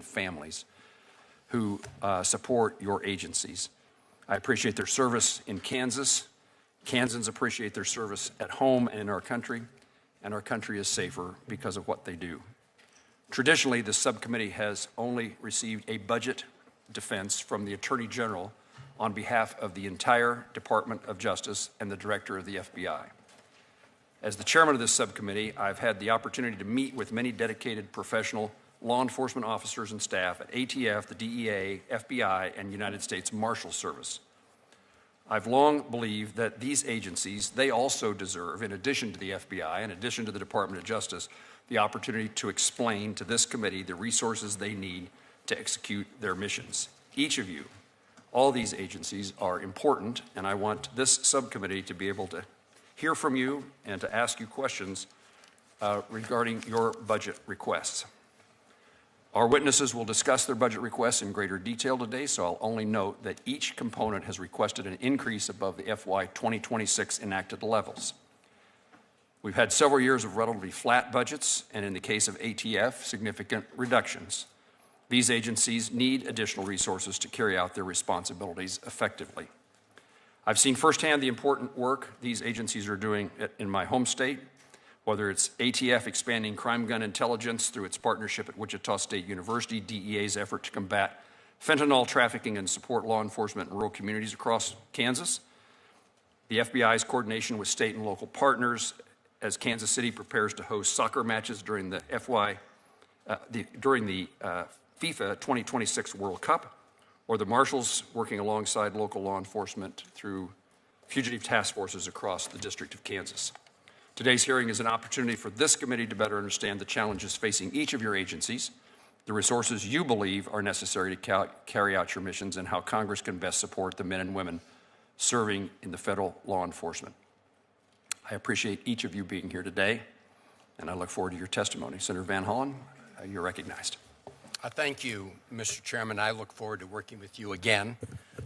and families who support your agencies. I appreciate their service in Kansas. Kansans appreciate their service at home and in our country is safer because of what they do. Traditionally, the subcommittee has only received a budget defense from the Attorney General on behalf of the entire Department of Justice and the Director of the FBI. As the chairman of this subcommittee, I've had the opportunity to meet with many dedicated professional law enforcement officers and staff at ATF, the DEA, FBI, and United States Marshal Service. I've long believed that these agencies, they also deserve, in addition to the FBI, in addition to the Department of Justice, the opportunity to explain to this committee the resources they need to execute their missions. Each of you, all these agencies are important, and I want this subcommittee to be able to hear from you and to ask you questions regarding your budget requests. Our witnesses will discuss their budget requests in greater detail today, so I'll only note that each component has requested an increase above the FY 2026 enacted levels. We've had several years of relatively flat budgets, and in the case of ATF, significant reductions. These agencies need additional resources to carry out their responsibilities effectively. I've seen firsthand the important work these agencies are doing in my home state, whether it's ATF expanding crime gun intelligence through its partnership at Wichita State University, DEA's effort to combat fentanyl trafficking and support law enforcement in rural communities across Kansas, the FBI's coordination with state and local partners as Kansas City prepares to host soccer matches during the FIFA 2026 World Cup, or the Marshals working alongside local law enforcement through fugitive task forces across the District of Kansas. Today's hearing is an opportunity for this committee to better understand the challenges facing each of your agencies, the resources you believe are necessary to carry out your missions, and how Congress can best support the men and women serving in the federal law enforcement. I appreciate each of you being here today, and I look forward to your testimony. Senator Van Hollen, you're recognized. Thank you, Mr. Chairman. I look forward to working with you again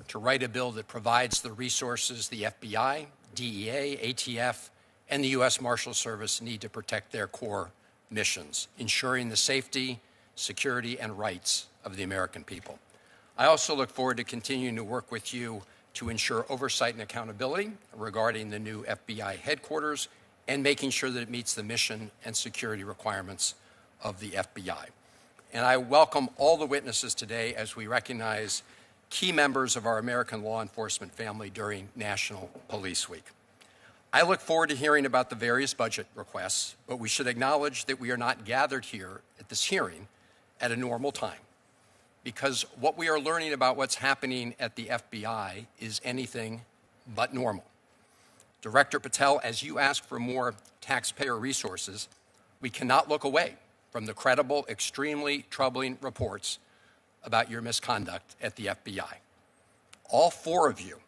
to write a bill that provides the resources the FBI, DEA, ATF, and the U.S. Marshal Service need to protect their core missions, ensuring the safety, security, and rights of the American people. I also look forward to continuing to work with you to ensure oversight and accountability regarding the new FBI headquarters and making sure that it meets the mission and security requirements of the FBI. And I welcome all the witnesses today as we recognize key members of our American law enforcement family during National Police Week. I look forward to hearing about the various budget requests, but we should acknowledge that we are not gathered here at this hearing at a normal time, because what we are learning about what's happening at the FBI is anything but normal. Director Patel, as you ask for more taxpayer resources, we cannot look away from the credible, extremely troubling reports about your misconduct at the FBI. All four of you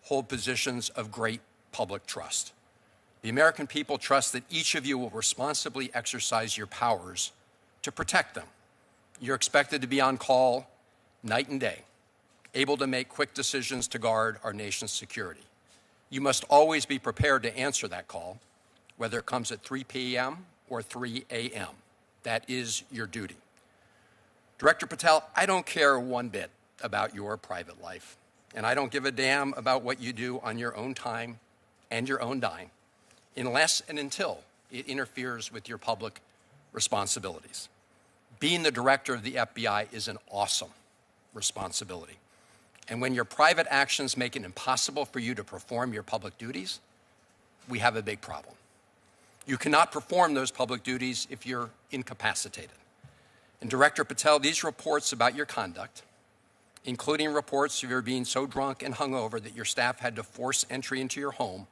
hold positions of great public trust. The American people trust that each of you will responsibly exercise your powers to protect them. You're expected to be on call night and day, able to make quick decisions to guard our nation's security. You must always be prepared to answer that call, whether it comes at 3 p.m. or 3 a.m. That is your duty. Director Patel, I don't care one bit about your private life, and I don't give a damn about what you do on your own time and your own dime, unless and until it interferes with your public responsibilities. Being the director of the FBI is an awesome responsibility. And when your private actions make it impossible for you to perform your public duties, we have a big problem. You cannot perform those public duties if you're incapacitated. And Director Patel, these reports about your conduct, including reports of your being so drunk and hungover that your staff had to force entry into your home,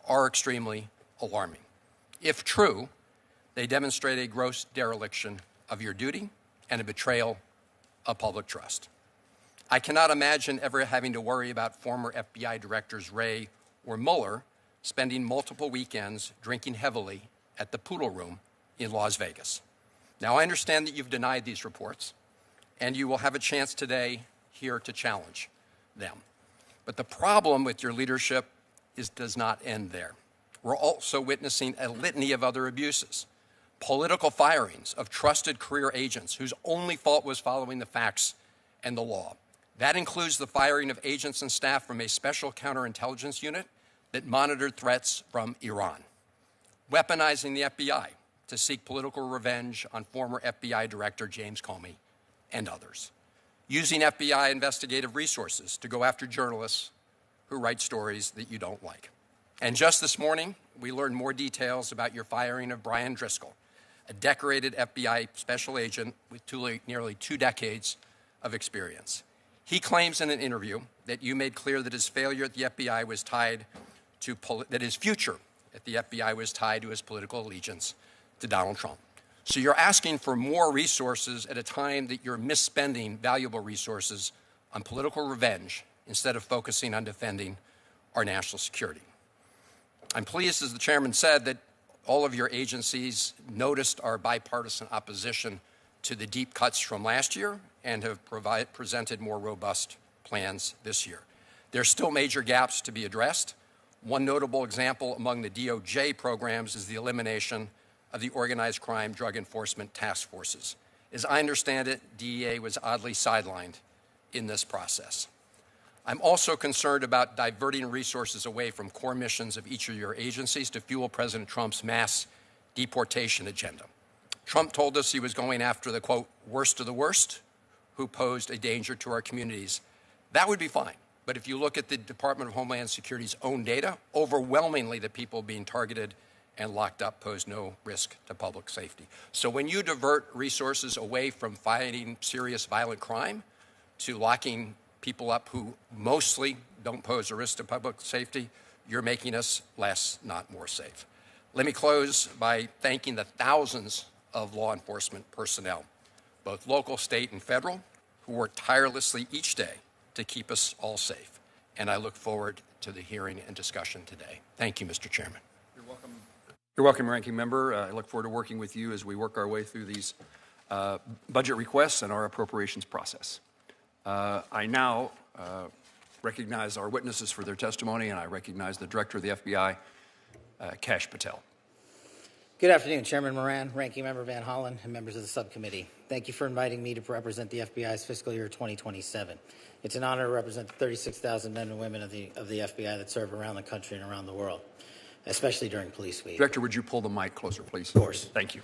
are extremely alarming. If true, they demonstrate a gross dereliction of your duty and a betrayal of public trust. I cannot imagine ever having to worry about former FBI Directors Wray or Mueller spending multiple weekends drinking heavily at the Poodle Room in Las Vegas. Now, I understand that you've denied these reports, and you will have a chance today here to challenge them. But the problem with your leadership does not end there. We're also witnessing a litany of other abuses, political firings of trusted career agents whose only fault was following the facts and the law. That includes the firing of agents and staff from a special counterintelligence unit that monitored threats from Iran, weaponizing the FBI to seek political revenge on former FBI Director James Comey and others, using FBI investigative resources to go after journalists who write stories that you don't like. And just this morning, we learned more details about your firing of Brian Driscoll, a decorated FBI special agent with nearly 2 decades of experience. He claims in an interview that you made clear that his failure at the FBI was tied to, that his future at the FBI was tied to his political allegiance to Donald Trump. So you're asking for more resources at a time that you're misspending valuable resources on political revenge instead of focusing on defending our national security. I'm pleased, as the chairman said, that all of your agencies noticed our bipartisan opposition to the deep cuts from last year and have presented more robust plans this year. There are still major gaps to be addressed. One notable example among the DOJ programs is the elimination of the Organized Crime Drug Enforcement Task Forces. As I understand it, DEA was oddly sidelined in this process. I'm also concerned about diverting resources away from core missions of each of your agencies to fuel President Trump's mass deportation agenda. Trump told us he was going after the, quote, worst of the worst who posed a danger to our communities. That would be fine. But if you look at the Department of Homeland Security's own data, overwhelmingly the people being targeted and locked up pose no risk to public safety. So when you divert resources away from fighting serious violent crime to locking people up who mostly don't pose a risk to public safety, you're making us less, not more safe. Let me close by thanking the thousands of law enforcement personnel, both local, state, and federal, who work tirelessly each day to keep us all safe. And I look forward to the hearing and discussion today. Thank you, Mr. Chairman. You're welcome, Ranking Member. I look forward to working with you as we work our way through these budget requests and our appropriations process. I now recognize our witnesses for their testimony, and I recognize the Director of the FBI, Kash Patel. Good afternoon, Chairman Moran, Ranking Member Van Hollen, and members of the subcommittee. Thank you for inviting me to represent the FBI's fiscal year 2027. It's an honor to represent the 36,000 men and women of the FBI that serve around the country and around the world, especially during Police Week. Director, would you pull the mic closer, please? Of course. Thank you.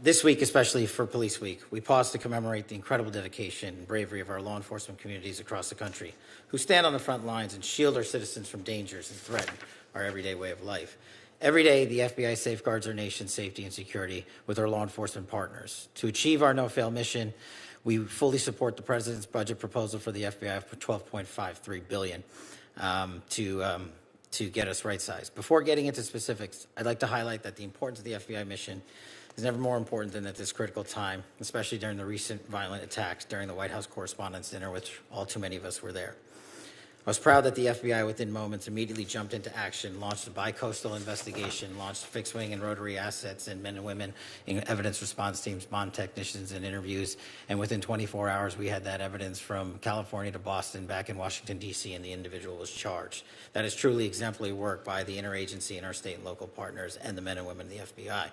This week, especially for Police Week, we pause to commemorate the incredible dedication and bravery of our law enforcement communities across the country, who stand on the front lines and shield our citizens from dangers and threaten our everyday way of life. Every day, the FBI safeguards our nation's safety and security with our law enforcement partners. To achieve our no-fail mission, we fully support the President's budget proposal for the FBI for $12.53 billion to get us right-sized. Before getting into specifics, I'd like to highlight that the importance of the FBI mission is never more important than at this critical time, especially during the recent violent attacks during the White House Correspondents' Dinner, which all too many of us were there. I was proud that the FBI, within moments, immediately jumped into action, launched a bi-coastal investigation, launched fixed-wing and rotary assets and men and women in evidence response teams, bond technicians, and interviews. And within 24 hours, we had that evidence from California to Boston, back in Washington, D.C., and the individual was charged. That is truly exemplary work by the interagency and our state and local partners and the men and women of the FBI.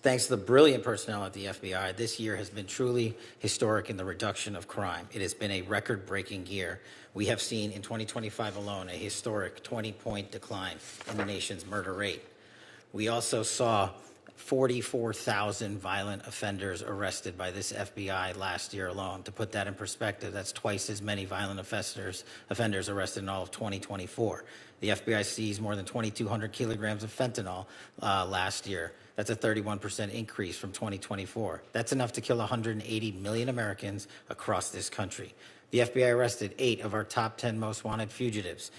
Thanks to the brilliant personnel at the FBI, this year has been truly historic in the reduction of crime. It has been a record-breaking year. We have seen in 2025 alone a historic 20-point decline in the nation's murder rate. We also saw 44,000 violent offenders arrested by this FBI last year alone. To put that in perspective, that's twice as many violent offenders arrested in all of 2024. The FBI seized more than 2,200 kilograms of fentanyl last year. That's a 31% increase from 2024. That's enough to kill 180 million Americans across this country. The FBI arrested 8 of our top 10 most wanted fugitives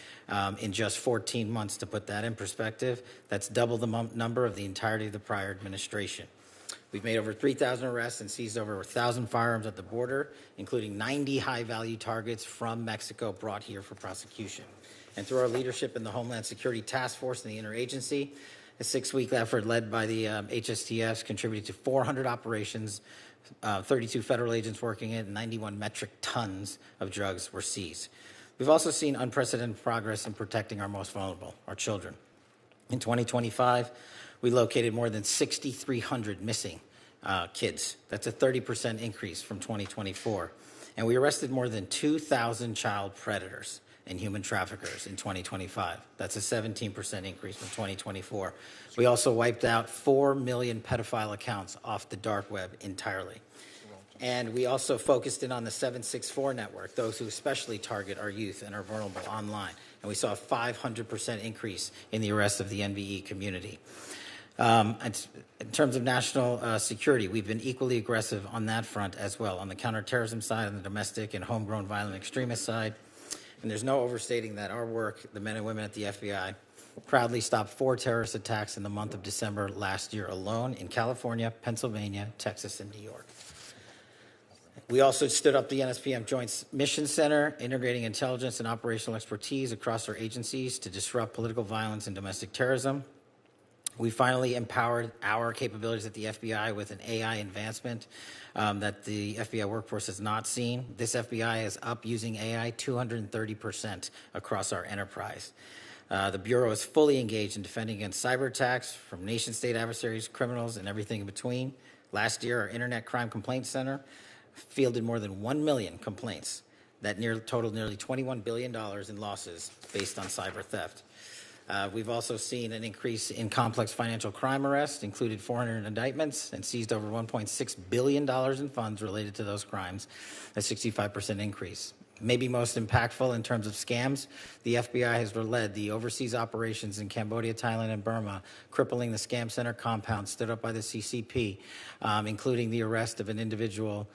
in just 14 months. To put that in perspective, that's double the number of the entirety of the prior administration. We've made over 3,000 arrests and seized over 1,000 firearms at the border, including 90 high-value targets from Mexico brought here for prosecution. And through our leadership in the Homeland Security Task Force and the interagency, a 6-week effort led by the HSTFs contributed to 400 operations, 32 federal agents working it, and 91 metric tons of drugs were seized. We've also seen unprecedented progress in protecting our most vulnerable, our children. In 2025, We located more than 6,300 missing kids. That's a 30% increase from 2024. And we arrested more than 2,000 child predators and human traffickers in 2025. That's a 17% increase from 2024. We also wiped out 4 million pedophile accounts off the dark web entirely. And we also focused in on the 764 network, those who especially target our youth and are vulnerable online. And we saw a 500% increase in the arrest of the NVE community. In terms of national security, we've been equally aggressive on that front as well, on the counterterrorism side, on the domestic and homegrown violent extremist side. And there's no overstating that our work, the men and women at the FBI, proudly stopped 4 terrorist attacks in the month of December last year alone in California, Pennsylvania, Texas, and New York. We also stood up the NSPM Joint Mission Center, integrating intelligence and operational expertise across our agencies to disrupt political violence and domestic terrorism. We finally empowered our capabilities at the FBI with an AI advancement that the FBI workforce has not seen. This FBI is up using AI 230% across our enterprise. The Bureau is fully engaged in defending against cyber attacks from nation-state adversaries, criminals, and everything in between. Last year, our Internet Crime Complaint Center fielded more than 1 million complaints that totaled nearly $21 billion in losses based on cyber theft. We've also seen an increase in complex financial crime arrests, included 400 indictments, and seized over $1.6 billion in funds related to those crimes, a 65% increase. Maybe most impactful in terms of scams, the FBI has led the overseas operations in Cambodia, Thailand, and Burma, crippling the scam center compound stood up by the CCP, including the arrest of an individual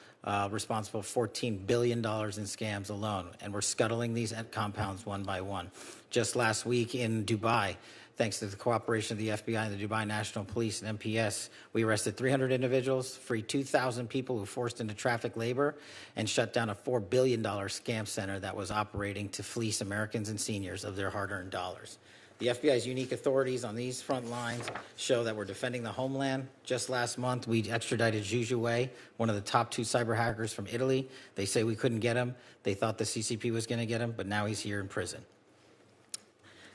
responsible for $14 billion in scams alone. And we're scuttling these compounds one by one. Just last week in Dubai, thanks to the cooperation of the FBI and the Dubai National Police and MPS, we arrested 300 individuals, freed 2,000 people who forced into traffic labor, and shut down a $4 billion scam center that was operating to fleece Americans and seniors of their hard-earned dollars. The FBI's unique authorities on these front lines show that we're defending the homeland. Just last month, we extradited Zhu Zhuwei, one of the top 2 cyber hackers from Italy. They say we couldn't get him. They thought the CCP was going to get him, but now he's here in prison.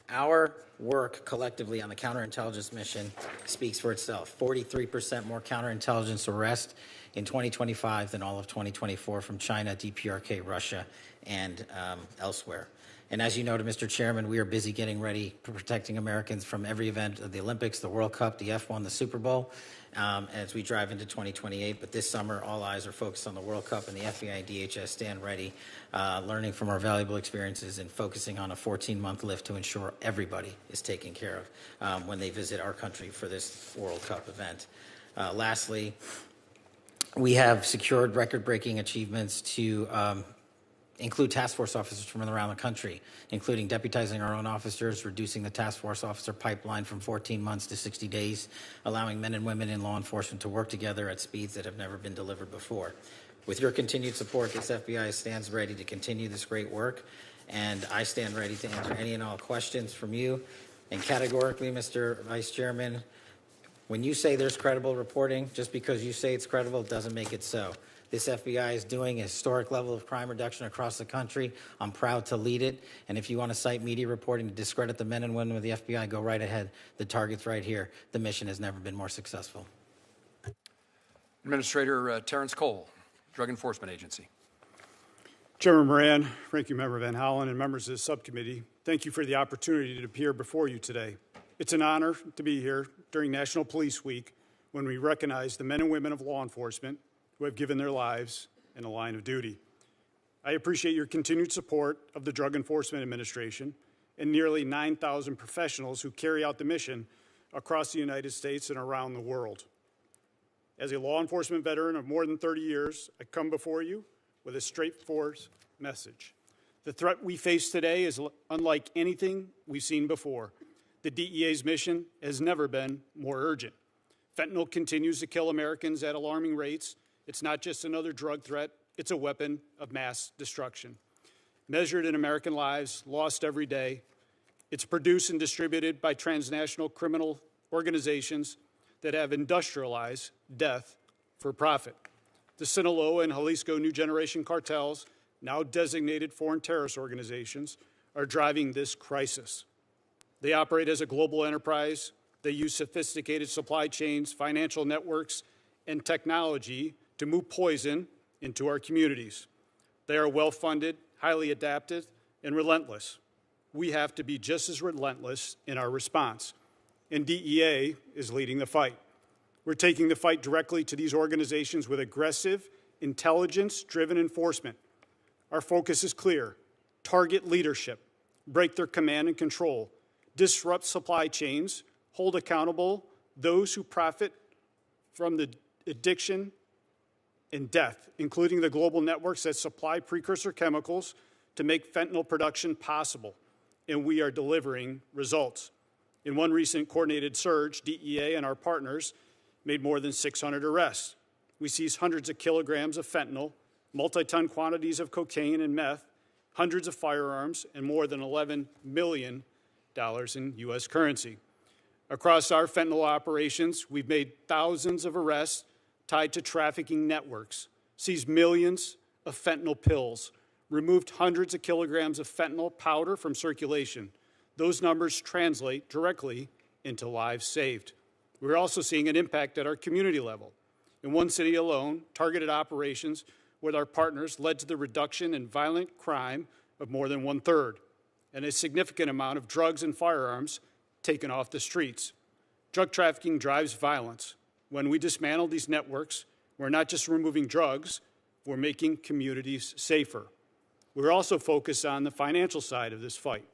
Our work collectively on the counterintelligence mission speaks for itself. 43% more counterintelligence arrests in 2025 than all of 2024 from China, DPRK, Russia, and elsewhere. And as you noted, Mr. Chairman, we are busy getting ready for protecting Americans from every event of the Olympics, the World Cup, the F1, the Super Bowl, as we drive into 2028. But this summer, all eyes are focused on the World Cup, and the FBI and DHS stand ready, learning from our valuable experiences and focusing on a 14-month lift to ensure everybody is taken care of when they visit our country for this World Cup event. Lastly, we have secured record-breaking achievements to include task force officers from around the country, including deputizing our own officers, reducing the task force officer pipeline from 14 months to 60 days, allowing men and women in law enforcement to work together at speeds that have never been delivered before. With your continued support, this FBI stands ready to continue this great work, and I stand ready to answer any and all questions from you. And categorically, Mr. Vice Chairman, when you say there's credible reporting, just because you say it's credible doesn't make it so. This FBI is doing a historic level of crime reduction across the country. I'm proud to lead it. And if you want to cite media reporting to discredit the men and women of the FBI, go right ahead. The target's right here. The mission has never been more successful. Administrator Terrence Cole, Drug Enforcement Agency. Chairman Moran, Ranking Member Van Hollen, and members of the subcommittee, thank you for the opportunity to appear before you today. It's an honor to be here during National Police Week when we recognize the men and women of law enforcement who have given their lives in the line of duty. I appreciate your continued support of the Drug Enforcement Administration and nearly 9,000 professionals who carry out the mission across the United States and around the world. As a law enforcement veteran of more than 30 years, I come before you with a straightforward message. The threat we face today is unlike anything we've seen before. The DEA's mission has never been more urgent. Fentanyl continues to kill Americans at alarming rates. It's not just another drug threat, it's a weapon of mass destruction. Measured in American lives lost every day, it's produced and distributed by transnational criminal organizations that have industrialized death for profit. The Sinaloa and Jalisco New Generation cartels, now designated foreign terrorist organizations, are driving this crisis. They operate as a global enterprise They use sophisticated supply chains, financial networks, and technology to move poison into our communities. They are well-funded, highly adaptive, and relentless. We have to be just as relentless in our response, and DEA is leading the fight. We're taking the fight directly to these organizations with aggressive, intelligence-driven enforcement. Our focus is clear: target leadership, break their command and control, disrupt supply chains, hold accountable those who profit from the addiction and death, including the global networks that supply precursor chemicals to make fentanyl production possible. And we are delivering results. In one recent coordinated surge, DEA and our partners made more than 600 arrests. We seized hundreds of kilograms of fentanyl, multi-ton quantities of cocaine and meth, hundreds of firearms, and more than $11 million in U.S. currency. Across our fentanyl operations, we've made thousands of arrests tied to trafficking networks, seized millions of fentanyl pills, removed hundreds of kilograms of fentanyl powder from circulation. Those numbers translate directly into lives saved. We're also seeing an impact at our community level. In one city alone, targeted operations with our partners led to the reduction in violent crime of more than 1/3, and a significant amount of drugs and firearms taken off the streets. Drug trafficking drives violence. When we dismantle these networks, we're not just removing drugs, we're making communities safer. We're also focused on the financial side of this fight.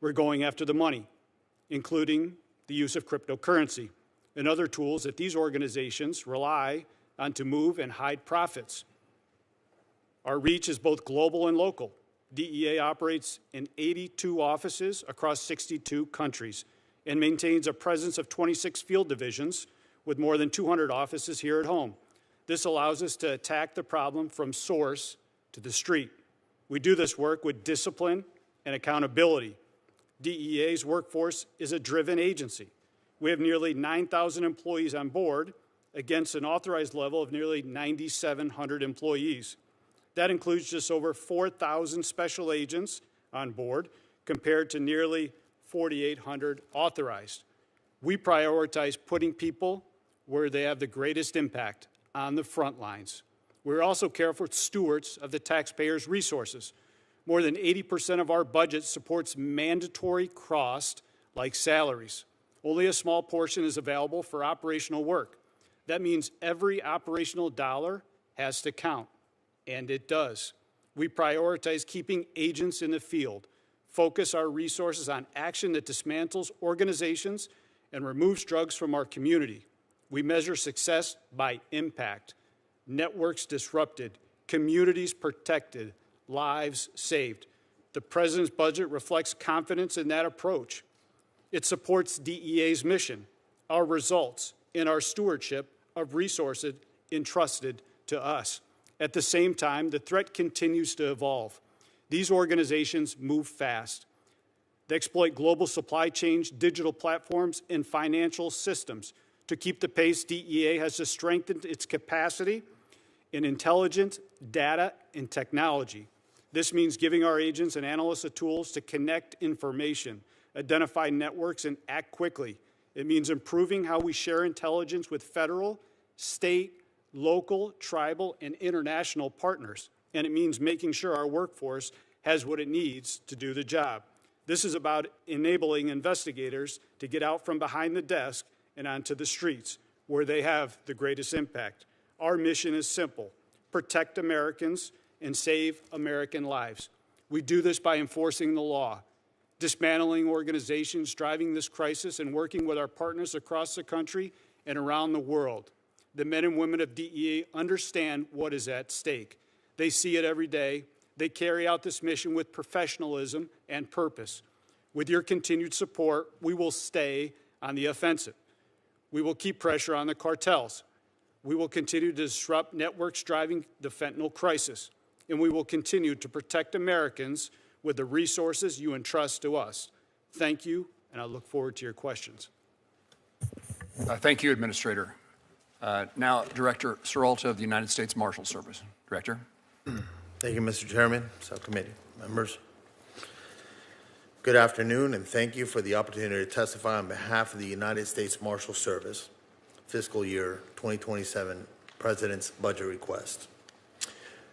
We're going after the money, including the use of cryptocurrency and other tools that these organizations rely on to move and hide profits. Our reach is both global and local. DEA operates in 82 offices across 62 countries and maintains a presence of 26 field divisions with more than 200 offices here at home. This allows us to attack the problem from source to the street. We do this work with discipline and accountability. DEA's workforce is a driven agency. We have nearly 9,000 employees on board against an authorized level of nearly 9,700 employees. That includes just over 4,000 special agents on board compared to nearly 4,800 authorized. We prioritize putting people where they have the greatest impact, on the front lines. We're also careful stewards of the taxpayers' resources. More than 80% of our budget supports mandatory costs like salaries. Only a small portion is available for operational work. That means every operational dollar has to count, and it does. We prioritize keeping agents in the field, focus our resources on action that dismantles organizations and removes drugs from our community. We measure success by impact. Networks disrupted, communities protected, lives saved. The President's budget reflects confidence in that approach. It supports DEA's mission, our results, and our stewardship of resources entrusted to us. At the same time, the threat continues to evolve. These organizations move fast. They exploit global supply chains, digital platforms, and financial systems. To keep the pace, DEA has to strengthen its capacity in intelligence, data, and technology. This means giving our agents and analysts the tools to connect information, identify networks, and act quickly. It means improving how we share intelligence with federal, state, local, tribal, and international partners. And it means making sure our workforce has what it needs to do the job. This is about enabling investigators to get out from behind the desk and onto the streets, where they have the greatest impact. Our mission is simple: protect Americans and save American lives. We do this by enforcing the law, dismantling organizations driving this crisis, and working with our partners across the country and around the world. The men and women of DEA understand what is at stake. They see it every day. They carry out this mission with professionalism and purpose. With your continued support, we will stay on the offensive. We will keep pressure on the cartels. We will continue to disrupt networks driving the fentanyl crisis. And we will continue to protect Americans with the resources you entrust to us. Thank you, and I look forward to your questions. Thank you, Administrator. Now, Director Seralta of the United States Marshal Service. Director. Thank you, Mr. Chairman, subcommittee members. Good afternoon, and thank you for the opportunity to testify on behalf of the United States Marshal Service fiscal year 2027 President's budget request.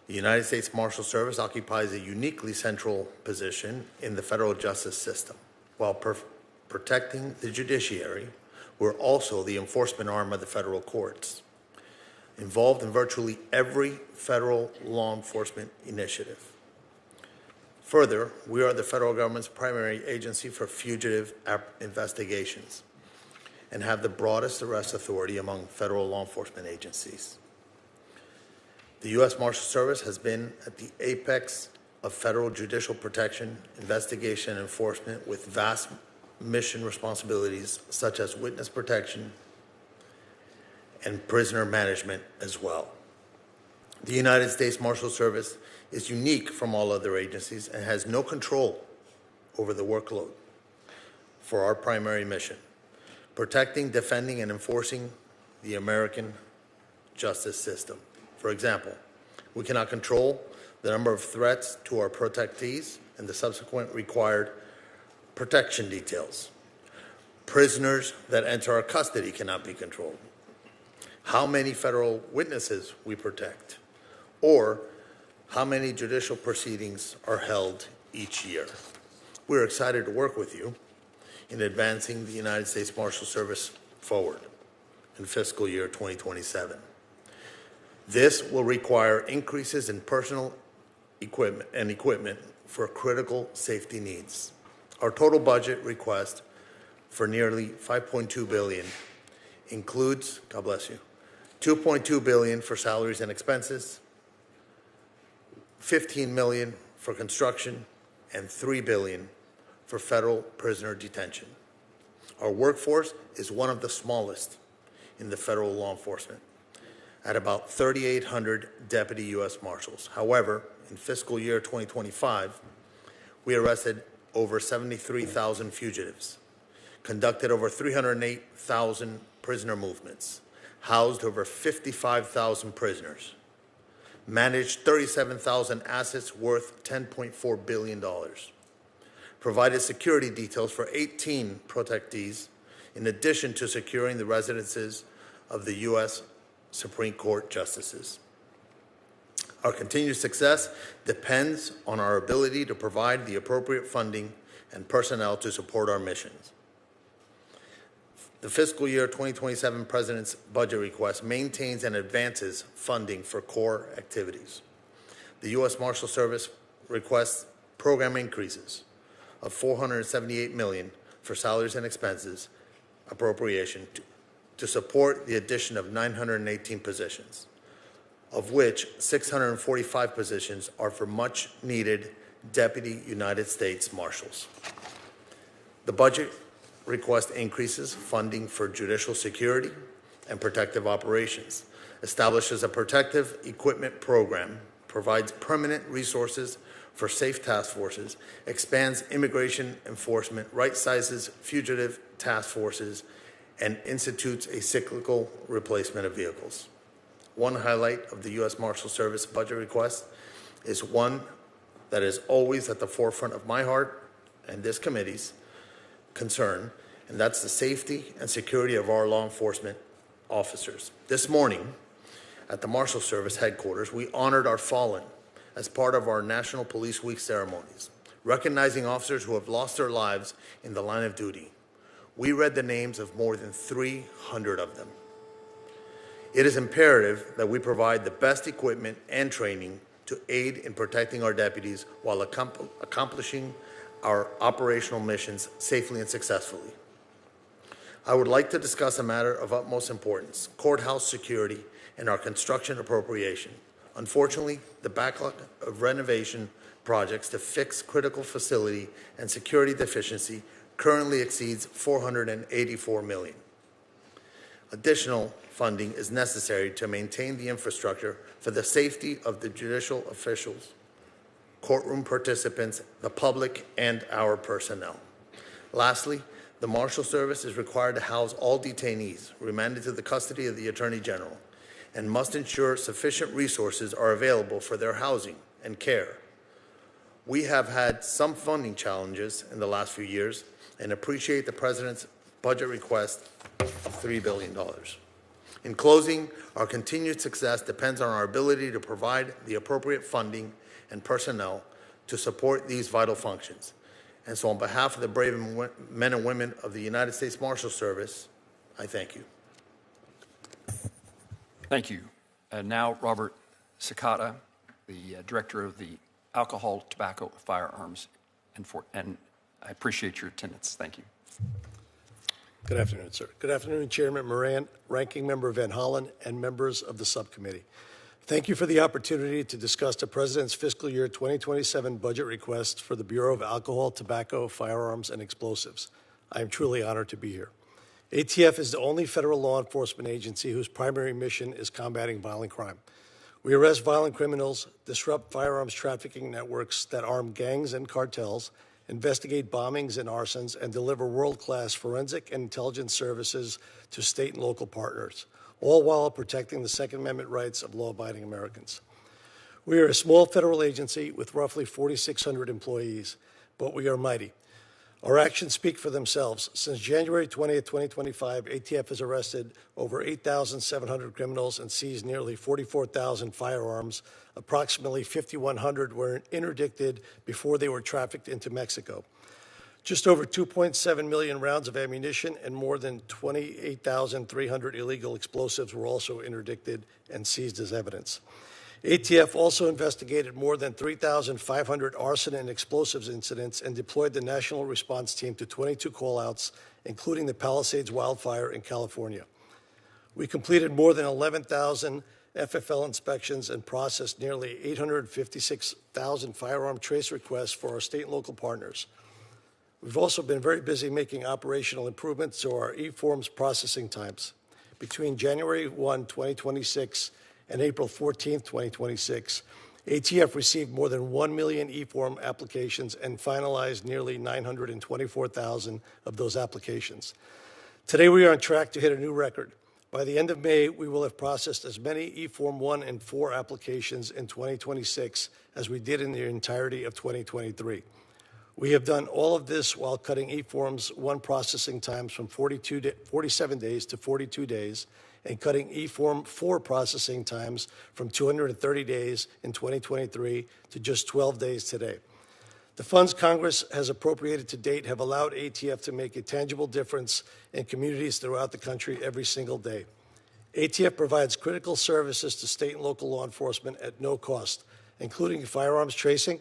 The United States Marshal Service occupies a uniquely central position in the federal justice system. While protecting the judiciary, we're also the enforcement arm of the federal courts, involved in virtually every federal law enforcement initiative. Further, we are the federal government's primary agency for fugitive investigations and have the broadest arrest authority among federal law enforcement agencies. The U.S. Marshal Service has been at the apex of federal judicial protection, investigation, and enforcement with vast mission responsibilities such as witness protection and prisoner management as well. The United States Marshal Service is unique from all other agencies and has no control over the workload for our primary mission: protecting, defending, and enforcing the American justice system. For example, we cannot control the number of threats to our protectees and the subsequent required protection details. Prisoners that enter our custody cannot be controlled. How many federal witnesses we protect, or how many judicial proceedings are held each year. We're excited to work with you in advancing the United States Marshal Service forward in fiscal year 2027. This will require increases in personal equipment for critical safety needs. Our total budget request for nearly $5.2 billion includes, God bless you, $2.2 billion for salaries and expenses, $15 million for construction, and $3 billion for federal prisoner detention. Our workforce is one of the smallest in the federal law enforcement, at about 3,800 deputy U.S. Marshals. However, in fiscal year 2025, we arrested over 73,000 fugitives, conducted over 308,000 prisoner movements, housed over 55,000 prisoners, managed 37,000 assets worth $10.4 billion, provided security details for 18 protectees, in addition to securing the residences of the U.S. Supreme Court justices. Our continued success depends on our ability to provide the appropriate funding and personnel to support our missions. The fiscal year 2027 President's budget request maintains and advances funding for core activities. The U.S. Marshal Service requests program increases of $478 million for salaries and expenses appropriation to support the addition of 918 positions, of which 645 positions are for much needed Deputy United States Marshals. The budget request increases funding for judicial security and protective operations, establishes a protective equipment program, provides permanent resources for safe task forces, expands immigration enforcement, right-sizes fugitive task forces, and institutes a cyclical replacement of vehicles. One highlight of the U.S. Marshal Service budget request is one that is always at the forefront of my heart and this committee's concern, and that's the safety and security of our law enforcement officers. This morning, at the Marshal Service headquarters, we honored our fallen as part of our National Police Week ceremonies, recognizing officers who have lost their lives in the line of duty. We read the names of more than 300 of them. It is imperative that we provide the best equipment and training to aid in protecting our deputies while accomplishing our operational missions safely and successfully. I would like to discuss a matter of utmost importance: courthouse security and our construction appropriation. Unfortunately, the backlog of renovation projects to fix critical facility and security deficiency currently exceeds $484 million. Additional funding is necessary to maintain the infrastructure for the safety of the judicial officials, courtroom participants, the public, and our personnel. Lastly, the Marshal Service is required to house all detainees remanded to the custody of the Attorney General and must ensure sufficient resources are available for their housing and care. We have had some funding challenges in the last few years and appreciate the President's budget request of $3 billion. In closing, our continued success depends on our ability to provide the appropriate funding and personnel to support these vital functions. And so on behalf of the brave men and women of the United States Marshal Service, I thank you. Thank you. And now, Robert Sakata, the Director of the Alcohol, Tobacco, Firearms, and I appreciate your attendance. Thank you. Good afternoon, sir. Good afternoon, Chairman Moran, Ranking Member Van Hollen, and members of the subcommittee. Thank you for the opportunity to discuss the President's fiscal year 2027 budget request for the Bureau of Alcohol, Tobacco, Firearms, and Explosives. I am truly honored to be here. ATF is the only federal law enforcement agency whose primary mission is combating violent crime. We arrest violent criminals, disrupt firearms trafficking networks that arm gangs and cartels, investigate bombings and arsons, and deliver world-class forensic and intelligence services to state and local partners, all while protecting the Second Amendment rights of law-abiding Americans. We are a small federal agency with roughly 4,600 employees, but we are mighty. Our actions speak for themselves. Since January 20th, 2025, ATF has arrested over 8,700 criminals and seized nearly 44,000 firearms. Approximately 5,100 were interdicted before they were trafficked into Mexico. Just over 2.7 million rounds of ammunition and more than 28,300 illegal explosives were also interdicted and seized as evidence. ATF also investigated more than 3,500 arson and explosives incidents and deployed the National Response Team to 22 callouts, including the Palisades wildfire in California. We completed more than 11,000 FFL inspections and processed nearly 856,000 firearm trace requests for our state and local partners. We've also been very busy making operational improvements to our e-forms processing times. Between January 1, 2026 and April 14, 2026, ATF received more than 1 million e-form applications and finalized nearly 924,000 of those applications. Today, we are on track to hit a new record. By the end of May, we will have processed as many e-form 1 and 4 applications in 2026 as we did in the entirety of 2023. We have done all of this while cutting e-forms 1 processing times from 47 days to 42 days, and cutting e-form 4 processing times from 230 days in 2023 to just 12 days today. The funds Congress has appropriated to date have allowed ATF to make a tangible difference in communities throughout the country every single day. ATF provides critical services to state and local law enforcement at no cost, including firearms tracing,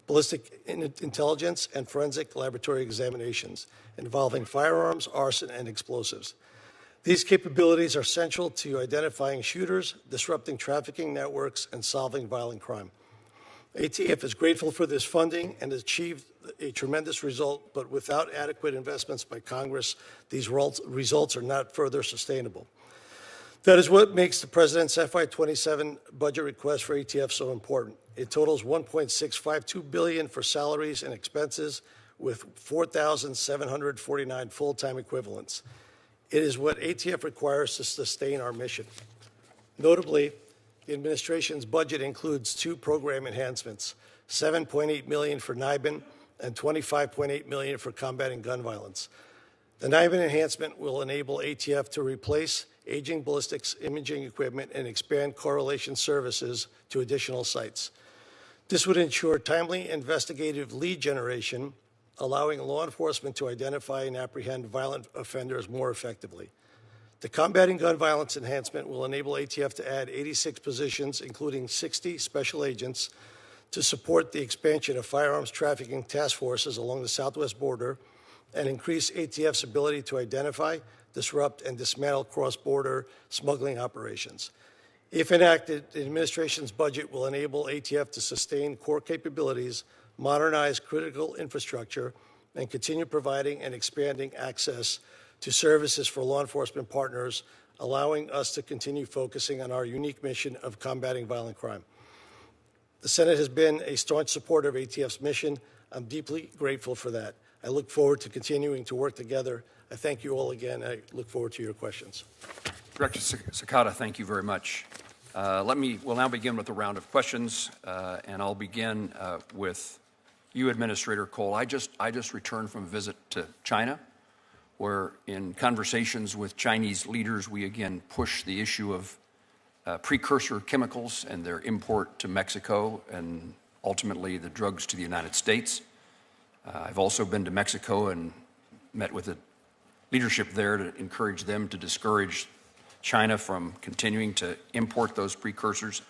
ballistic intelligence, and forensic laboratory examinations involving firearms, arson, and explosives. These capabilities are central to identifying shooters, disrupting trafficking networks, and solving violent crime. ATF is grateful for this funding and has achieved a tremendous result, but without adequate investments by Congress, these results are not further sustainable. That is what makes the President's FY27 budget request for ATF so important. It totals $1.652 billion for salaries and expenses with 4,749 full-time equivalents. It is what ATF requires to sustain our mission. Notably, the administration's budget includes 2 program enhancements, $7.8 million for NIBIN and $25.8 million for combating gun violence. The NIBIN enhancement will enable ATF to replace aging ballistics imaging equipment and expand correlation services to additional sites. This would ensure timely investigative lead generation, allowing law enforcement to identify and apprehend violent offenders more effectively. The Combating Gun Violence enhancement will enable ATF to add 86 positions, including 60 special agents, to support the expansion of firearms trafficking task forces along the southwest border and increase ATF's ability to identify, disrupt, and dismantle cross-border smuggling operations. If enacted, the administration's budget will enable ATF to sustain core capabilities, modernize critical infrastructure, and continue providing and expanding access to services for law enforcement partners, allowing us to continue focusing on our unique mission of combating violent crime. The Senate has been a staunch supporter of ATF's mission. I'm deeply grateful for that. I look forward to continuing to work together. I thank you all again. I look forward to your questions. Director Sakata, thank you very much. We'll now begin with a round of questions, and I'll begin with you, Administrator Cole. I just returned from a visit to China, where in conversations with Chinese leaders, we again push the issue of precursor chemicals and their import to Mexico and ultimately the drugs to the United States. I've also been to Mexico and met with the leadership there to encourage them to discourage China from continuing to import those precursors.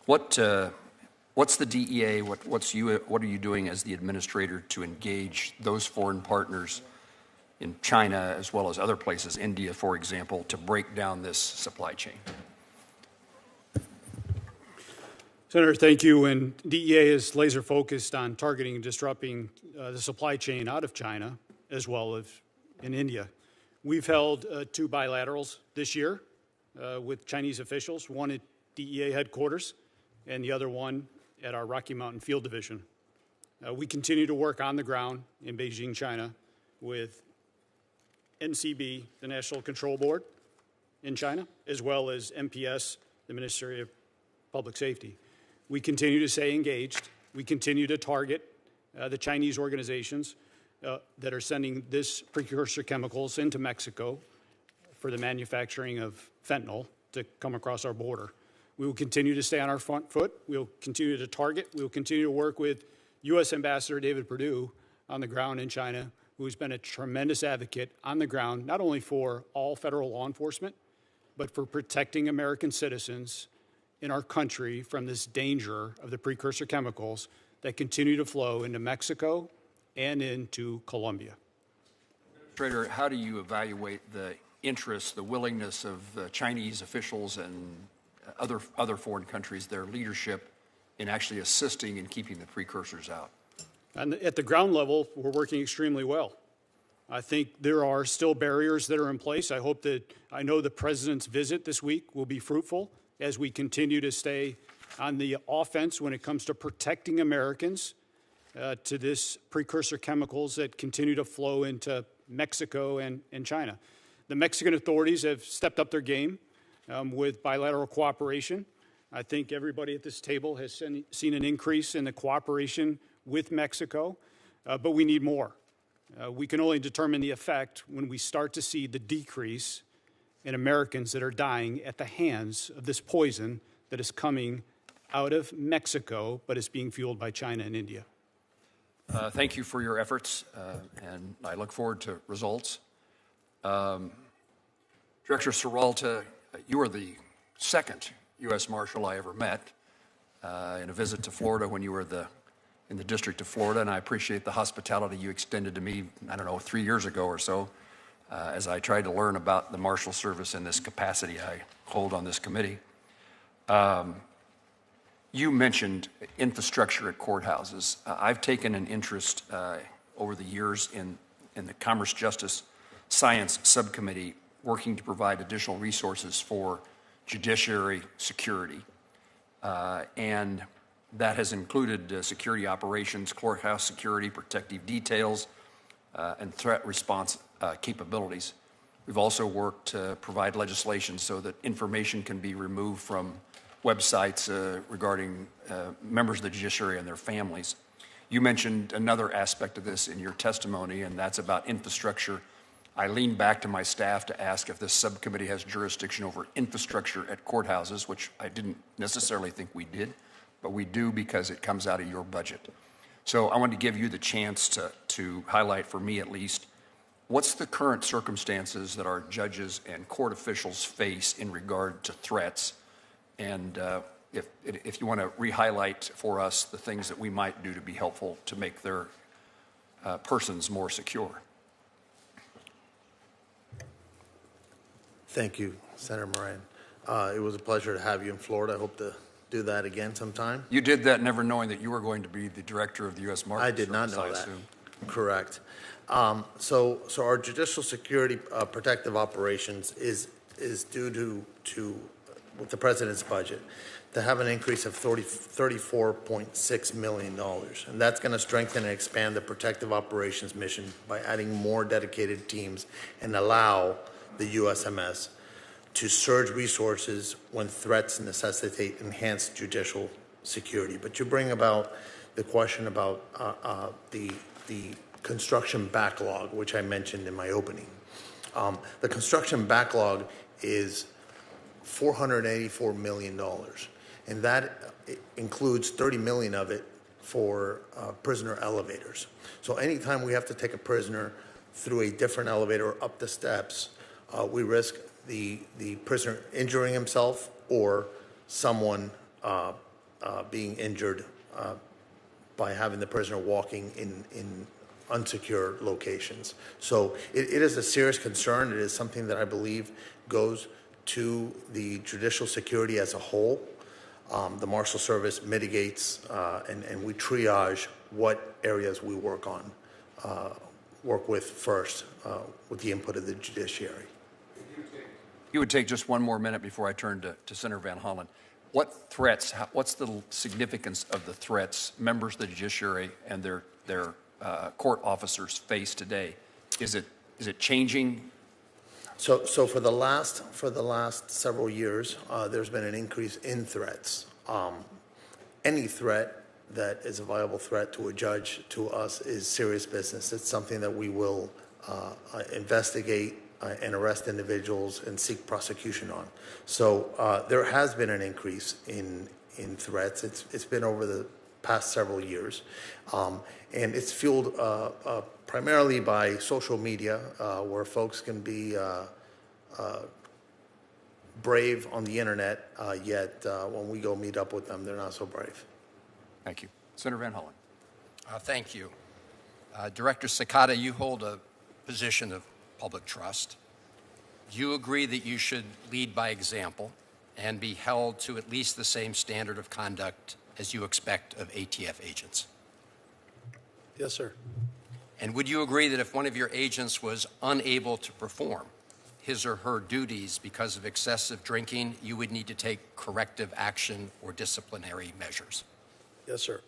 What's the DEA? What are you doing as the administrator to engage those foreign partners in China as well as other places, India, for example, to break down this supply chain? Senator, thank you. And DEA is laser focused on targeting and disrupting the supply chain out of China as well as in India. We've held 2 bilaterals this year with Chinese officials, one at DEA headquarters and the other one at our Rocky Mountain Field Division. We continue to work on the ground in Beijing, China, with NCB, the National Control Board in China, as well as MPS, the Ministry of Public Safety. We continue to stay engaged. We continue to target the Chinese organizations that are sending this precursor chemicals into Mexico for the manufacturing of fentanyl to come across our border. We will continue to stay on our front foot. We will continue to target. We will continue to work with U.S. Ambassador David Perdue on the ground in China, who's been a tremendous advocate on the ground, not only for all federal law enforcement, but for protecting American citizens in our country from this danger of the precursor chemicals that continue to flow into Mexico and into Colombia. Administrator, how do you evaluate the interest, the willingness of Chinese officials and other foreign countries, their leadership in actually assisting in keeping the precursors out? And at the ground level, we're working extremely well. I think there are still barriers that are in place. I know the President's visit this week will be fruitful as we continue to stay on the offense when it comes to protecting Americans to this precursor chemicals that continue to flow into Mexico and China. The Mexican authorities have stepped up their game with bilateral cooperation. I think everybody at this table has seen an increase in the cooperation with Mexico, but we need more. We can only determine the effect when we start to see the decrease in Americans that are dying at the hands of this poison that is coming out of Mexico, but is being fueled by China and India. Thank you for your efforts, and I look forward to results. Director Serralta, you are the second U.S. Marshal I ever met in a visit to Florida when you were in the District of Florida, and I appreciate the hospitality you extended to me, 3 years ago or so, as I tried to learn about the Marshal Service in this capacity I hold on this committee. You mentioned infrastructure at courthouses. I've taken an interest over the years in the Commerce, Justice, Science Subcommittee working to provide additional resources for judiciary security. And that has included security operations, courthouse security, protective details, and threat response capabilities. We've also worked to provide legislation so that information can be removed from websites regarding members of the judiciary and their families. You mentioned another aspect of this in your testimony, and that's about infrastructure. I leaned back to my staff to ask if this subcommittee has jurisdiction over infrastructure at courthouses, which I didn't necessarily think we did, but we do because it comes out of your budget. So I wanted to give you the chance to highlight, for me at least, what's the current circumstances that our judges and court officials face in regard to threats, and if you want to re-highlight for us the things that we might do to be helpful to make their persons more secure. Thank you, Senator Moran. It was a pleasure to have you in Florida. I hope to do that again sometime. You did that never knowing that you were going to be the director of the U.S. Marshals Service. I did not know that. Assume. Correct. So our judicial security protective operations is due to with the President's budget to have an increase of $34.6 million. And that's going to strengthen and expand the protective operations mission by adding more dedicated teams and allow the USMS to surge resources when threats necessitate enhanced judicial security. But you bring about the question about the construction backlog, which I mentioned in my opening. The construction backlog is $484 million, and that includes $30 million of it for prisoner elevators. So anytime we have to take a prisoner through a different elevator or up the steps, we risk the prisoner injuring himself or someone being injured by having the prisoner walking in unsecure locations. So it is a serious concern. It is something that I believe goes to the judicial security as a whole. The Marshal Service mitigates and we triage what areas we work with first with the input of the judiciary. You would take just one more minute before I turn to Senator Van Hollen. What threats, what's the significance of the threats members of the judiciary and their court officers face today? Is it changing? So for the last several years, there's been an increase in threats. Any threat that is a viable threat to a judge, to us, is serious business. It's something that we will investigate and arrest individuals and seek prosecution on. So there has been an increase in threats. It's been over the past several years, and it's fueled primarily by social media, where folks can be brave on the internet, yet when we go meet up with them, they're not so brave. Thank you. Senator Van Hollen. Thank you. Director Cicada, you hold a position of public trust. Do you agree that you should lead by example and be held to at least the same standard of conduct as you expect of ATF agents? Yes, sir. And would you agree that if one of your agents was unable to perform his or her duties because of excessive drinking, you would need to take corrective action or disciplinary measures? Yes, sir.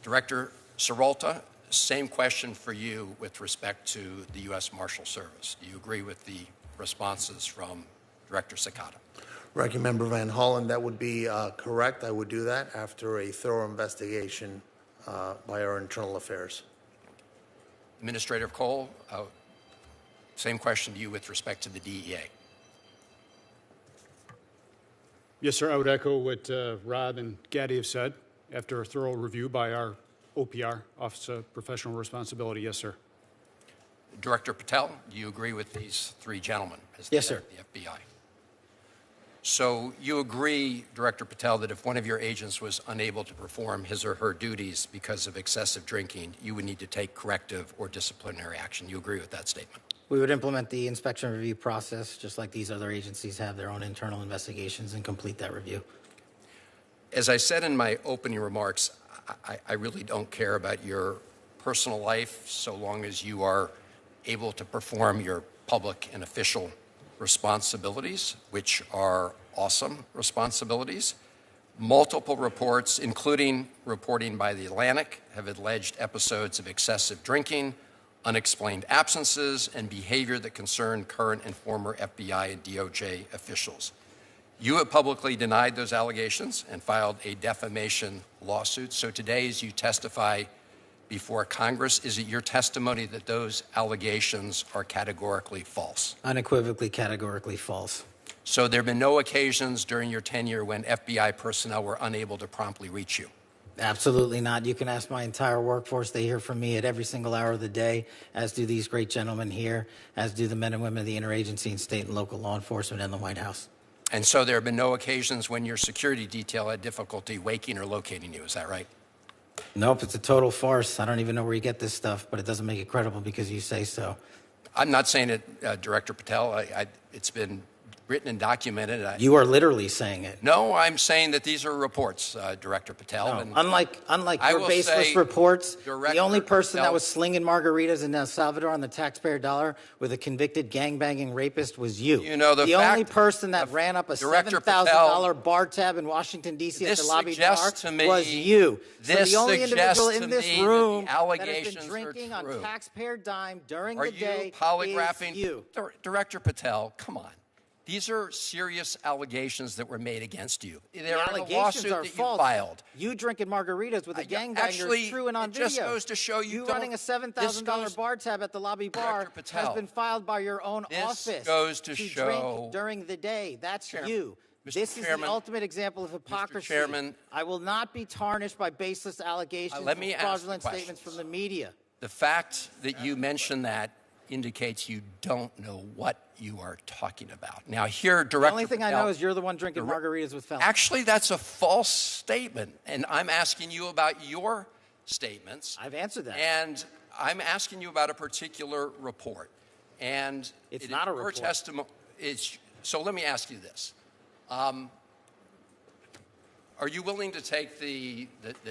Director Seralta, same question for you with respect to the U.S. Marshal Service. Do you agree with the responses from Director Cicada? Ranking Member Van Hollen, that would be correct. I would do that after a thorough investigation by our internal affairs. Administrator Cole, same question to you with respect to the DEA. Yes, sir. I would echo what Rob and Gaddy have said. After a thorough review by our OPR, Office of Professional Responsibility, yes, sir. Director Patel, do you agree with these three gentlemen as Yes, the sir. head of the FBI? So you agree, Director Patel, that if one of your agents was unable to perform his or her duties because of excessive drinking, you would need to take corrective or disciplinary action. You agree with that statement? We would implement the inspection review process, just like these other agencies have their own internal investigations, and complete that review. As I said in my opening remarks, I really don't care about your personal life so long as you are able to perform your public and official responsibilities, which are awesome responsibilities. Multiple reports, including reporting by The Atlantic, have alleged episodes of excessive drinking, unexplained absences, and behavior that concern current and former FBI and DOJ officials. You have publicly denied those allegations and filed a defamation lawsuit. So today, as you testify before Congress, is it your testimony that those allegations are categorically false? Unequivocally, categorically false. So there have been no occasions during your tenure when FBI personnel were unable to promptly reach you? Absolutely not. You can ask my entire workforce. They hear from me at every single hour of the day, as do these great gentlemen here, as do the men and women of the interagency and state and local law enforcement and the White House. And so there have been no occasions when your security detail had difficulty waking or locating you, is that right? Nope, it's a total farce. I don't even know where you get this stuff, but it doesn't make it credible because you say so. I'm not saying it, Director Patel. It's been written and documented. You are literally saying it. No, I'm saying that these are reports, Director Patel. No, And unlike I your will baseless say, reports, the Director only person Patel, that was slinging margaritas in El Salvador on the taxpayer dollar with a convicted gangbanging rapist was you. You know, the only fact person that of ran up a Director $7,000 bar tab in Washington, D.C. at the lobby bar was you. So This the only individual suggests in to this me that room the that has allegations been are drinking on true. taxpayer dime during Are the day you polygraphing? is you. Director Patel, come on. These are serious allegations that were made against you. The They're in a allegations lawsuit are that false. you filed. You drinking margaritas with a gangbanger actually, is true and on it video. just goes to show you running a don't- $7,000 bar tab at the lobby bar Director Patel, has been filed by your own this office goes to drink show- during the day. That's Chairman- you. Mr. This is Chairman- the ultimate example of hypocrisy. Chairman- I will not be tarnished by baseless allegations let me and ask the fraudulent statements questions. from the media. The fact that you mentioned that indicates you don't know what you are talking about. Now, here, Director The only thing I Patel- know is you're the one drinking margaritas with felons. Actually, that's a false statement, and I'm asking you about your statements. I've answered that. And I'm asking you about a particular report. And It's it not a is your report. testimony. So let me ask you this. Are you willing to take the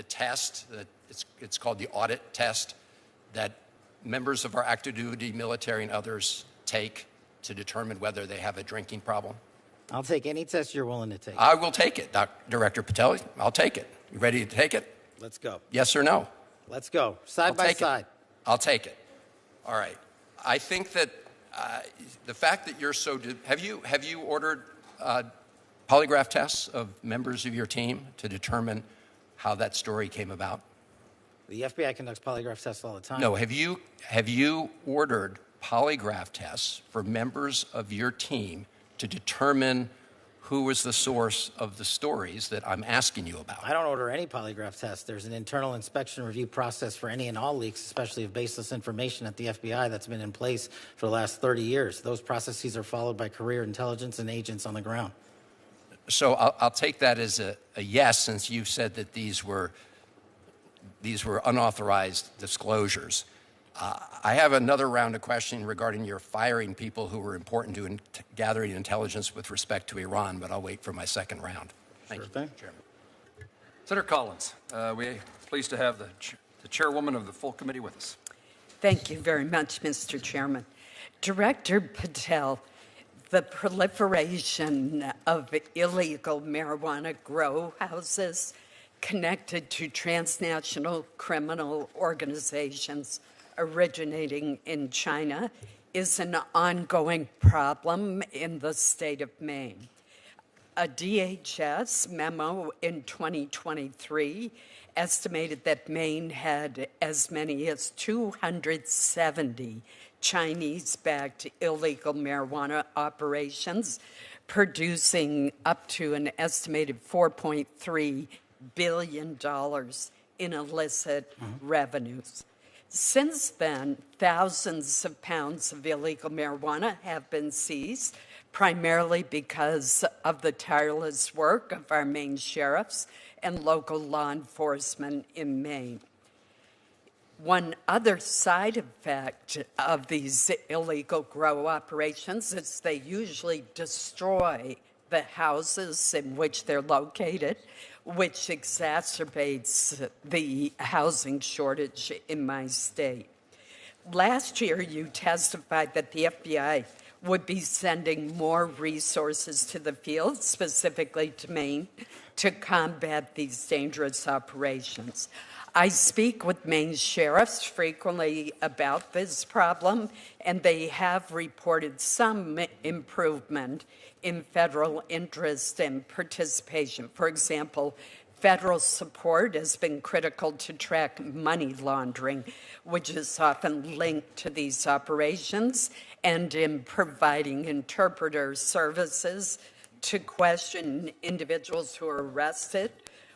test, it's called the audit test, that members of our active duty military and others take to determine whether they have a drinking problem? I'll take any test you're willing to take. I will take it, Director Patel. I'll take it. You ready to take it? Let's go. Yes or no? Let's go. Side I'll by take it. side. I'll take it. All right. I think that the fact that you're so... Have you ordered polygraph tests of members of your team to determine how that story came about? The FBI conducts polygraph tests all the time. No. Have you ordered polygraph tests for members of your team to determine who was the source of the stories that I'm asking you about? I don't order any polygraph tests. There's an internal inspection review process for any and all leaks, especially of baseless information at the FBI, that's been in place for the last 30 years. Those processes are followed by career intelligence and agents on the ground. So I'll take that as a yes, since you said that these were unauthorized disclosures. I have another round of questioning regarding your firing people who were important to gathering intelligence with respect to Iran, but I'll wait for my second round. Thank you, thing. Chairman. Senator Collins, we're pleased to have the chairwoman of the full committee with us. Thank you very much, Mr. Chairman. Director Patel, the proliferation of illegal marijuana grow houses connected to transnational criminal organizations originating in China is an ongoing problem in the state of Maine. A DHS memo in 2023 estimated that Maine had as many as 270 Chinese-backed illegal marijuana operations, producing up to an estimated $4.3 billion in illicit revenues. Since then, thousands of pounds of illegal marijuana have been seized, primarily because of the tireless work of our Maine sheriffs and local law enforcement in Maine. One other side effect of these illegal grow operations is they usually destroy the houses in which they're located, which exacerbates the housing shortage in my state. Last year, you testified that the FBI would be sending more resources to the field, specifically to Maine, to combat these dangerous operations. I speak with Maine sheriffs frequently about this problem, and they have reported some improvement in federal interest and participation. For example, federal support has been critical to track money laundering, which is often linked to these operations, and in providing interpreter services to question individuals who are arrested,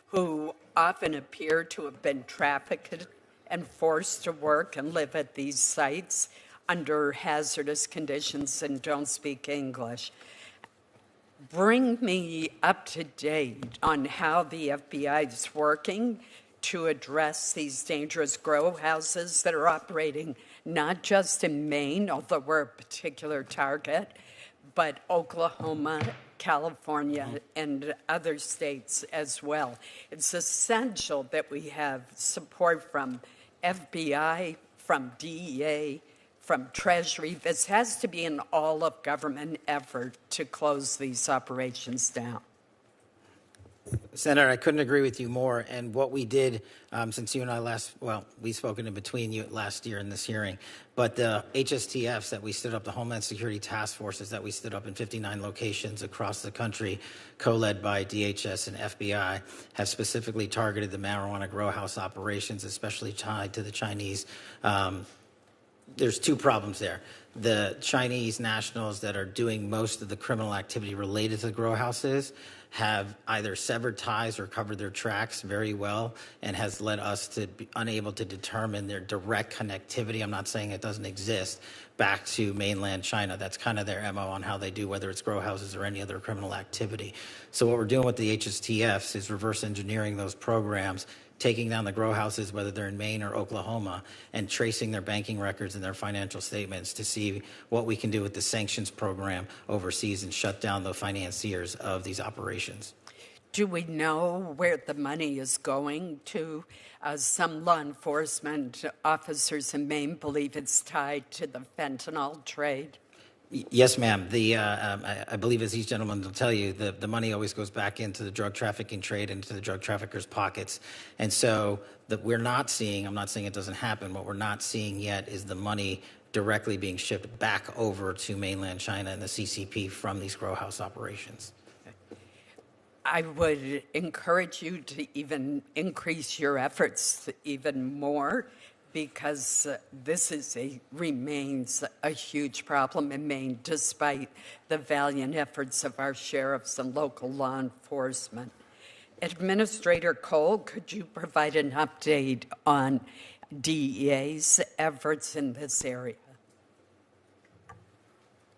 who often appear to have been trafficked and forced to work and live at these sites under hazardous conditions and don't speak English. Bring me up to date on how the FBI is working to address these dangerous grow houses that are operating not just in Maine, although we're a particular target, but Oklahoma, California, and other states as well. It's essential that we have support from FBI, from DEA, from Treasury. This has to be an all-of-government effort to close these operations down. Senator, I couldn't agree with you more. And what we did since you and I we've spoken in between you last year in this hearing, but the HSTFs that we stood up, the Homeland Security Task Forces that we stood up in 59 locations across the country, co-led by DHS and FBI, have specifically targeted the marijuana grow house operations, especially tied to the Chinese. There's two problems there. The Chinese nationals that are doing most of the criminal activity related to the grow houses have either severed ties or covered their tracks very well, and has led us to be unable to determine their direct connectivity. I'm not saying it doesn't exist, back to mainland China. That's kind of their MO on how they do, whether it's grow houses or any other criminal activity. So what we're doing with the HSTFs is reverse engineering those programs, taking down the grow houses, whether they're in Maine or Oklahoma, and tracing their banking records and their financial statements to see what we can do with the sanctions program overseas and shut down the financiers of these operations. Do we know where the money is going to? Some law enforcement officers in Maine believe it's tied to the fentanyl trade. Yes, ma'am. I believe, as these gentlemen will tell you, the money always goes back into the drug trafficking trade, into the drug traffickers' pockets. And so we're not seeing, I'm not saying it doesn't happen, what we're not seeing yet is the money directly being shipped back over to mainland China and the CCP from these grow house operations. I would encourage you to even increase your efforts even more, because this remains a huge problem in Maine, despite the valiant efforts of our sheriffs and local law enforcement. Administrator Cole, could you provide an update on DEA's efforts in this area?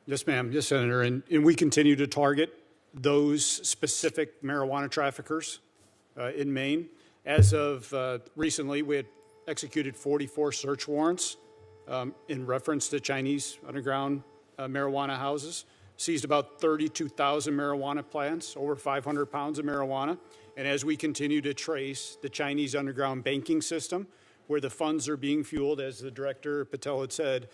Yes, ma'am. Yes, Senator. And we continue to target those specific marijuana traffickers in Maine. As of recently, we had executed 44 search warrants in reference to Chinese underground marijuana houses, seized about 32,000 marijuana plants, over 500 pounds of marijuana. And as we continue to trace the Chinese underground banking system, where the funds are being fueled, as the Director Patel had said,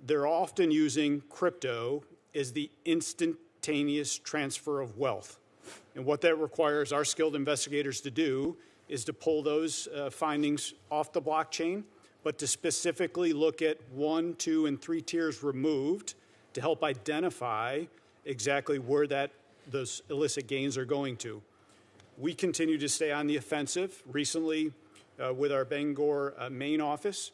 they're often using crypto as the instantaneous transfer of wealth. And what that requires our skilled investigators to do is to pull those findings off the blockchain, but to specifically look at 1, 2, and 3 tiers removed to help identify exactly where those illicit gains are going to. We continue to stay on the offensive. Recently, with our Bangor, Maine office,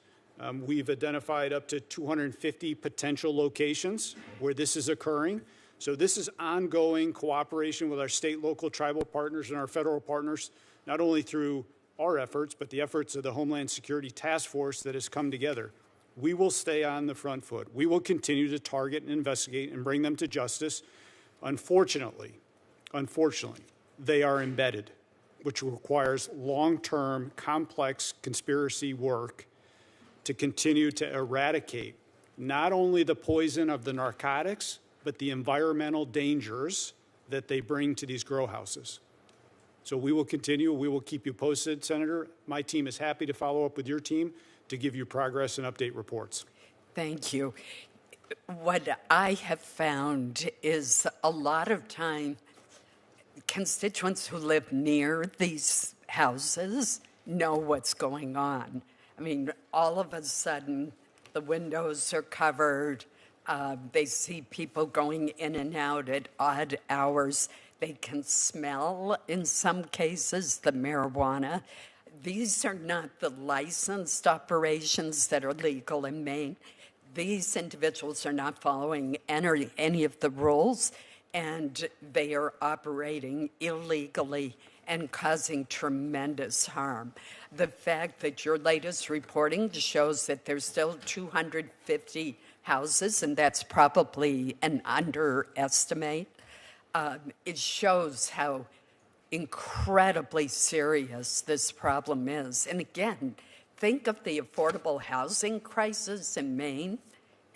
we've identified up to 250 potential locations where this is occurring. So this is ongoing cooperation with our state, local, tribal partners and our federal partners, not only through our efforts, but the efforts of the Homeland Security Task Force that has come together. We will stay on the front foot. We will continue to target and investigate and bring them to justice. Unfortunately, they are embedded, which requires long-term, complex conspiracy work to continue to eradicate not only the poison of the narcotics, but the environmental dangers that they bring to these grow houses. So we will continue. We will keep you posted, Senator. My team is happy to follow up with your team to give you progress and update reports. Thank you. What I have found is a lot of time constituents who live near these houses know what's going on. I mean, all of a sudden, the windows are covered. They see people going in and out at odd hours. They can smell, in some cases, the marijuana. These are not the licensed operations that are legal in Maine. These individuals are not following any of the rules, and they are operating illegally and causing tremendous harm. The fact that your latest reporting shows that there's still 250 houses, and that's probably an underestimate, it shows how incredibly serious this problem is. And again, think of the affordable housing crisis in Maine,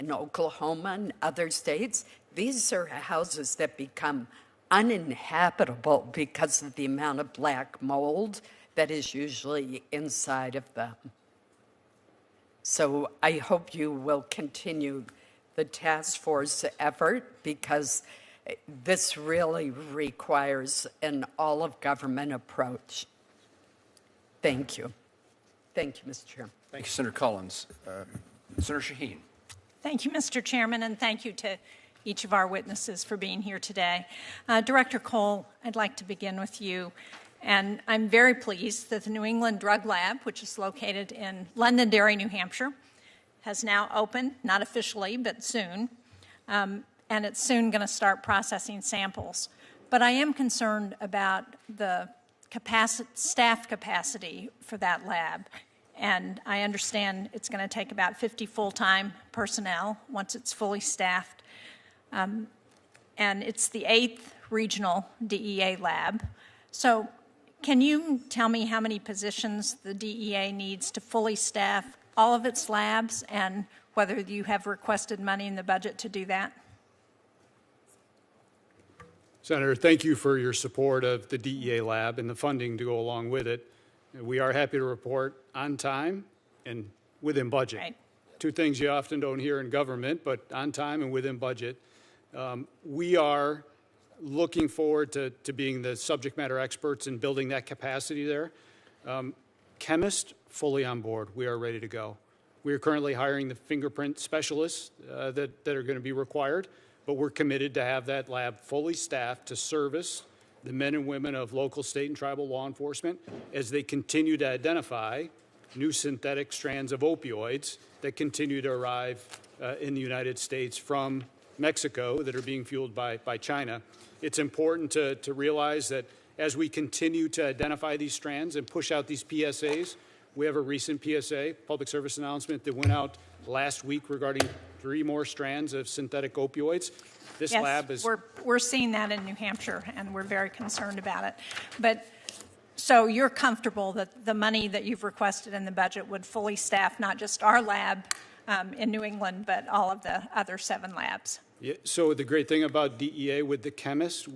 in Oklahoma, and other states. These are houses that become uninhabitable because of the amount of black mold that is usually inside of them. So I hope you will continue the task force effort, because This really requires an all-of-government approach. Thank you. Thank you, Mr. Chairman. Thank you, Senator Collins. Senator Shaheen. Thank you, Mr. Chairman, and thank you to each of our witnesses for being here today. Director Cole, I'd like to begin with you. And I'm very pleased that the New England Drug Lab, which is located in Londonderry, New Hampshire, has now opened, not officially, but soon. And it's soon going to start processing samples. But I am concerned about the staff capacity for that lab. And I understand it's going to take about 50 full-time personnel once it's fully staffed. And it's the 8th regional DEA lab. So can you tell me how many positions the DEA needs to fully staff all of its labs and whether you have requested money in the budget to do that? Senator, thank you for your support of the DEA lab and the funding to go along with it. We are happy to report on time and within budget. Right. Two things you often don't hear in government, but on time and within budget. We are looking forward to being the subject matter experts in building that capacity there. Chemists, fully on board. We are ready to go. We are currently hiring the fingerprint specialists that are going to be required, but we're committed to have that lab fully staffed to service the men and women of local, state, and tribal law enforcement as they continue to identify new synthetic strands of opioids that continue to arrive in the United States from Mexico that are being fueled by China. It's important to realize that as we continue to identify these strands and push out these PSAs, we have a recent PSA, public service announcement, that went out last week regarding 3 more strands of synthetic opioids. This yes, lab is... we're seeing that in New Hampshire, and we're very concerned about it. But so you're comfortable that the money that you've requested in the budget would fully staff not just our lab in New England, but all of the other 7 labs? Yeah, so the great thing about DEA with the chemists,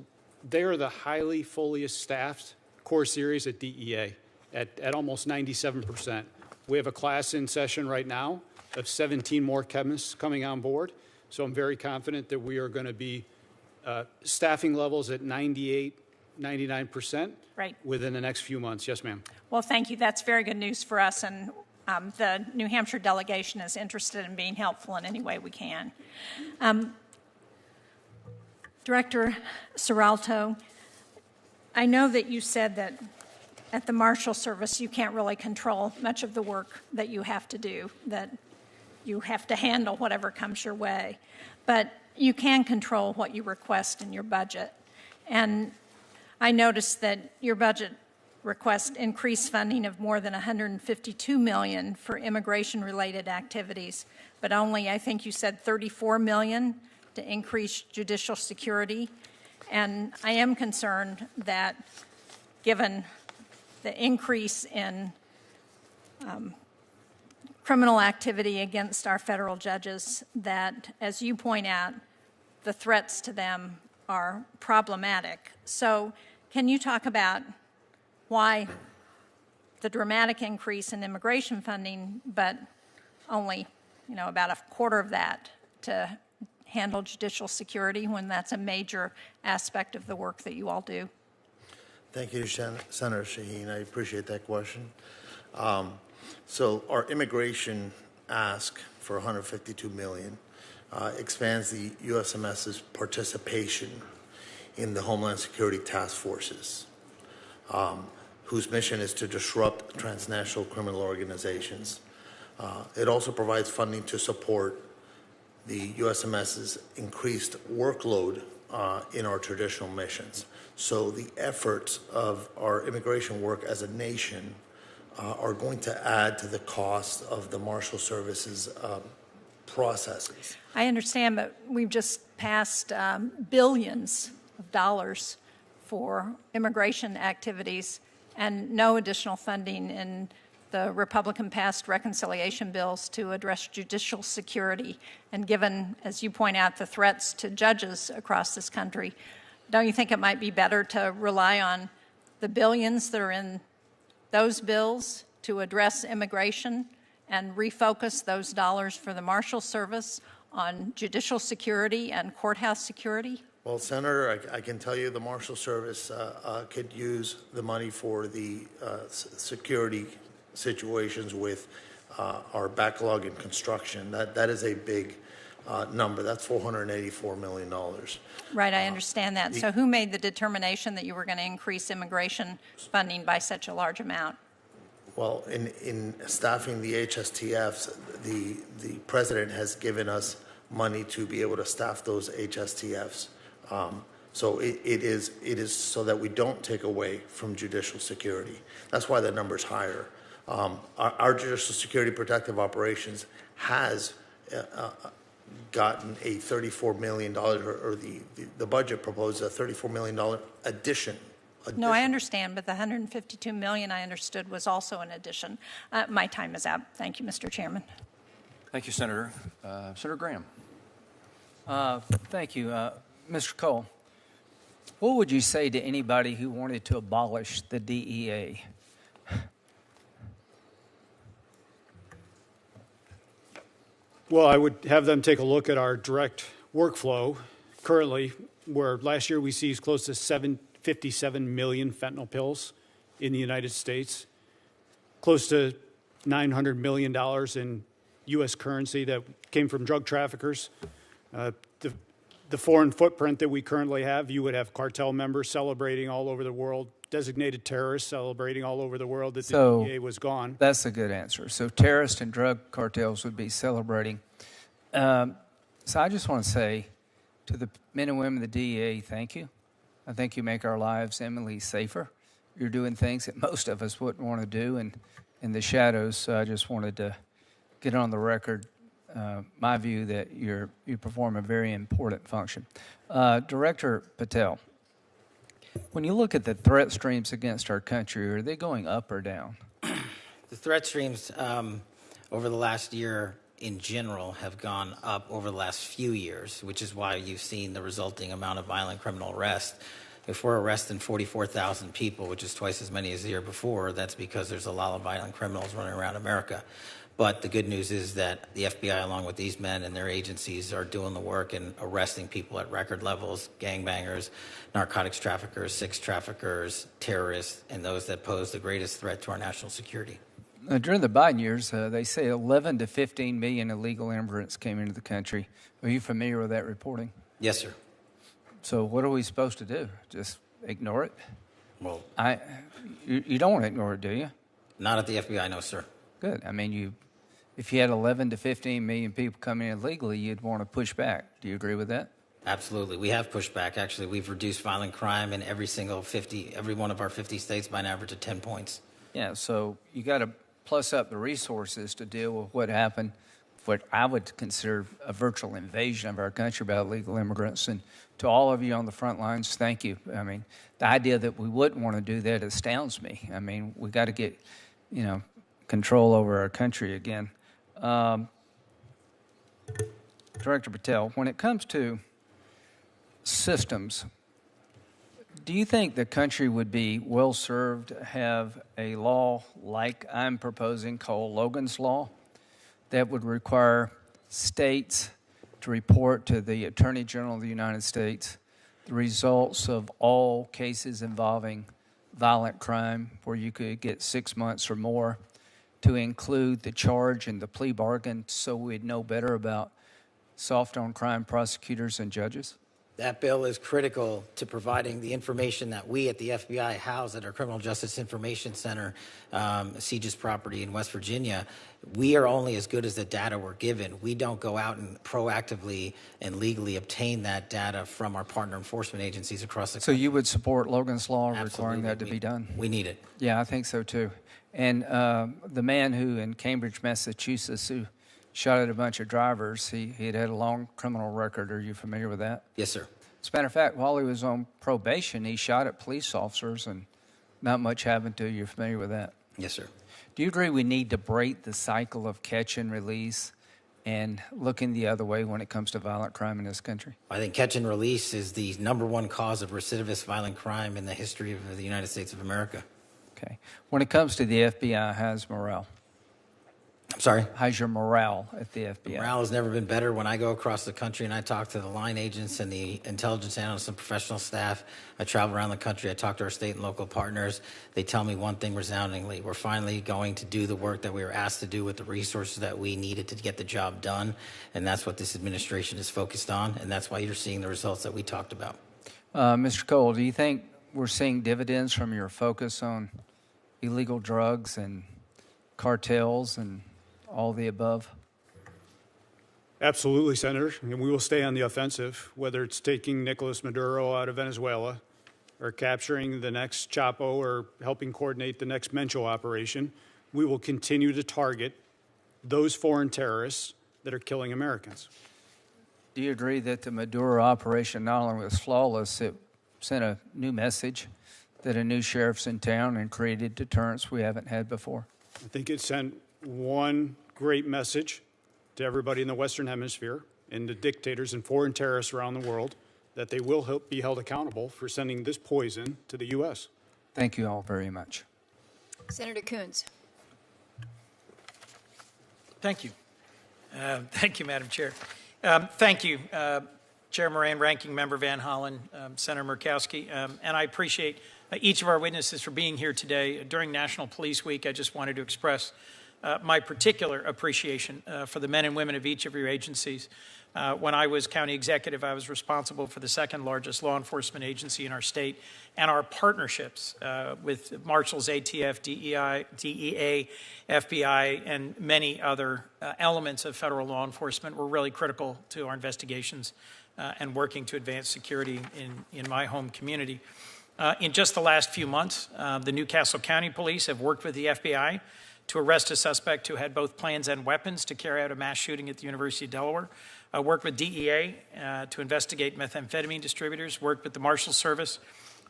they are the highly fully staffed core series at DEA at almost 97%. We have a class in session right now of 17 more chemists coming on board. So I'm very confident that we are going to be staffing levels at 98, 99% right. within the next few months. Yes, ma'am. Well, thank you. That's very good news for us, and the New Hampshire delegation is interested in being helpful in any way we can. Director Serralto, I know that you said that at the Marshal Service you can't really control much of the work that you have to do, that you have to handle whatever comes your way. But you can control what you request in your budget. And I noticed that your budget request increased funding of more than $152 million for immigration-related activities, but only, I think you said, $34 million to increase judicial security. And I am concerned that given the increase in criminal activity against our federal judges, that, as you point out, the threats to them are problematic. So can you talk about why the dramatic increase in immigration funding, but only, about a quarter of that to handle judicial security when that's a major aspect of the work that you all do? Thank you, Senator Shaheen. I appreciate that question. So our immigration ask for $152 million expands the USMS's participation in the Homeland Security task forces, whose mission is to disrupt transnational criminal organizations. It also provides funding to support the USMS's increased workload in our traditional missions. So the efforts of our immigration work as a nation are going to add to the cost of the Marshal Service's processes. I understand, but we've just passed billions of dollars for immigration activities and no additional funding in the Republican-passed reconciliation bills to address judicial security. And given, as you point out, the threats to judges across this country, don't you think it might be better to rely on the billions that are in those bills to address immigration and refocus those dollars for the Marshal Service on judicial security and courthouse security? Well, Senator, I can tell you the Marshal Service could use the money for the security situations with our backlog in construction. That is a big number. That's $484 million. Right, I understand that. So who made the determination that you were going to increase immigration funding by such a large amount? Well, in staffing the HSTFs, the president has given us money to be able to staff those HSTFs. So it is so that we don't take away from judicial security. That's why the number's higher. Our judicial security protective operations has gotten a $34 million, or the budget proposed a $34 million addition. No, I understand, but the $152 million I understood was also an addition. My time is up. Thank you, Mr. Chairman. Thank you, Senator. Senator Graham. Thank you. Mr. Cole, what would you say to anybody who wanted to abolish the DEA? Well, I would have them take a look at our direct workflow currently, where last year we seized close to 57 million fentanyl pills in the United States, close to $900 million in U.S. currency that came from drug traffickers. The foreign footprint that we currently have, you would have cartel members celebrating all over the world, designated terrorists celebrating all over the world that the DEA was gone. That's a good answer. So terrorists and drug cartels would be celebrating. So I just want to say to the men and women of the DEA, thank you. I think you make our lives eminently safer. You're doing things that most of us wouldn't want to do in the shadows. So I just wanted to get on the record my view that you perform a very important function. Director Patel, when you look at the threat streams against our country, are they going up or down? The threat streams over the last year in general have gone up over the last few years, which is why you've seen the resulting amount of violent criminal arrests. If we're arresting 44,000 people, which is twice as many as the year before, that's because there's a lot of violent criminals running around America. But the good news is that the FBI, along with these men and their agencies, are doing the work and arresting people at record levels: gangbangers, narcotics traffickers, sex traffickers, terrorists, and those that pose the greatest threat to our national security. During the Biden years, they say 11 to 15 million illegal immigrants came into the country. Are you familiar with that reporting? Yes, sir. So what are we supposed to do? Just ignore it? Well, you don't want to ignore it, do you? not at the FBI, no, sir. Good. I mean, if you had 11 to 15 million people coming in illegally, you'd want to push back. Do you agree with that? Absolutely. We have pushed back. Actually, we've reduced violent crime in every one of our 50 states by an average of 10 points. Yeah, so you got to plus up the resources to deal with what happened, what I would consider a virtual invasion of our country by illegal immigrants. And to all of you on the front lines, thank you. I mean, the idea that we wouldn't want to do that astounds me. I mean, we got to get, control over our country again. Director Patel, when it comes to systems, do you think the country would be well served to have a law like I'm proposing called Logan's Law that would require states to report to the Attorney General of the United States the results of all cases involving violent crime where you could get 6 months or more, to include the charge and the plea bargain so we'd know better about soft on crime prosecutors and judges? That bill is critical to providing the information that we at the FBI house at our Criminal Justice Information Center, CJIS property in West Virginia. We are only as good as the data we're given. We don't go out and proactively and legally obtain that data from our partner enforcement agencies across the country. So you would support Logan's Law Absolutely. requiring that to be done? We need it. Yeah, I think so too. And the man who in Cambridge, Massachusetts, who shot at a bunch of drivers, he had a long criminal record. Are you familiar with that? Yes, sir. As a matter of fact, while he was on probation, he shot at police officers and not much happened to you. You're familiar with that? Yes, sir. Do you agree we need to break the cycle of catch and release and looking the other way when it comes to violent crime in this country? I think catch and release is the #1 cause of recidivist violent crime in the history of the United States of America. Okay. When it comes to the FBI, how's morale? Sorry? How's your morale at the FBI? Morale has never been better. When I go across the country and I talk to the line agents and the intelligence analysts and professional staff, I travel around the country, I talk to our state and local partners, they tell me one thing resoundingly: we're finally going to do the work that we were asked to do with the resources that we needed to get the job done, and that's what this administration is focused on, and that's why you're seeing the results that we talked about. Mr. Cole, do you think we're seeing dividends from your focus on illegal drugs and cartels and all the above? Absolutely, Senator, and we will stay on the offensive, whether it's taking Nicolas Maduro out of Venezuela or capturing the next Chapo or helping coordinate the next Mencho operation. We will continue to target those foreign terrorists that are killing Americans. Do you agree that the Maduro operation not only was flawless, it sent a new message that a new sheriff's in town and created deterrence we haven't had before? I think it sent one great message to everybody in the Western Hemisphere and the dictators and foreign terrorists around the world that they will be held accountable for sending this poison to the U.S. Thank you all very much. Senator Coons. Thank you. Thank you, Madam Chair. Thank you, Chair Moran, Ranking Member Van Hollen, Senator Murkowski, and I appreciate each of our witnesses for being here today. During National Police Week, I just wanted to express my particular appreciation for the men and women of each of your agencies. When I was county executive, I was responsible for the second largest law enforcement agency in our state, and our partnerships with Marshals, ATF, DEA, FBI, and many other elements of federal law enforcement were really critical to our investigations and working to advance security in my home community. In just the last few months, the Newcastle County Police have worked with the FBI to arrest a suspect who had both plans and weapons to carry out a mass shooting at the University of Delaware. Worked with DEA to investigate methamphetamine distributors. Worked with the Marshal Service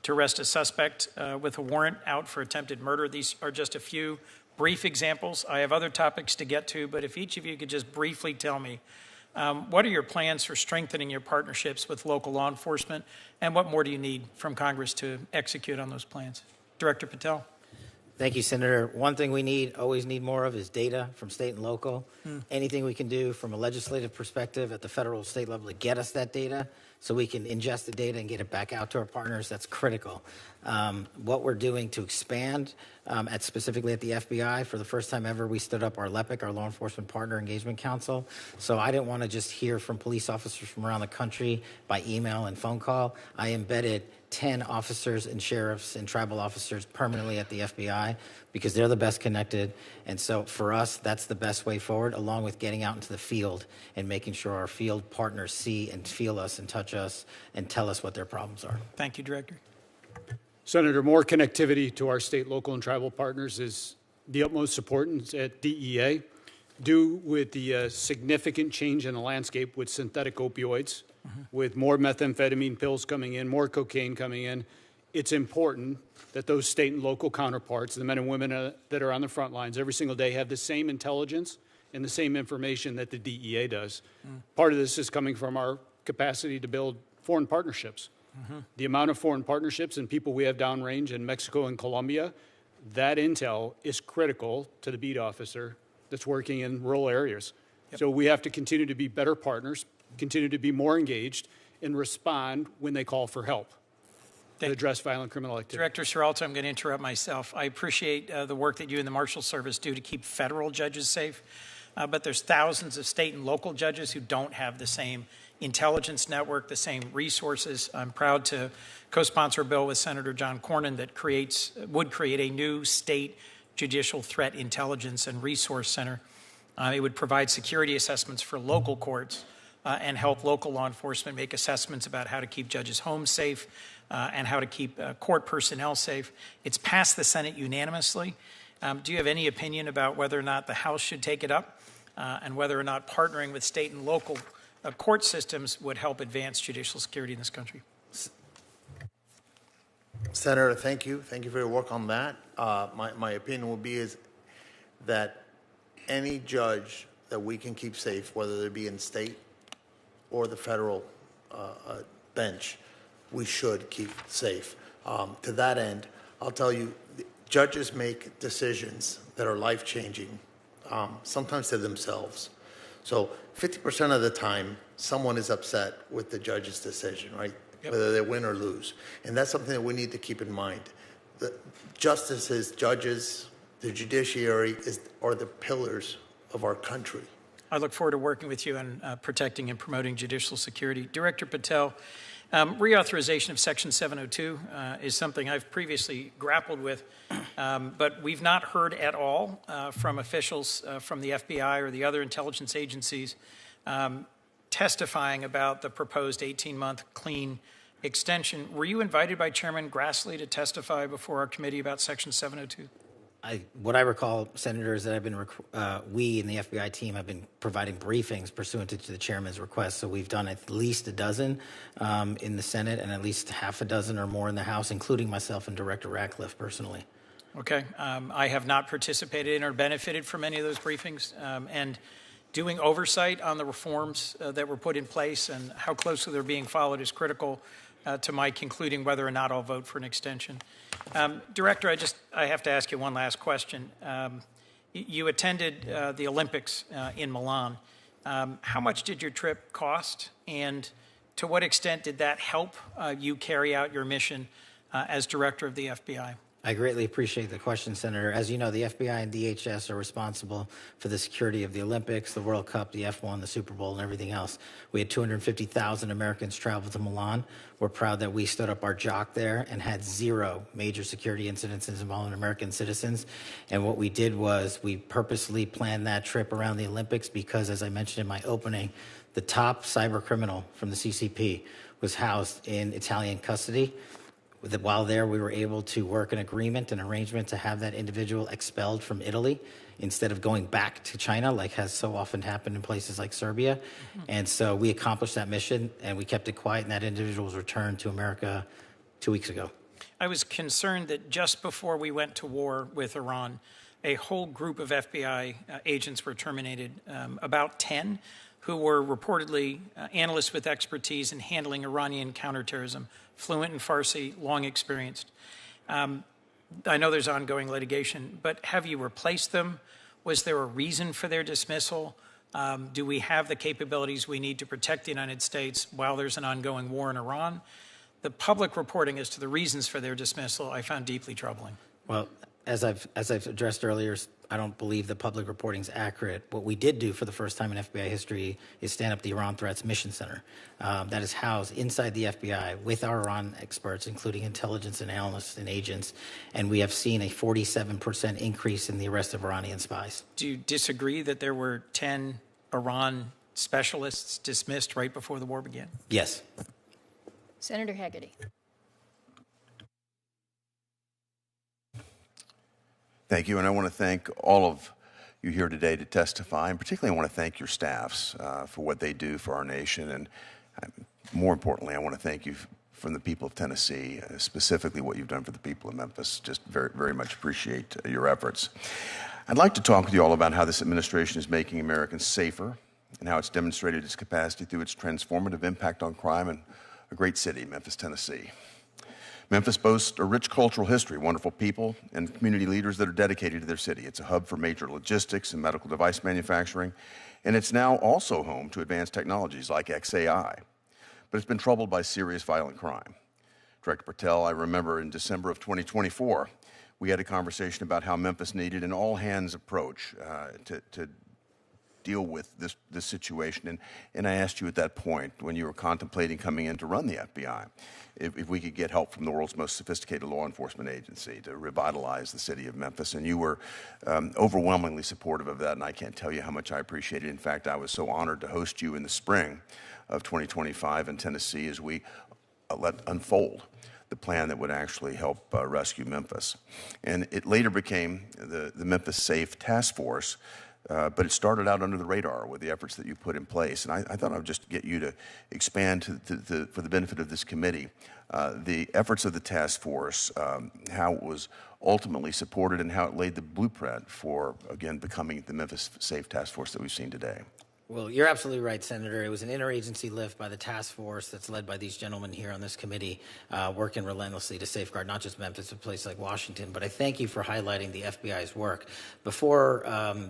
to arrest a suspect with a warrant out for attempted murder. These are just a few brief examples. I have other topics to get to, but if each of you could just briefly tell me, what are your plans for strengthening your partnerships with local law enforcement, and what more do you need from Congress to execute on those plans? Director Patel. Thank you, Senator. One thing we always need more of is data from state and local. Anything we can do from a legislative perspective at the federal state level to get us that data so we can ingest the data and get it back out to our partners, that's critical. What we're doing to expand specifically at the FBI, for the first time ever, we stood up our LEPIC, our Law Enforcement Partner Engagement Council. So I didn't want to just hear from police officers from around the country by email and phone call. I embedded 10 officers and sheriffs and tribal officers permanently at the FBI because they're the best connected. And so for us, that's the best way forward, along with getting out into the field and making sure our field partners see and feel us and touch us and tell us what their problems are. Thank you, Director. Senator, more connectivity to our state, local, and tribal partners is the utmost importance at DEA. Due with the significant change in the landscape with synthetic opioids, with more methamphetamine pills coming in, more cocaine coming in, it's important that those state and local counterparts, the men and women that are on the front lines every single day, have the same intelligence and the same information that the DEA does. Part of this is coming from our capacity to build foreign partnerships. The amount of foreign partnerships and people we have downrange in Mexico and Colombia, that intel is critical to the beat officer that's working in rural areas. So we have to continue to be better partners, continue to be more engaged, and respond when they call for help to address violent criminal activity. Director Seralto, I'm going to interrupt myself. I appreciate the work that you and the Marshal Service do to keep federal judges safe, but there's thousands of state and local judges who don't have the same intelligence network, the same resources. I'm proud to co-sponsor a bill with Senator John Cornyn that would create a new state judicial threat intelligence and resource center. It would provide security assessments for local courts and help local law enforcement make assessments about how to keep judges' homes safe and how to keep court personnel safe. It's passed the Senate unanimously. Do you have any opinion about whether or not the House should take it up and whether or not partnering with state and local court systems would help advance judicial security in this country? Senator, thank you. Thank you for your work on that. My opinion will be is that any judge that we can keep safe, whether it be in state or the federal bench, we should keep safe. To that end, I'll tell you, judges make decisions that are life-changing sometimes to themselves. So 50% of the time, someone is upset with the judge's decision, right? Yep. Whether they win or lose. And that's something that we need to keep in mind. The justices, judges, the judiciary are the pillars of our country. I look forward to working with you on protecting and promoting judicial security. Director Patel, reauthorization of Section 702 is something I've previously grappled with, but we've not heard at all from officials from the FBI or the other intelligence agencies testifying about the proposed 18-month clean extension. Were you invited by Chairman Grassley to testify before our committee about Section 702? What I recall, Senator, is that we in the FBI team have been providing briefings pursuant to the chairman's request. So we've done at least a dozen in the Senate and at least half a dozen or more in the House, including myself and Director Ratcliffe personally. Okay. I have not participated in or benefited from any of those briefings. And doing oversight on the reforms that were put in place and how closely they're being followed is critical to my concluding whether or not I'll vote for an extension. Director, I have to ask you one last question. You attended the Olympics in Milan. How much did your trip cost, and to what extent did that help you carry out your mission as director of the FBI? I greatly appreciate the question, Senator. As you know, the FBI and DHS are responsible for the security of the Olympics, the World Cup, the F1, the Super Bowl, and everything else. We had 250,000 Americans travel to Milan. We're proud that we stood up our jock there and had 0 major security incidents involving American citizens. And what we did was we purposely planned that trip around the Olympics because, as I mentioned in my opening, the top cyber criminal from the CCP was housed in Italian custody. While there, we were able to work an agreement, an arrangement to have that individual expelled from Italy instead of going back to China, like has so often happened in places like Serbia. Mm-hmm. And so we accomplished that mission, and we kept it quiet, and that individual was returned to America 2 weeks ago. I was concerned that just before we went to war with Iran, a whole group of FBI agents were terminated, about 10, who were reportedly analysts with expertise in handling Iranian counterterrorism, fluent in Farsi, long experienced. I know there's ongoing litigation, but have you replaced them? Was there a reason for their dismissal? Do we have the capabilities we need to protect the United States while there's an ongoing war in Iran? The public reporting as to the reasons for their dismissal I found deeply troubling. Well, as I've addressed earlier, I don't believe the public reporting is accurate. What we did do for the first time in FBI history is stand up the Iran Threats Mission Center. That is housed inside the FBI with our Iran experts, including intelligence and analysts and agents, and we have seen a 47% increase in the arrest of Iranian spies. Do you disagree that there were 10 Iran specialists dismissed right before the war began? Yes. Senator Haggerty. Thank you, and I want to thank all of you here today to testify, and particularly I want to thank your staffs for what they do for our nation, and more importantly, I want to thank you from the people of Tennessee, specifically what you've done for the people of Memphis. Just very, very much appreciate your efforts. I'd like to talk with you all about how this administration is making Americans safer and how it's demonstrated its capacity through its transformative impact on crime in a great city, Memphis, Tennessee. Memphis boasts a rich cultural history, wonderful people, and community leaders that are dedicated to their city. It's a hub for major logistics and medical device manufacturing, and it's now also home to advanced technologies like XAI. But it's been troubled by serious violent crime. Director Patel, I remember in December of 2024, we had a conversation about how Memphis needed an all-hands approach to deal with this situation. And I asked you at that point, when you were contemplating coming in to run the FBI, if we could get help from the world's most sophisticated law enforcement agency to revitalize the city of Memphis. And you were overwhelmingly supportive of that, and I can't tell you how much I appreciate it. In fact, I was so honored to host you in the spring of 2025 in Tennessee as we let unfold the plan that would actually help rescue Memphis. And it later became the Memphis Safe Task Force, but it started out under the radar with the efforts that you put in place. And I thought I would just get you to expand for the benefit of this committee, the efforts of the task force, how it was ultimately supported and how it laid the blueprint for, again, becoming the Memphis Safe Task Force that we've seen today. Well, you're absolutely right, Senator. It was an interagency lift by the task force that's led by these gentlemen here on this committee, working relentlessly to safeguard not just Memphis, but places like Washington. But I thank you for highlighting the FBI's work. Before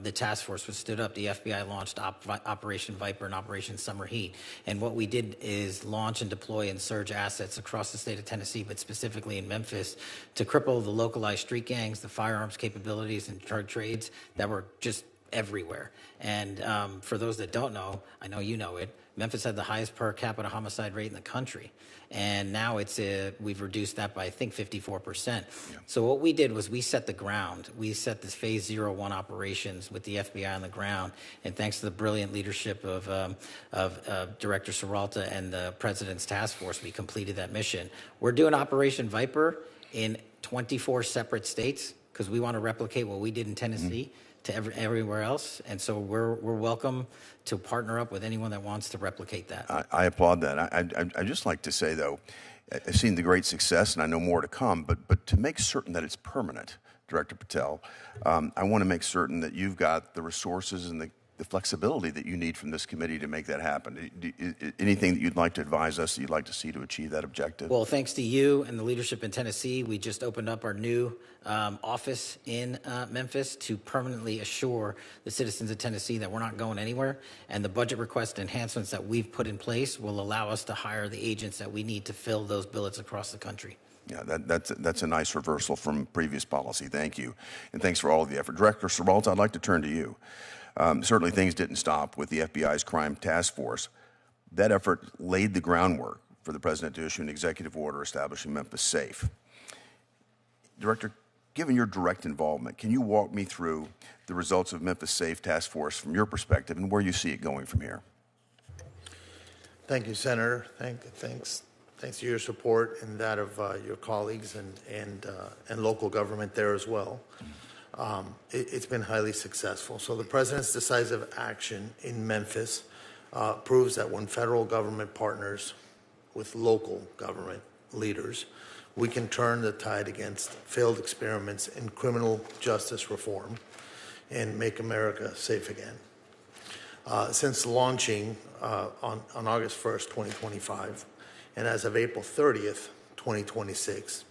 the task force was stood up, the FBI launched Operation Viper and Operation Summer Heat. And what we did is launch and deploy and surge assets across the state of Tennessee, but specifically in Memphis, to cripple the localized street gangs, the firearms capabilities, and drug trades that were just everywhere. And for those that don't know, I know you know it, Memphis had the highest per capita homicide rate in the country. And now we've reduced that by, I think, 54%. Yeah. So what we did was we set the ground. We set this phase 01 operations with the FBI on the ground. And thanks to the brilliant leadership of Director Serralta and the President's task force, we completed that mission. We're doing Operation Viper in 24 separate states because we want to replicate what we did in Tennessee. To everywhere else, and so we're welcome to partner up with anyone that wants to replicate that. I applaud that. I'd just like to say, though, I've seen the great success, and I know more to come, but to make certain that it's permanent, Director Patel, I want to make certain that you've got the resources and the flexibility that you need from this committee to make that happen. Anything that you'd like to advise us that you'd like to see to achieve that objective? Well, thanks to you and the leadership in Tennessee, we just opened up our new office in Memphis to permanently assure the citizens of Tennessee that we're not going anywhere. And the budget request enhancements that we've put in place will allow us to hire the agents that we need to fill those billets across the country. Yeah, that's a nice reversal from previous policy. Thank you. And thanks for all of the effort. Director Serralta, I'd like to turn to you. Certainly things didn't stop with the FBI's crime task force. That effort laid the groundwork for the president to issue an executive order establishing Memphis safe. Director, given your direct involvement, can you walk me through the results of Memphis Safe Task Force from your perspective and where you see it going from here? Thank you, Senator. Thanks to your support and that of your colleagues and local government there as well. It's been highly successful. So the president's decisive action in Memphis proves that when federal government partners with local government leaders, we can turn the tide against failed experiments in criminal justice reform and make America safe again. Since launching on August 1st, 2025, and as of April 30th, 2026,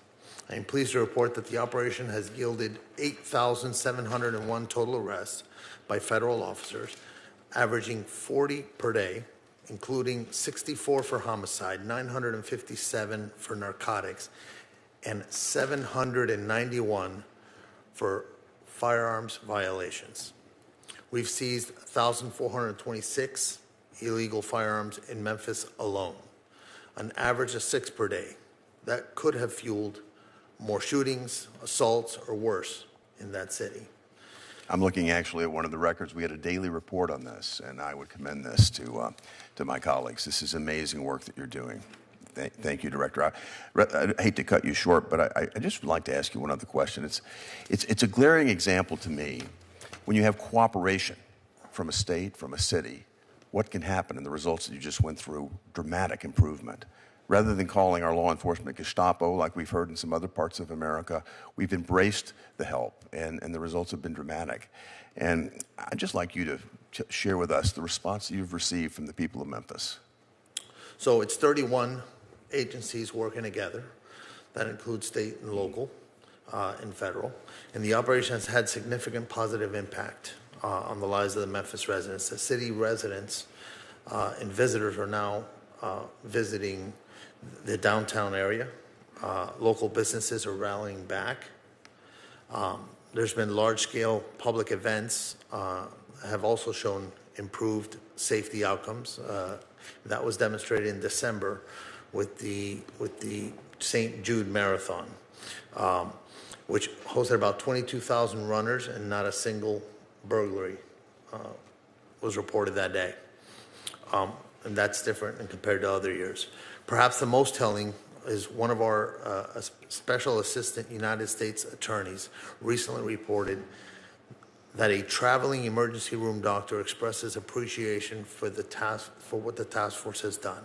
I am pleased to report that the operation has yielded 8,701 total arrests by federal officers, averaging 40 per day, including 64 for homicide, 957 for narcotics, and 791 for firearms violations. We've seized 1,426 illegal firearms in Memphis alone, an average of 6 per day. That could have fueled more shootings, assaults, or worse in that city. I'm looking actually at one of the records. We had a daily report on this, and I would commend this to my colleagues. This is amazing work that you're doing. Thank you, Director. I hate to cut you short, but I just would like to ask you one other question. It's a glaring example to me when you have cooperation from a state, from a city, what can happen in the results that you just went through, dramatic improvement. Rather than calling our law enforcement Gestapo like we've heard in some other parts of America, we've embraced the help, and the results have been dramatic. And I'd just like you to share with us the response that you've received from the people of Memphis. So it's 31 agencies working together. That includes state and local and federal. And the operation has had significant positive impact on the lives of the Memphis residents. The city residents and visitors are now visiting the downtown area. Local businesses are rallying back. There's been large-scale public events have also shown improved safety outcomes. That was demonstrated in December with the St. Jude Marathon, which hosted about 22,000 runners, and not a single burglary was reported that day. And that's different compared to other years. Perhaps the most telling is one of our Special Assistant United States attorneys recently reported that a traveling emergency room doctor expresses appreciation for what the task force has done.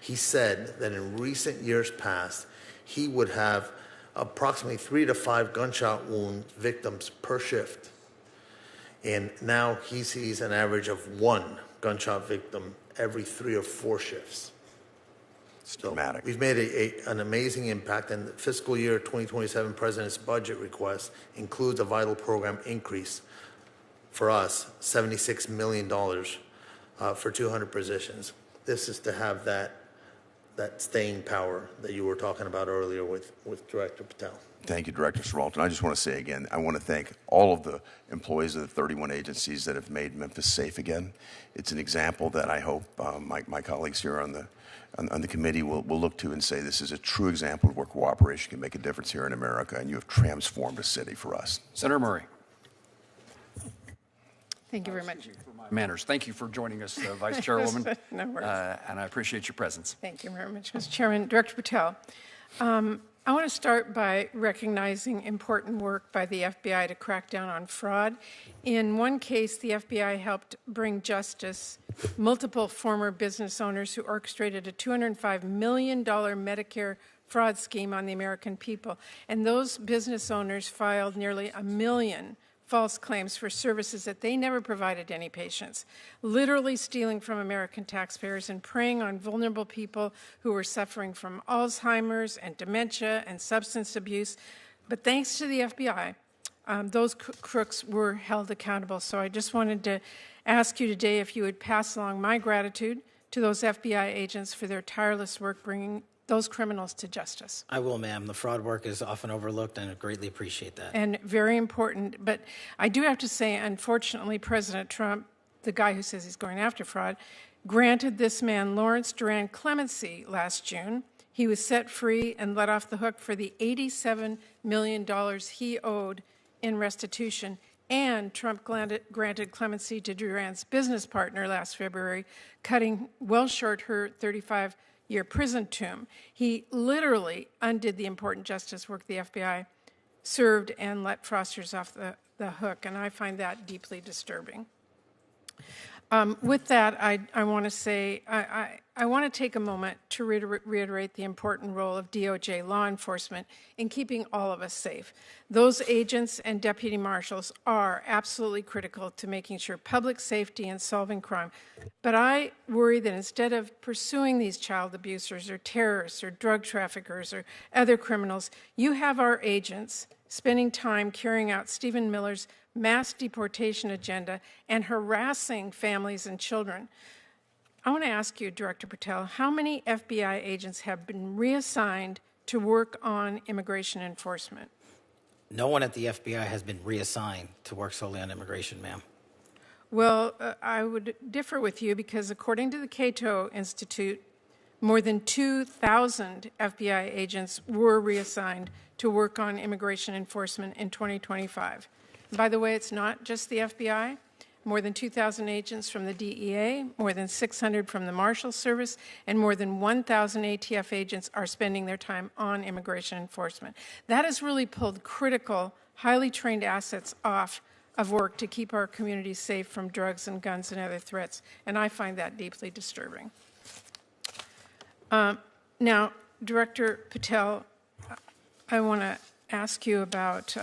He said that in recent years past, he would have approximately 3 to 5 gunshot wound victims per shift. And now he sees an average of 1 gunshot victim every 3 or 4 shifts. It's dramatic. We've made an amazing impact, and the fiscal year 2027 President's budget request includes a vital program increase for us, $76 million for 200 positions. This is to have that staying power that you were talking about earlier with Director Patel. Thank you, Director Siralton. I just want to say again, I want to thank all of the employees of the 31 agencies that have made Memphis safe again. It's an example that I hope my colleagues here on the committee will look to and say this is a true example of where cooperation can make a difference here in America, and you have transformed a city for us. Senator Murray. Thank you very much. Manners. Thank you for joining us, Vice Chairwoman. No worries. And I appreciate your presence. Thank you very much, Mr. Chairman. Director Patel, I want to start by recognizing important work by the FBI to crack down on fraud. In one case, the FBI helped bring justice multiple former business owners who orchestrated a $205 million Medicare fraud scheme on the American people. And those business owners filed nearly 1 million false claims for services that they never provided to any patients, literally stealing from American taxpayers and preying on vulnerable people who were suffering from Alzheimer's and dementia and substance abuse. But thanks to the FBI, those crooks were held accountable. So I just wanted to ask you today if you would pass along my gratitude to those FBI agents for their tireless work bringing those criminals to justice. I will, ma'am. The fraud work is often overlooked, and I greatly appreciate that. And very important. But I do have to say, unfortunately, President Trump, the guy who says he's going after fraud, granted this man, Lawrence Duran, clemency last June. He was set free and let off the hook for the $87 million he owed in restitution. And Trump granted clemency to Duran's business partner last February, cutting well short her 35-year prison term. He literally undid the important justice work the FBI served and let fraudsters off the hook, and I find that deeply disturbing. With that, I want to say, I want to take a moment to reiterate the important role of DOJ law enforcement in keeping all of us safe. Those agents and deputy marshals are absolutely critical to making sure public safety and solving crime. But I worry that instead of pursuing these child abusers or terrorists or drug traffickers or other criminals, you have our agents spending time carrying out Stephen Miller's mass deportation agenda and harassing families and children. I want to ask you, Director Patel, how many FBI agents have been reassigned to work on immigration enforcement? No one at the FBI has been reassigned to work solely on immigration, ma'am. Well, I would differ with you because according to the Cato Institute, more than 2,000 FBI agents were reassigned to work on immigration enforcement in 2025. By the way, it's not just the FBI. More than 2,000 agents from the DEA, more than 600 from the Marshal Service, and more than 1,000 ATF agents are spending their time on immigration enforcement. That has really pulled critical, highly trained assets off of work to keep our communities safe from drugs and guns and other threats, and I find that deeply disturbing. Now, Director Patel, I want to ask you about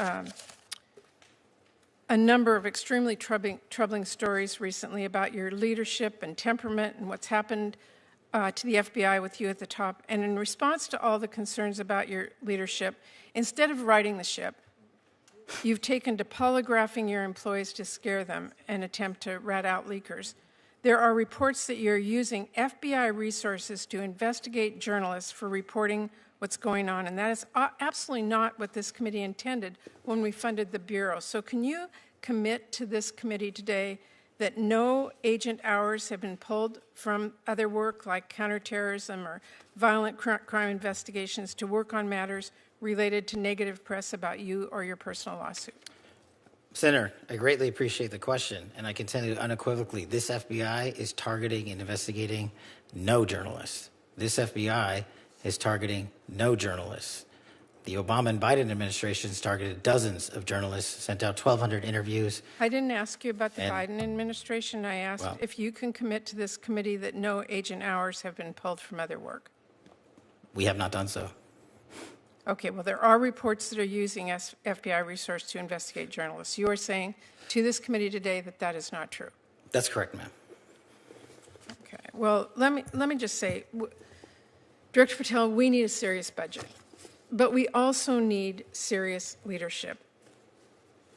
a number of extremely troubling stories recently about your leadership and temperament and what's happened to the FBI with you at the top. And in response to all the concerns about your leadership, instead of righting the ship, you've taken to polygraphing your employees to scare them and attempt to rat out leakers. There are reports that you're using FBI resources to investigate journalists for reporting what's going on, and that is absolutely not what this committee intended when we funded the Bureau. So can you commit to this committee today that no agent hours have been pulled from other work like counterterrorism or violent crime investigations to work on matters related to negative press about you or your personal lawsuit? Senator, I greatly appreciate the question, and I can tell you unequivocally, this FBI is targeting and investigating no journalists. This FBI is targeting no journalists. The Obama and Biden administrations targeted dozens of journalists, sent out 1,200 interviews. I didn't ask you about the Biden administration. I asked if you can commit to this committee that no agent hours have been pulled from other work. We have not done so. Okay, well, there are reports that are using FBI resources to investigate journalists. You are saying to this committee today that that is not true. That's correct, ma'am. Well, let me just say, Director Patel, we need a serious budget, but we also need serious leadership.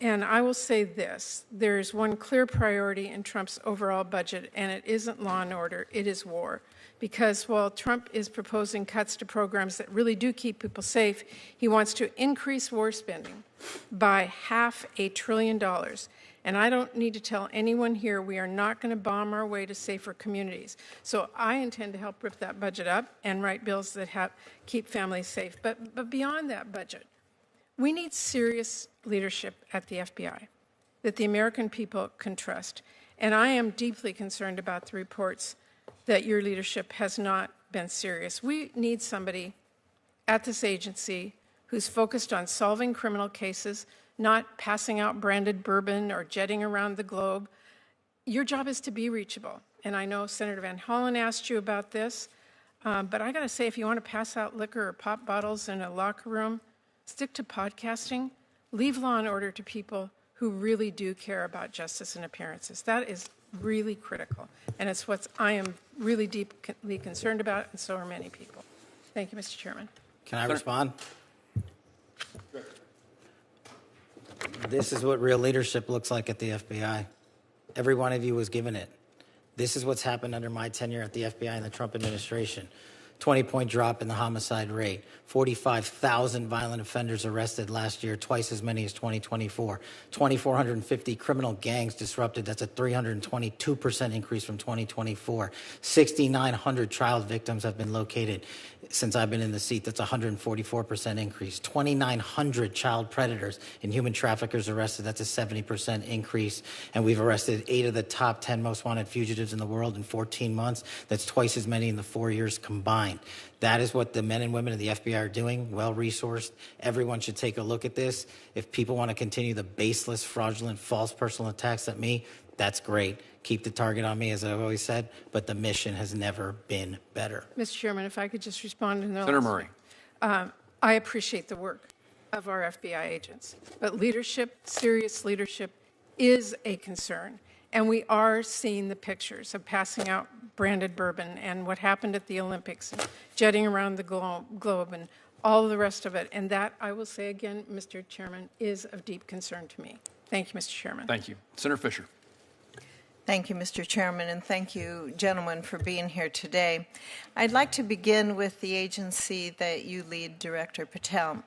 And I will say this, there's one clear priority in Trump's overall budget, and it isn't law and order, it is war. Because while Trump is proposing cuts to programs that really do keep people safe, he wants to increase war spending by $500 billion. And I don't need to tell anyone here we are not going to bomb our way to safer communities. So I intend to help rip that budget up and write bills that keep families safe. But beyond that budget, we need serious leadership at the FBI that the American people can trust. And I am deeply concerned about the reports that your leadership has not been serious. We need somebody at this agency who's focused on solving criminal cases, not passing out branded bourbon or jetting around the globe. Your job is to be reachable. And I know Senator Van Hollen asked you about this, but I got to say, if you want to pass out liquor or pop bottles in a locker room, stick to podcasting. Leave law and order to people who really do care about justice and appearances. That is really critical. And it's what I am really deeply concerned about, and so are many people. Thank you, Mr. Chairman. Can I respond? This is what real leadership looks like at the FBI. Every one of you was given it. This is what's happened under my tenure at the FBI and the Trump administration. 20-point drop in the homicide rate, 45,000 violent offenders arrested last year, twice as many as 2024, 2,450 criminal gangs disrupted. That's a 322% increase from 2024. 6,900 child victims have been located since I've been in the seat. That's a 144% increase. 2,900 child predators and human traffickers arrested. That's a 70% increase. And we've arrested 8 of the top 10 most wanted fugitives in the world in 14 months. That's twice as many in the 4 years combined. That is what the men and women of the FBI are doing, well-resourced. Everyone should take a look at this. If people want to continue the baseless, fraudulent, false personal attacks at me, that's great. Keep the target on me, as I've always said, but the mission has never been better. Mr. Chairman, if I could just respond to Senator Murray. I appreciate the work of our FBI agents, but leadership, serious leadership, is a concern. And we are seeing the pictures of passing out branded bourbon and what happened at the Olympics, and jetting around the globe and all the rest of it. And that, I will say again, Mr. Chairman, is of deep concern to me. Thank you, Mr. Chairman. Thank you. Senator Fisher. Thank you, Mr. Chairman, and thank you, gentlemen, for being here today. I'd like to begin with the agency that you lead, Director Patel.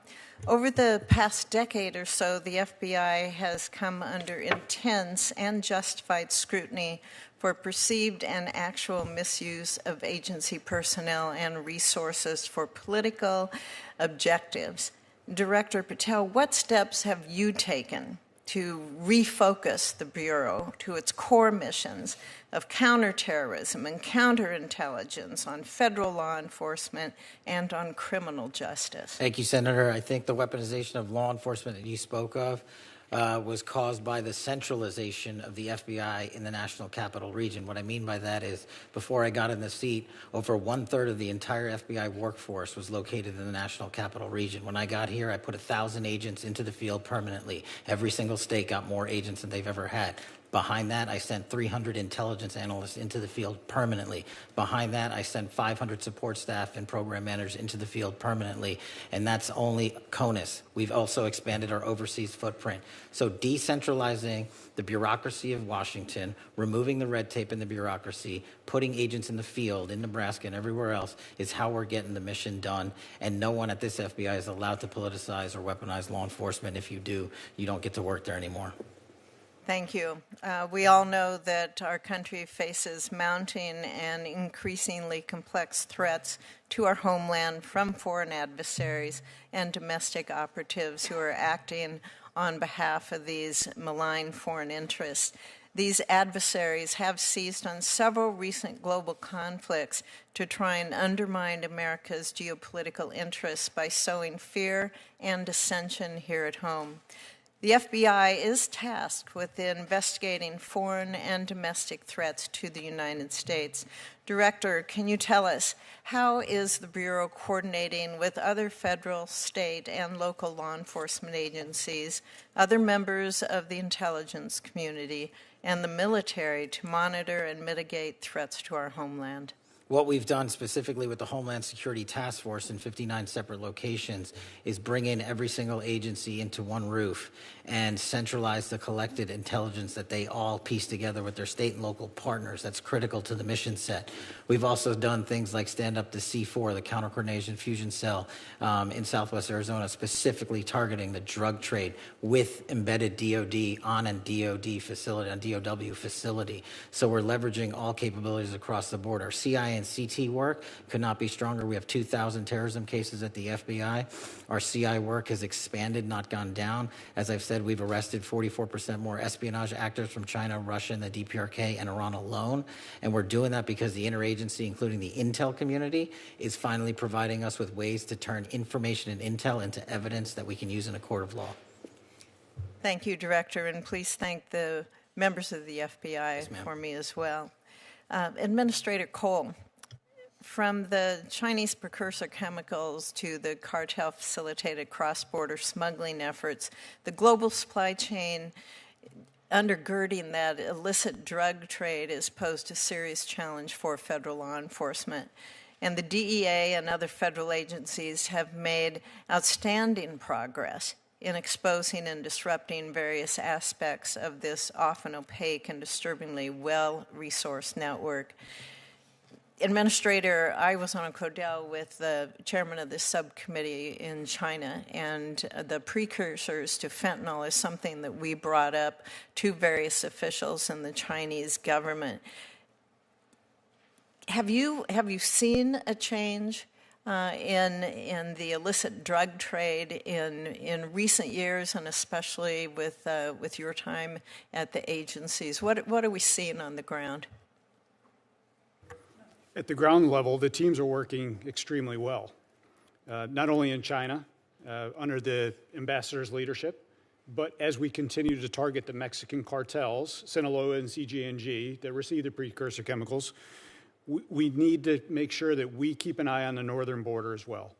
Over the past decade or so, the FBI has come under intense and justified scrutiny for perceived and actual misuse of agency personnel and resources for political objectives. Director Patel, what steps have you taken to refocus the Bureau to its core missions of counterterrorism and counterintelligence on federal law enforcement and on criminal justice? Thank you, Senator. I think the weaponization of law enforcement that you spoke of was caused by the centralization of the FBI in the National Capital Region. What I mean by that is, before I got in the seat, over 1/3 of the entire FBI workforce was located in the National Capital Region. When I got here, I put 1,000 agents into the field permanently. Every single state got more agents than they've ever had. Behind that, I sent 300 intelligence analysts into the field permanently. Behind that, I sent 500 support staff and program managers into the field permanently. And that's only CONUS. We've also expanded our overseas footprint. So decentralizing the bureaucracy of Washington, removing the red tape in the bureaucracy, putting agents in the field in Nebraska and everywhere else is how we're getting the mission done. And no one at this FBI is allowed to politicize or weaponize law enforcement. If you do, you don't get to work there anymore. Thank you. We all know that our country faces mounting and increasingly complex threats to our homeland from foreign adversaries and domestic operatives who are acting on behalf of these malign foreign interests. These adversaries have seized on several recent global conflicts to try and undermine America's geopolitical interests by sowing fear and dissension here at home. The FBI is tasked with investigating foreign and domestic threats to the United States. Director, can you tell us, how is the Bureau coordinating with other federal, state, and local law enforcement agencies, other members of the intelligence community, and the military to monitor and mitigate threats to our homeland. What we've done specifically with the Homeland Security Task Force in 59 separate locations is bring in every single agency into one roof and centralize the collected intelligence that they all piece together with their state and local partners. That's critical to the mission set. We've also done things like stand up the C4, the Counter Coordination Fusion Cell in Southwest Arizona, specifically targeting the drug trade with embedded DOD on a DOD facility, on DOW facility. So we're leveraging all capabilities across the board. Our CIA and CT work could not be stronger. We have 2,000 terrorism cases at the FBI. Our CI work has expanded, not gone down. As I've said, we've arrested 44% more espionage actors from China, Russia, and the DPRK and Iran alone. And we're doing that because the interagency, including the intel community, is finally providing us with ways to turn information and intel into evidence that we can use in a court of law. Thank you, Director, and please thank the members of the FBI for me as well. Administrator Cole, from the Chinese precursor chemicals to the cartel-facilitated cross-border smuggling efforts, the global supply chain undergirding that illicit drug trade has posed a serious challenge for federal law enforcement. And the DEA and other federal agencies have made outstanding progress in exposing and disrupting various aspects of this often opaque and disturbingly well-resourced network. Administrator, I was on a codel with the chairman of this subcommittee in China, and the precursors to fentanyl is something that we brought up to various officials in the Chinese government. Have you seen a change in the illicit drug trade in recent years, and especially with your time at the agencies? What are we seeing on the ground? At the ground level, the teams are working extremely well, not only in China under the ambassador's leadership, but as we continue to target the Mexican cartels, Sinaloa and CGNG, that receive the precursor chemicals. We need to make sure that we keep an eye on the northern border as well.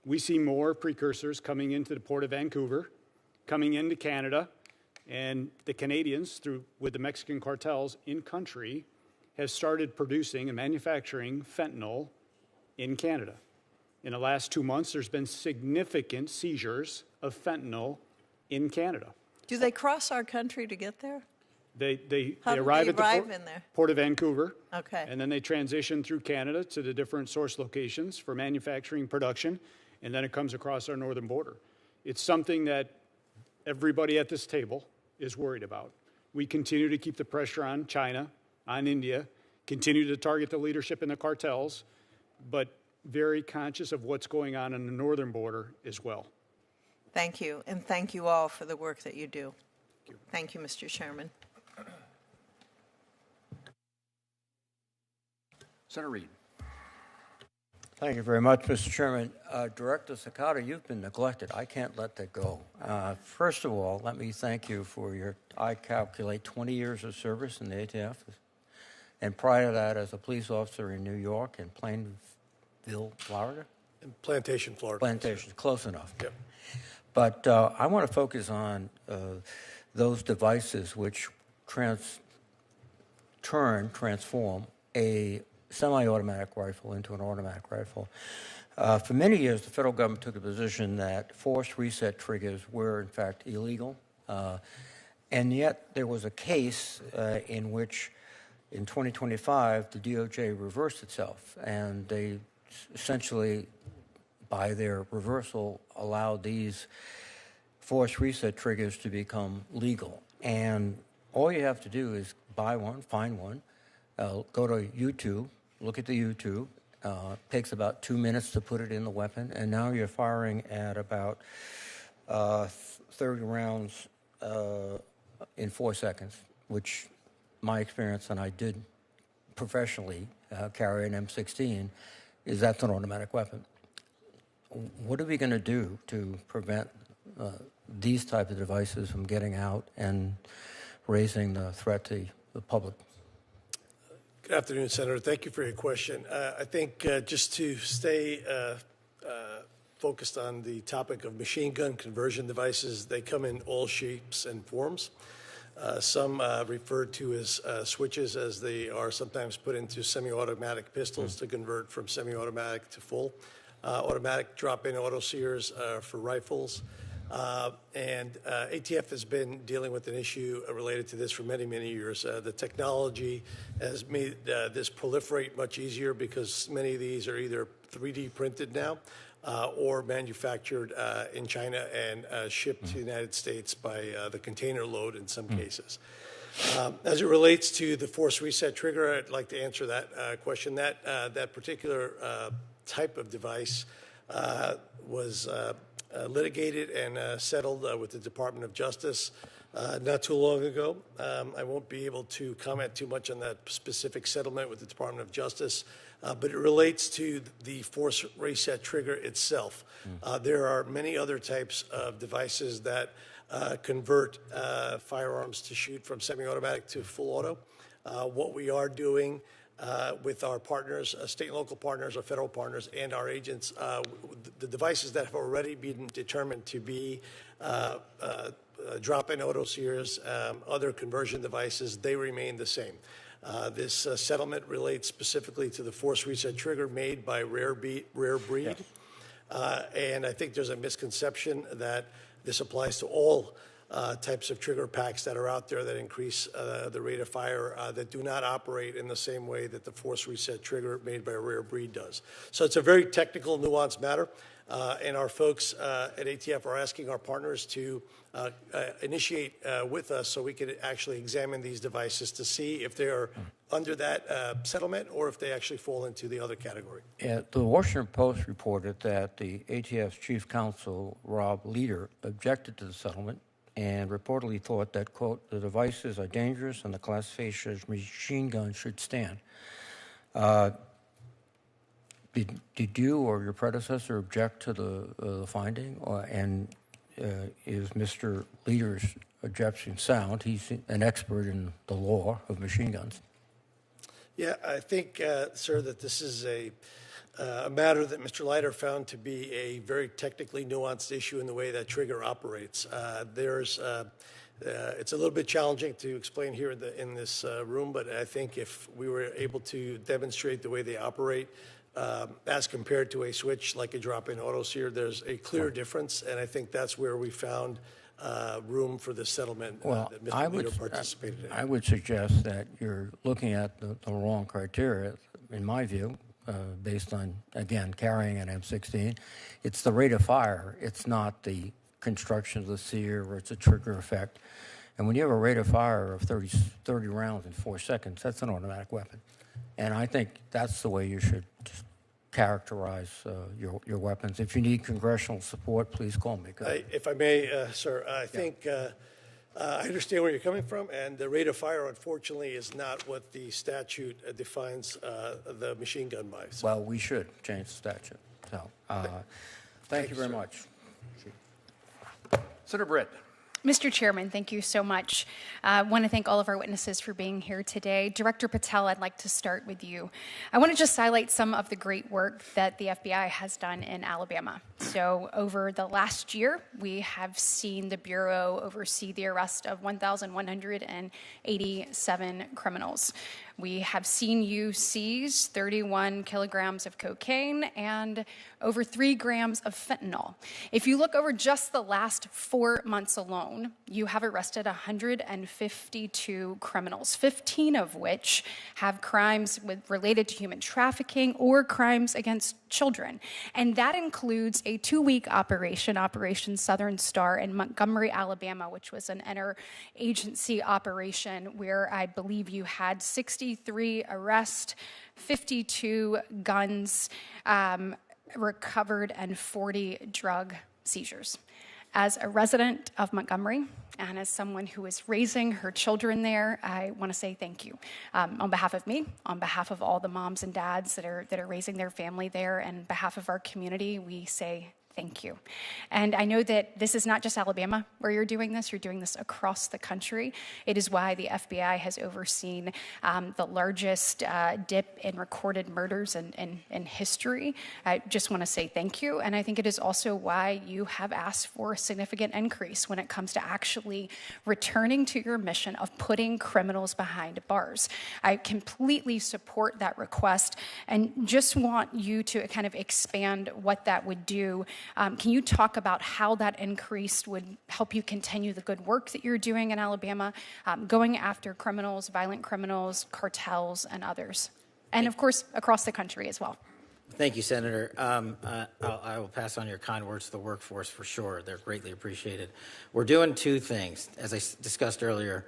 We see more precursors coming into the port of Vancouver, coming into Canada, and the Canadians, with the Mexican cartels in country, have started producing and manufacturing fentanyl in Canada. In the last 2 months, there's been significant seizures of fentanyl in Canada. Do they cross our country to get there? They arrive at the in there? Port of Vancouver, okay, and then they transition through Canada to the different source locations for manufacturing production, and then it comes across our northern border. It's something that everybody at this table is worried about. We continue to keep the pressure on China, on India, continue to target the leadership in the cartels, but very conscious of what's going on the northern border as well. Thank you, and thank you all for the work that you do. Thank you, Mr. Chairman. Senator Reed. Thank you very much, Mr. Chairman. Director Sakata, you've been neglected. I can't let that go. First of all, let me thank you for your, I calculate, 20 years of service in the ATF, and prior to that as a police officer in New York and Plainville, Florida? In Plantation, Florida. Plantation, close enough. Yep. But I want to focus on those devices which transform a semi-automatic rifle into an automatic rifle. For many years, the federal government took a position that forced reset triggers were, in fact, illegal. And yet there was a case in which, in 2025, the DOJ reversed itself, and they essentially, by their reversal, allowed these forced reset triggers to become legal. And all you have to do is buy one, find one, go to YouTube, look at the YouTube. Takes about 2 minutes to put it in the weapon, and now you're firing at about 30 rounds in 4 seconds, which my experience, and I did professionally carry an M16, is that's an automatic weapon. What are we going to do to prevent these type of devices from getting out and raising the threat to the public? Good afternoon, Senator. Thank you for your question. I think just to stay focused on the topic of machine gun conversion devices, they come in all shapes and forms. some referred to as switches, as they are sometimes put into semi-automatic pistols to convert from semi-automatic to full automatic drop-in auto sears for rifles. And ATF has been dealing with an issue related to this for many, many years. The technology has made this proliferate much easier because many of these are either 3D printed now or manufactured in China and shipped to the United States by the container load in some cases. As it relates to the force reset trigger, I'd like to answer that question. That particular type of device was litigated and settled with the Department of Justice not too long ago. I won't be able to comment too much on that specific settlement with the Department of Justice, but it relates to the force reset trigger itself. There are many other types of devices that convert firearms to shoot from semi-automatic to full auto. What we are doing with our partners, state and local partners, our federal partners, and our agents, the devices that have already been determined to be drop-in auto sears, other conversion devices, they remain the same. This settlement relates specifically to the force reset trigger made by Rare Breed. Yes. And I think there's a misconception that this applies to all types of trigger packs that are out there that increase the rate of fire that do not operate in the same way that the force reset trigger made by a Rare Breed does. So it's a very technical, nuanced matter, and our folks at ATF are asking our partners to initiate with us so we can actually examine these devices to see if they are under that settlement or if they actually fall into the other category. Yeah, the Washington Post reported that the ATF's chief counsel, Rob Leader, objected to the settlement and reportedly thought that, quote, the devices are dangerous and the classification as machine gun should stand. Did you or your predecessor object to the finding? And is Mr. Leader's objection sound? He's an expert in the law of machine guns. Yeah, I think, sir, that this is a matter that Mr. Leiter found to be a very technically nuanced issue in the way that trigger operates. It's a little bit challenging to explain here in this room, but I think if we were able to demonstrate the way they operate as compared to a switch like a drop-in auto sear, there's a clear difference, and I think that's where we found room for the settlement that Mr. Leader participated in. I would suggest that you're looking at the wrong criteria, in my view, based on, again, carrying an M16. It's the rate of fire. It's not the construction of the sear or it's a trigger effect. And when you have a rate of fire of 30 rounds in 4 seconds, that's an automatic weapon. And I think that's the way you should characterize your weapons. If you need congressional support, please call me. If I may, sir, I think I understand where you're coming from, and the rate of fire, unfortunately, is not what the statute defines the machine gun by. So. Well, we should change the statute. So, thank you very much. Senator Britt. Mr. Chairman, thank you so much. I want to thank all of our witnesses for being here today. Director Patel, I'd like to start with you. I want to just highlight some of the great work that the FBI has done in Alabama. So over the last year, we have seen the Bureau oversee the arrest of 1,187 criminals. We have seen you seize 31 kilograms of cocaine and over 3 grams of fentanyl. If you look over just the last 4 months alone, you have arrested 152 criminals, 15 of which have crimes related to human trafficking or crimes against children. And that includes a 2-week operation, Operation Southern Star in Montgomery, Alabama, which was an interagency operation where I believe you had 63 arrests, 52 guns recovered, and 40 drug seizures. As a resident of Montgomery and as someone who is raising her children there, I want to say thank you. On behalf of me, on behalf of all the moms and dads that are raising their family there, and on behalf of our community, we say Thank you. And I know that this is not just Alabama where you're doing this across the country. It is why the FBI has overseen the largest dip in recorded murders in history. I just want to say thank you. And I think it is also why you have asked for a significant increase when it comes to actually returning to your mission of putting criminals behind bars. I completely support that request and just want you to kind of expand what that would do. Can you talk about how that increase would help you continue the good work that you're doing in Alabama, going after criminals, violent criminals, cartels, and others? And of course, across the country as well. Thank you, Senator. I will pass on your kind words to the workforce for sure. They're greatly appreciated. We're doing two things, as I discussed earlier.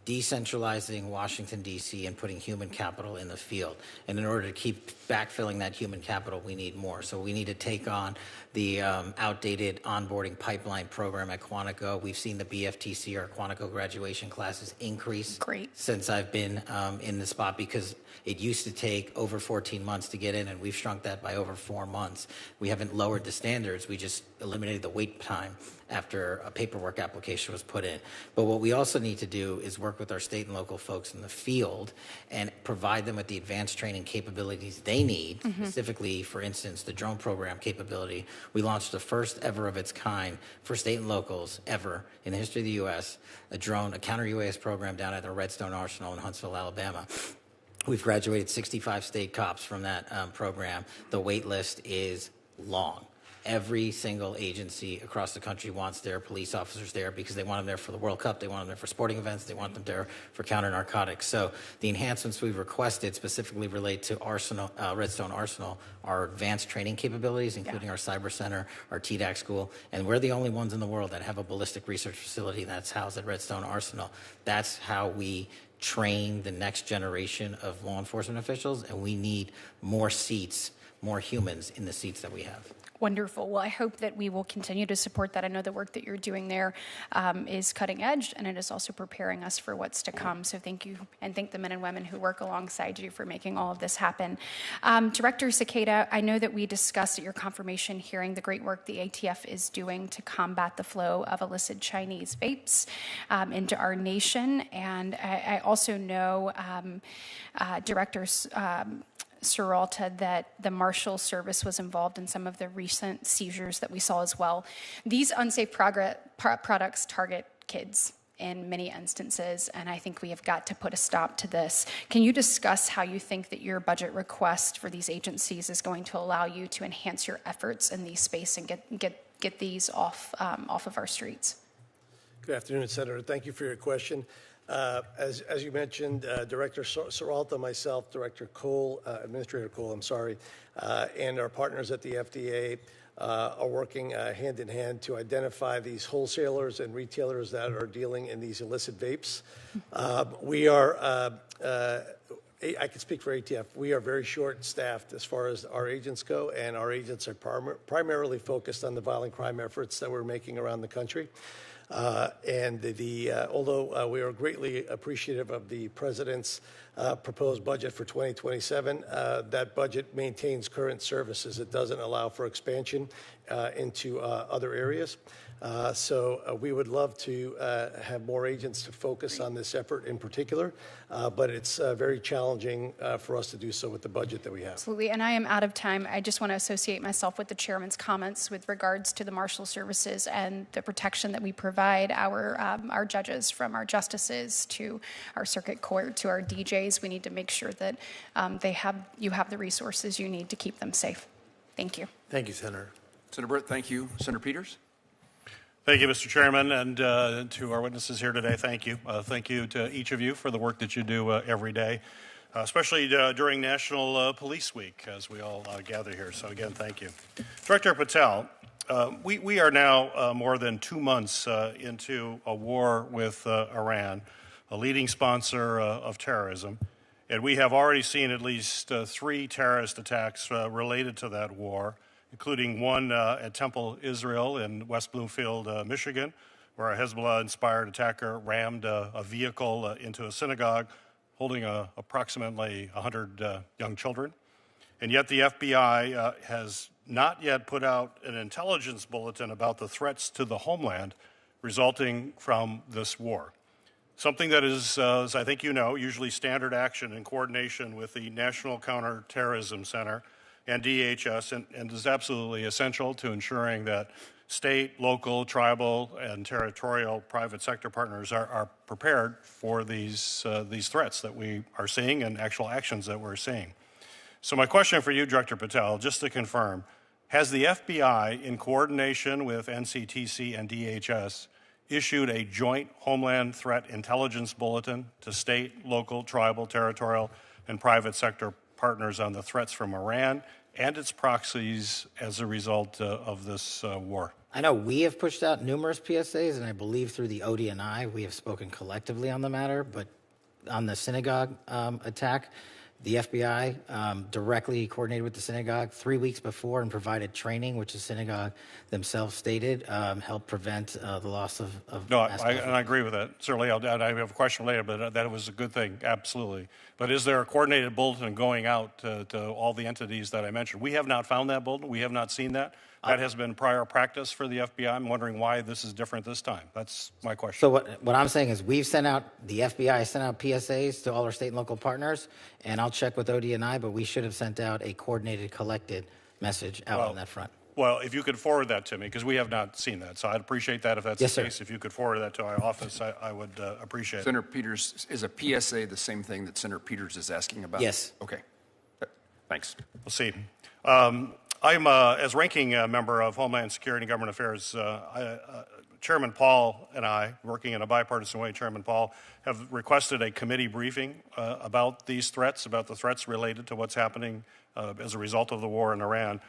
Decentralizing Washington, D.C., and putting human capital in the field. And in order to keep backfilling that human capital, we need more. So we need to take on the outdated onboarding pipeline program at Quantico. We've seen the BFTC, or Quantico graduation classes, increase since I've been in the spot, because it used to take over 14 months to get in, and we've shrunk that by over 4 months. We haven't lowered the standards. We just eliminated the wait time after a paperwork application was put in. But what we also need to do is work with our state and local folks in the field and provide them with the advanced training capabilities they need, specifically, for instance, the drone program capability. We launched the first ever of its kind for state and locals ever in the history of the U.S., a counter-UAS program down at the Redstone Arsenal in Huntsville, Alabama. We've graduated 65 state cops from that program. The wait list is long. Every single agency across the country wants their police officers there because they want them there for the World Cup, they want them there for sporting events, they want them there for counter-narcotics. So the enhancements we've requested specifically relate to Redstone Arsenal, our advanced training capabilities, including our cyber center, our TDAC school, and we're the only ones in the world that have a ballistic research facility that's housed at Redstone Arsenal. That's how we train the next generation of law enforcement officials, and we need more seats, more humans in the seats that we have. Wonderful. Well, I hope that we will continue to support that. I know the work that you're doing there is cutting edge, and it is also preparing us for what's to come. So thank you, and thank the men and women who work alongside you for making all of this happen. Director Cicada, I know that we discussed at your confirmation hearing the great work the ATF is doing to combat the flow of illicit Chinese vapes into our nation. And I also know Director Seralta, that the Marshal Service was involved in some of the recent seizures that we saw as well. These unsafe products target kids in many instances, and I think we have got to put a stop to this. Can you discuss how you think that your budget request for these agencies is going to allow you to enhance your efforts in these space and get these off of our streets? Good afternoon, Senator. Thank you for your question. As you mentioned, Director Seralta, myself, Director Cole, Administrator Cole, and our partners at the FDA are working hand in hand to identify these wholesalers and retailers that are dealing in these illicit vapes. We are, I can speak for ATF, we are very short-staffed as far as our agents go, and our agents are primarily focused on the violent crime efforts that we're making around the country. Although we are greatly appreciative of the President's proposed budget for 2027, that budget maintains current services. It doesn't allow for expansion into other areas. So we would love to have more agents to focus on this effort in particular, but it's very challenging for us to do so with the budget that we have. Absolutely, and I am out of time. I just want to associate myself with the chairman's comments with regards to the Marshal Services and the protection that we provide our judges, from our justices to our circuit court to our DJs. We need to make sure that you have the resources you need to keep them safe. Thank you. Thank you, Senator. Senator Britt, thank you. Senator Peters? Thank you, Mr. Chairman, and to our witnesses here today, thank you. Thank you to each of you for the work that you do every day, especially during National Police Week, as we all gather here. So again, thank you. Director Patel, we are now more than 2 months into a war with Iran, a leading sponsor of terrorism, and we have already seen at least 3 terrorist attacks related to that war, including one at Temple, Israel in West Bloomfield, Michigan, where a Hezbollah-inspired attacker rammed a vehicle into a synagogue holding approximately 100 young children. And yet the FBI has not yet put out an intelligence bulletin about the threats to the homeland resulting from this war. Something that is, as I think you know, usually standard action in coordination with the National Counterterrorism Center and DHS, and is absolutely essential to ensuring that state, local, tribal, and territorial private sector partners are prepared for these threats that we are seeing and actual actions that we're seeing. So my question for you, Director Patel, just to confirm, has the FBI, in coordination with NCTC and DHS, issued a joint Homeland Threat Intelligence Bulletin to state, local, tribal, territorial, and private sector partners on the threats from Iran and its proxies as a result of this war? I know we have pushed out numerous PSAs, and I believe through the ODNI we have spoken collectively on the matter, but on the synagogue attack, the FBI directly coordinated with the synagogue 3 weeks before and provided training, which the synagogue themselves stated helped prevent the loss of No, I agree with that. Certainly, I have a question later, but that was a good thing, absolutely. But is there a coordinated bulletin going out to all the entities that I mentioned? We have not found that bulletin. We have not seen that. That has been prior practice for the FBI. I'm wondering why this is different this time. That's my question. So what I'm saying is we've sent out, the FBI sent out PSAs to all our state and local partners, and I'll check with ODNI, but we should have sent out a coordinated, collected message out on that front. Well, if you could forward that to me, because we have not seen that. So I'd appreciate that if that's the case. If you could forward that to our office, I would appreciate it. Senator Peters, is a PSA the same thing that Senator Peters is asking about? Yes. Okay. Thanks. We'll see. I'm, as ranking member of Homeland Security and Government Affairs, Chairman Paul and I, working in a bipartisan way, Chairman Paul, have requested a committee briefing about these threats, about the threats related to what's happening as a result of the war in Iran.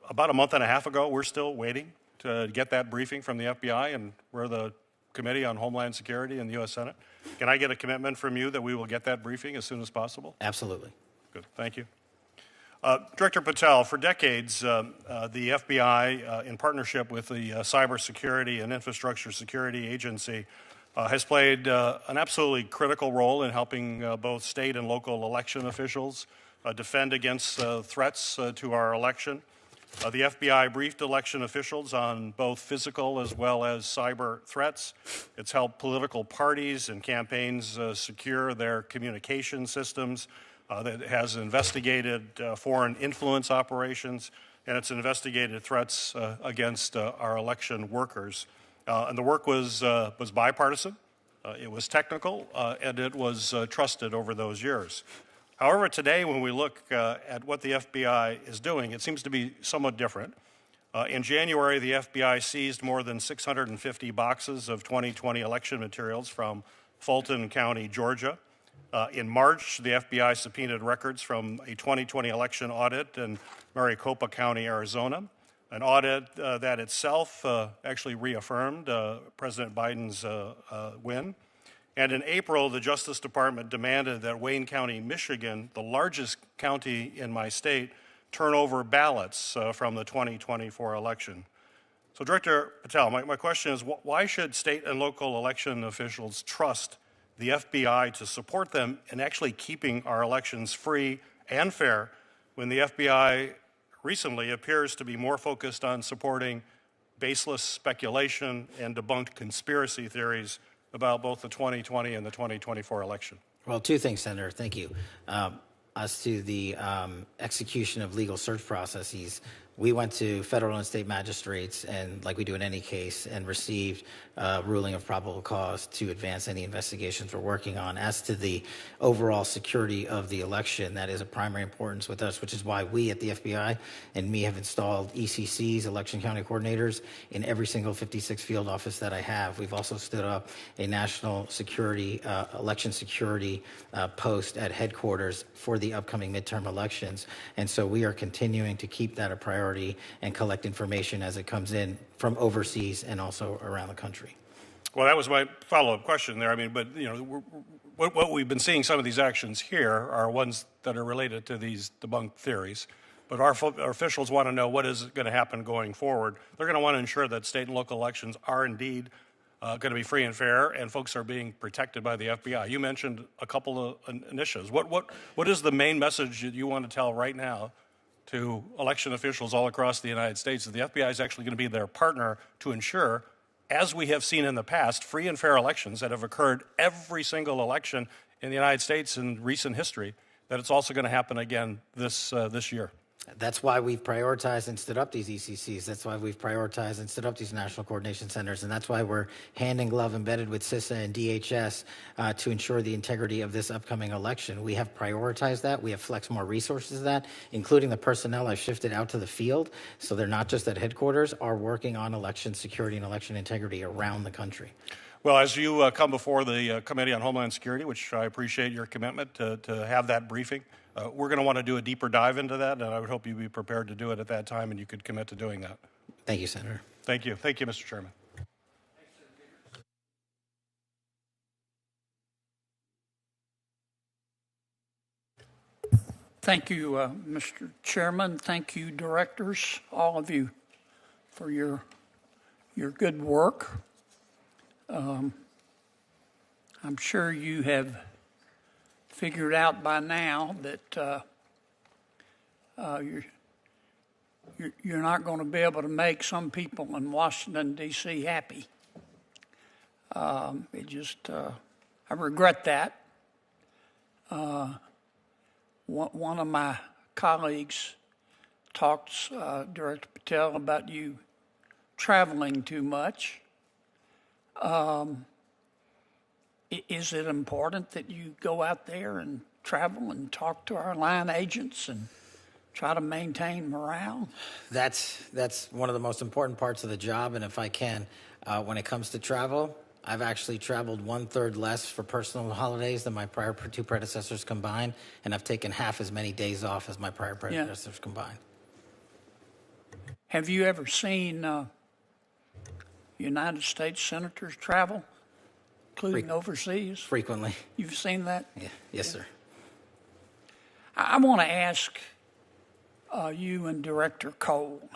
About a month and a half ago, we're still waiting to get that briefing from the FBI, and we're the Committee on Homeland Security in the U.S. Senate. Can I get a commitment from you that we will get that briefing as soon as possible? Absolutely. Good. Thank you. Director Patel, for decades, the FBI, in partnership with the Cybersecurity and Infrastructure Security Agency, has played an absolutely critical role in helping both state and local election officials defend against threats to our election. The FBI briefed election officials on both physical as well as cyber threats. It's helped political parties and campaigns secure their communication systems. That has investigated foreign influence operations, and it's investigated threats against our election workers. And the work was bipartisan, it was technical, and it was trusted over those years. However, today when we look at what the FBI is doing, it seems to be somewhat different. In January, the FBI seized more than 650 boxes of 2020 election materials from Fulton County, Georgia. In March, the FBI subpoenaed records from a 2020 election audit in Maricopa County, Arizona, an audit that itself actually reaffirmed President Biden's win. And in April, the Justice Department demanded that Wayne County, Michigan, the largest county in my state, turn over ballots from the 2024 election. So, Director Patel, my question is, why should state and local election officials trust the FBI to support them in actually keeping our elections free and fair when the FBI recently appears to be more focused on supporting baseless speculation and debunked conspiracy theories about both the 2020 and the 2024 election? Well, two things, Senator. Thank you. As to the execution of legal search processes, we went to federal and state magistrates, and like we do in any case, and received a ruling of probable cause to advance any investigations we're working on. As to the overall security of the election, that is of primary importance with us, which is why we at the FBI and me have installed ECCs, election county coordinators, in every single 56 field office that I have. We've also stood up a national security, election security post at headquarters for the upcoming midterm elections. And so we are continuing to keep that a priority and collect information as it comes in from overseas and also around the country. Well, that was my follow-up question there. I mean, but you know, what we've been seeing, some of these actions here are ones that are related to these debunked theories. But our officials want to know what is going to happen going forward. They're going to want to ensure that state and local elections are indeed going to be free and fair, and folks are being protected by the FBI. You mentioned a couple of initiatives. What is the main message that you want to tell right now to election officials all across the United States that the FBI is actually going to be their partner to ensure, as we have seen in the past, free and fair elections that have occurred every single election in the United States in recent history, that it's also going to happen again this year. That's why we've prioritized and stood up these ECCs. That's why we've prioritized and stood up these national coordination centers. And that's why we're hand in glove embedded with CISA and DHS to ensure the integrity of this upcoming election. We have prioritized that. We have flexed more resources to that, including the personnel I've shifted out to the field. So they're not just at headquarters, are working on election security and election integrity around the country. Well, as you come before the Committee on Homeland Security, which I appreciate your commitment to have that briefing, we're going to want to do a deeper dive into that, and I would hope you'd be prepared to do it at that time, and you could commit to doing that. Thank you, Senator. Thank you. Thank you, Mr. Chairman. Thank you, Mr. Chairman. Thank you, directors, all of you, for your good work. I'm sure you have figured out by now that you're not going to be able to make some people in Washington, D.C. happy. I regret that. One of my colleagues talked, Director Patel, about you traveling too much. Is it important that you go out there and travel and talk to our line agents and try to maintain morale? That's one of the most important parts of the job. And if I can, when it comes to travel, I've actually traveled 1/3 less for personal holidays than my prior two predecessors combined, and I've taken half as many days off as my prior predecessors combined. Have you ever seen United States senators travel, including overseas? Frequently. You've seen that? Yeah. Yes, sir. I want to ask you and Director Cole.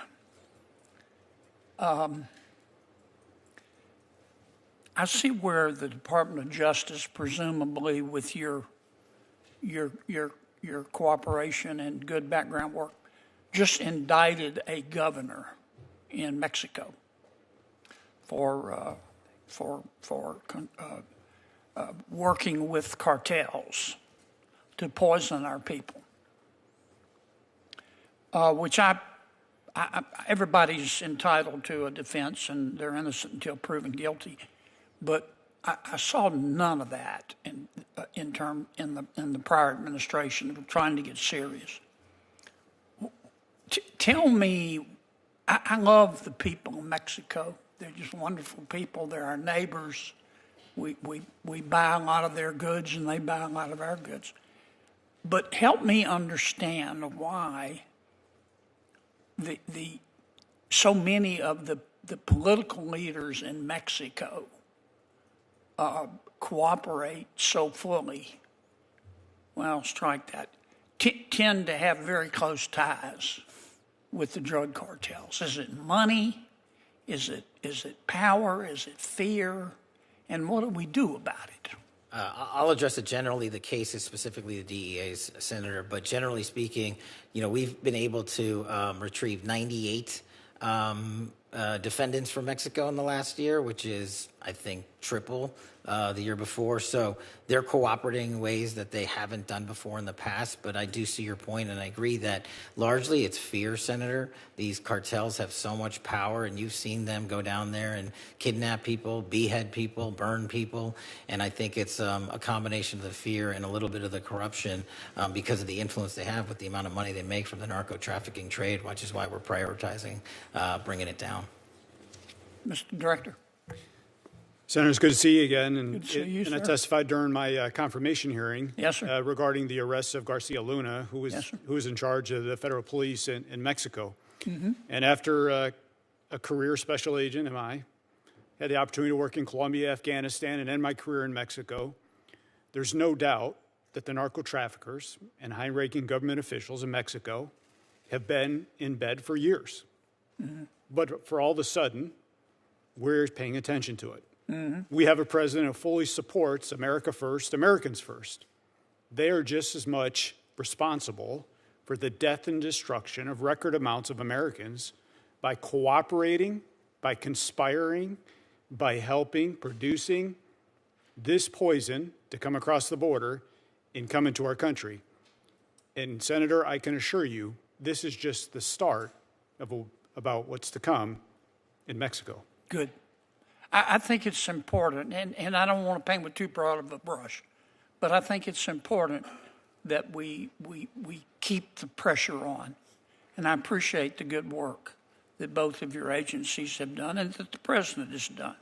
I see where the Department of Justice, presumably with your cooperation and good background work, just indicted a governor in Mexico for working with cartels to poison our people, which everybody's entitled to a defense and they're innocent until proven guilty. But I saw none of that in the prior administration of trying to get serious. Tell me, I love the people of Mexico. They're just wonderful people. They're our neighbors. We buy a lot of their goods and they buy a lot of our goods. But help me understand why so many of the political leaders in Mexico cooperate so fully, well, strike that, tend to have very close ties with the drug cartels. Is it money? Is it power? Is it fear? And what do we do about it? I'll address it generally. The case is specifically the DEA's, Senator, but generally speaking, we've been able to retrieve 98 defendants from Mexico in the last year, which is, I think, triple the year before. So they're cooperating in ways that they haven't done before in the past. But I do see your point, and I agree that largely it's fear, Senator. These cartels have so much power, and you've seen them go down there and kidnap people, behead people, burn people. And I think it's a combination of the fear and a little bit of the corruption because of the influence they have with the amount of money they make from the narco trafficking trade, which is why we're prioritizing bringing it down. Mr. Director. Senator, it's good to see you again. And, Good to see you, and I sir. testified during my confirmation hearing regarding the arrest of Garcia Luna, who was in charge of the federal police in Mexico. Mm-hmm. And after a career special agent, had the opportunity to work in Colombia, Afghanistan, and end my career in Mexico. There's no doubt that the narco traffickers and high-ranking government officials in Mexico have been in bed for years. Mm-hmm. But for all of a sudden, we're paying attention to it. Mm-hmm. We have a president who fully supports America first, Americans first. They are just as much responsible for the death and destruction of record amounts of Americans by cooperating, by conspiring, by helping, producing this poison to come across the border and come into our country. And Senator, I can assure you, this is just the start of about what's to come in Mexico. Good. I think it's important, and I don't want to paint with too broad of a brush, but I think it's important that we keep the pressure on. And I appreciate the good work that both of your agencies have done and that the President has done.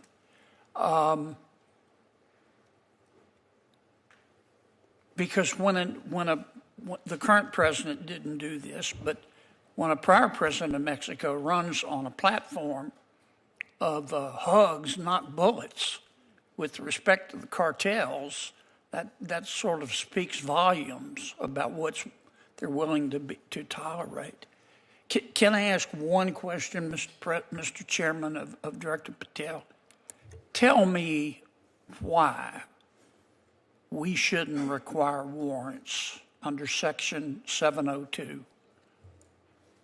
Because when the current president didn't do this, but when a prior president of Mexico runs on a platform of hugs, not bullets, with respect to the cartels, that sort of speaks volumes about what they're willing to tolerate. Can I ask one question, Mr. Chairman, of Director Patel? Tell me why we shouldn't require warrants under Section 702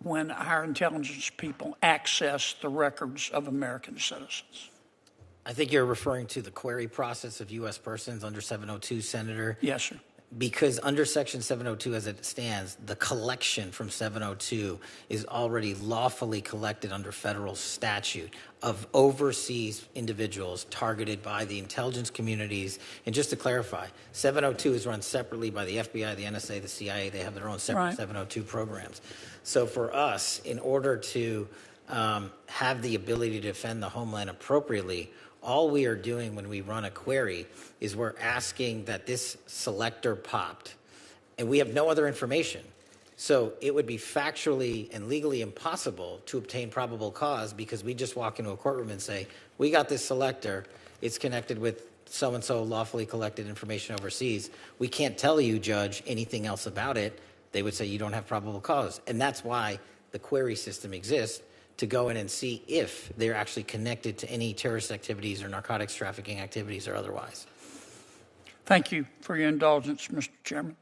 when our intelligence people access the records of American citizens. I think you're referring to the query process of U.S. persons under 702, Senator. Yes, sir. Because under Section 702 as it stands, the collection from 702 is already lawfully collected under federal statute of overseas individuals targeted by the intelligence communities. And just to clarify, 702 is run separately by the FBI, the NSA, the CIA. They have their own separate 702 programs. So for us, in order to have the ability to defend the homeland appropriately, all we are doing when we run a query is we're asking that this selector popped, and we have no other information. So it would be factually and legally impossible to obtain probable cause because we just walk into a courtroom and say, we got this selector, it's connected with so-and-so lawfully collected information overseas. We can't tell you, Judge, anything else about it. They would say you don't have probable cause. And that's why the query system exists, to go in and see if they're actually connected to any terrorist activities or narcotics trafficking activities or otherwise. Thank you for your indulgence, Mr. Chairman.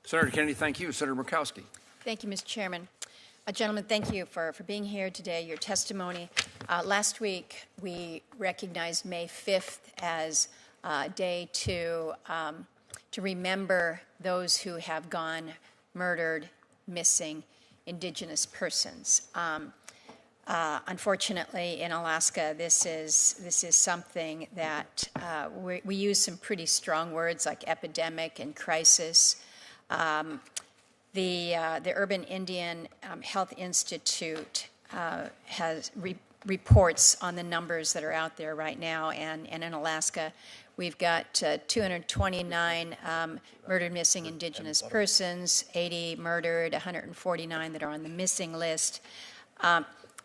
Senator Kennedy, thank you. Senator Murkowski. Thank you, Mr. Chairman. Gentlemen, thank you for being here today, your testimony. Last week, we recognized May 5th as a day to remember those who have gone murdered, missing, Indigenous persons. Unfortunately, in Alaska, this is something that we use some pretty strong words like epidemic and crisis. The Urban Indian Health Institute has reports on the numbers that are out there right now, and in Alaska, we've got 229 murdered, missing Indigenous persons, 80 murdered, 149 that are on the missing list.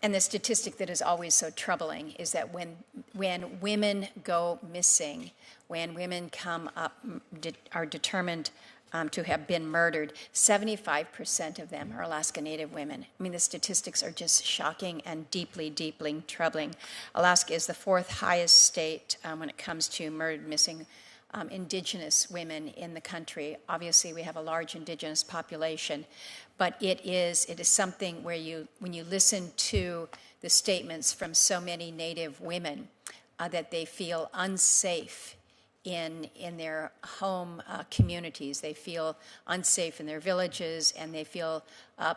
And the statistic that is always so troubling is that when women go missing, when women come up, are determined to have been murdered, 75% of them are Alaska Native women. I mean, the statistics are just shocking and deeply, deeply troubling. Alaska is the fourth highest state when it comes to murdered, missing Indigenous women in the country. Obviously, we have a large Indigenous population, but it is something where when you listen to the statements from so many Native women that they feel unsafe in their home communities. They feel unsafe in their villages, and they feel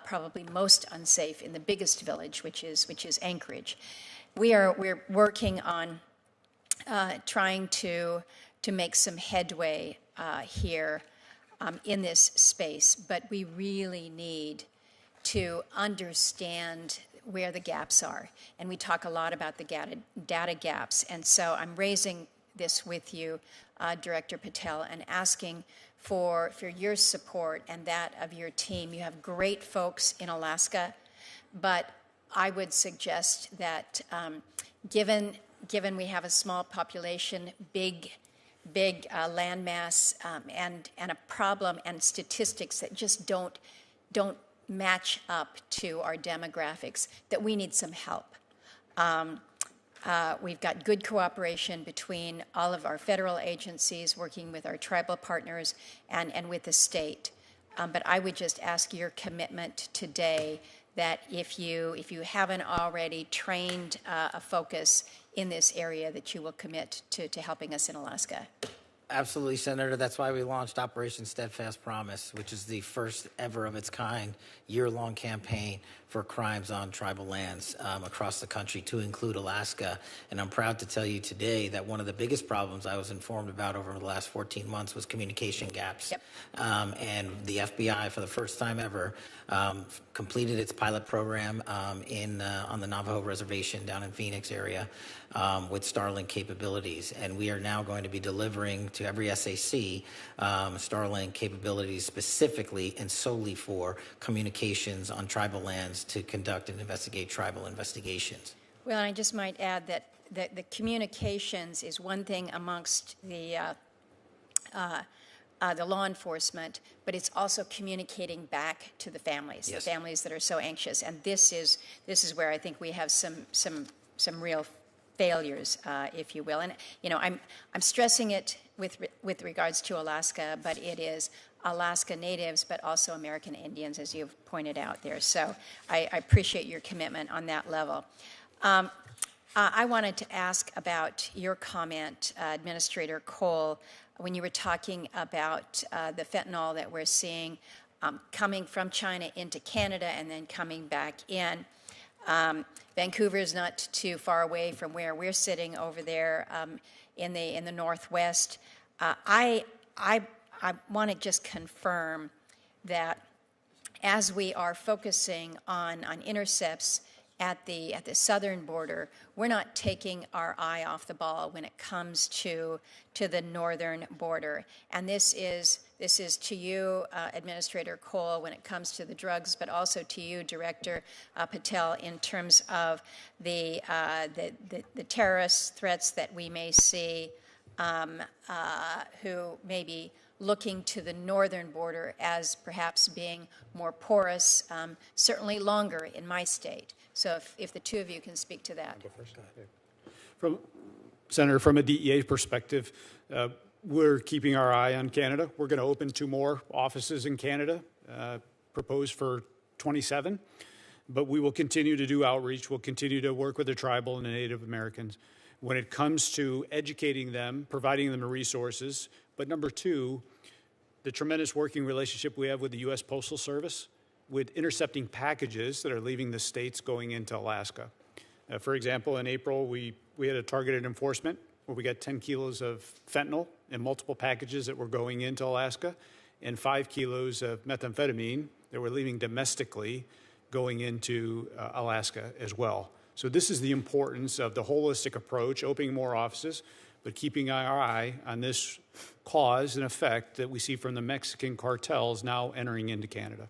probably most unsafe in the biggest village, which is Anchorage. We're working on trying to make some headway here in this space, but we really need to understand where the gaps are. And we talk a lot about the data gaps. And so I'm raising this with you, Director Patel, and asking for your support and that of your team. You have great folks in Alaska, but I would suggest that given we have a small population, big landmass, and a problem and statistics that just don't match up to our demographics, that we need some help. We've got good cooperation between all of our federal agencies, working with our tribal partners and with the state. But I would just ask your commitment today that if you haven't already trained a focus in this area, that you will commit to helping us in Alaska. Absolutely, Senator. That's why we launched Operation Steadfast Promise, which is the first ever of its kind year-long campaign for crimes on tribal lands across the country, to include Alaska. And I'm proud to tell you today that one of the biggest problems I was informed about over the last 14 months was communication gaps. Yep. And the FBI, for the first time ever, completed its pilot program on the Navajo Reservation down in Phoenix area with Starlink capabilities. And we are now going to be delivering to every SAC Starlink capabilities specifically and solely for communications on tribal lands to conduct and investigate tribal investigations. Well, I just might add that the communications is one thing amongst the law enforcement, but it's also communicating back to the families, Yes. the families that are so anxious. And this is where I think we have some real failures, if you will. And I'm stressing it with regards to Alaska, but it is Alaska Natives, but also American Indians, as you've pointed out there. So I appreciate your commitment on that level. I wanted to ask about your comment, Administrator Cole, when you were talking about the fentanyl that we're seeing coming from China into Canada and then coming back in. Vancouver is not too far away from where we're sitting over there in the Northwest. I want to just confirm that as we are focusing on intercepts at the southern border, we're not taking our eye off the ball when it comes to the northern border. And this is to you, Administrator Cole, when it comes to the drugs, but also to you, Director Patel, in terms of the terrorist threats that we may see, who may be looking to the northern border as perhaps being more porous, certainly longer in my state. So if the two of you can speak to that. Senator, from a DEA perspective, we're keeping our eye on Canada. We're going to open 2 more offices in Canada, proposed for 27. But we will continue to do outreach. We'll continue to work with the tribal and the Native Americans when it comes to educating them, providing them the resources. But number 2, the tremendous working relationship we have with the U.S. Postal Service, with intercepting packages that are leaving the states going into Alaska. For example, in April, we had a targeted enforcement where we got 10 kilos of fentanyl in multiple packages that were going into Alaska, and 5 kilos of methamphetamine that were leaving domestically going into Alaska as well. So this is the importance of the holistic approach, opening more offices, but keeping our eye on this cause and effect that we see from the Mexican cartels now entering into Canada.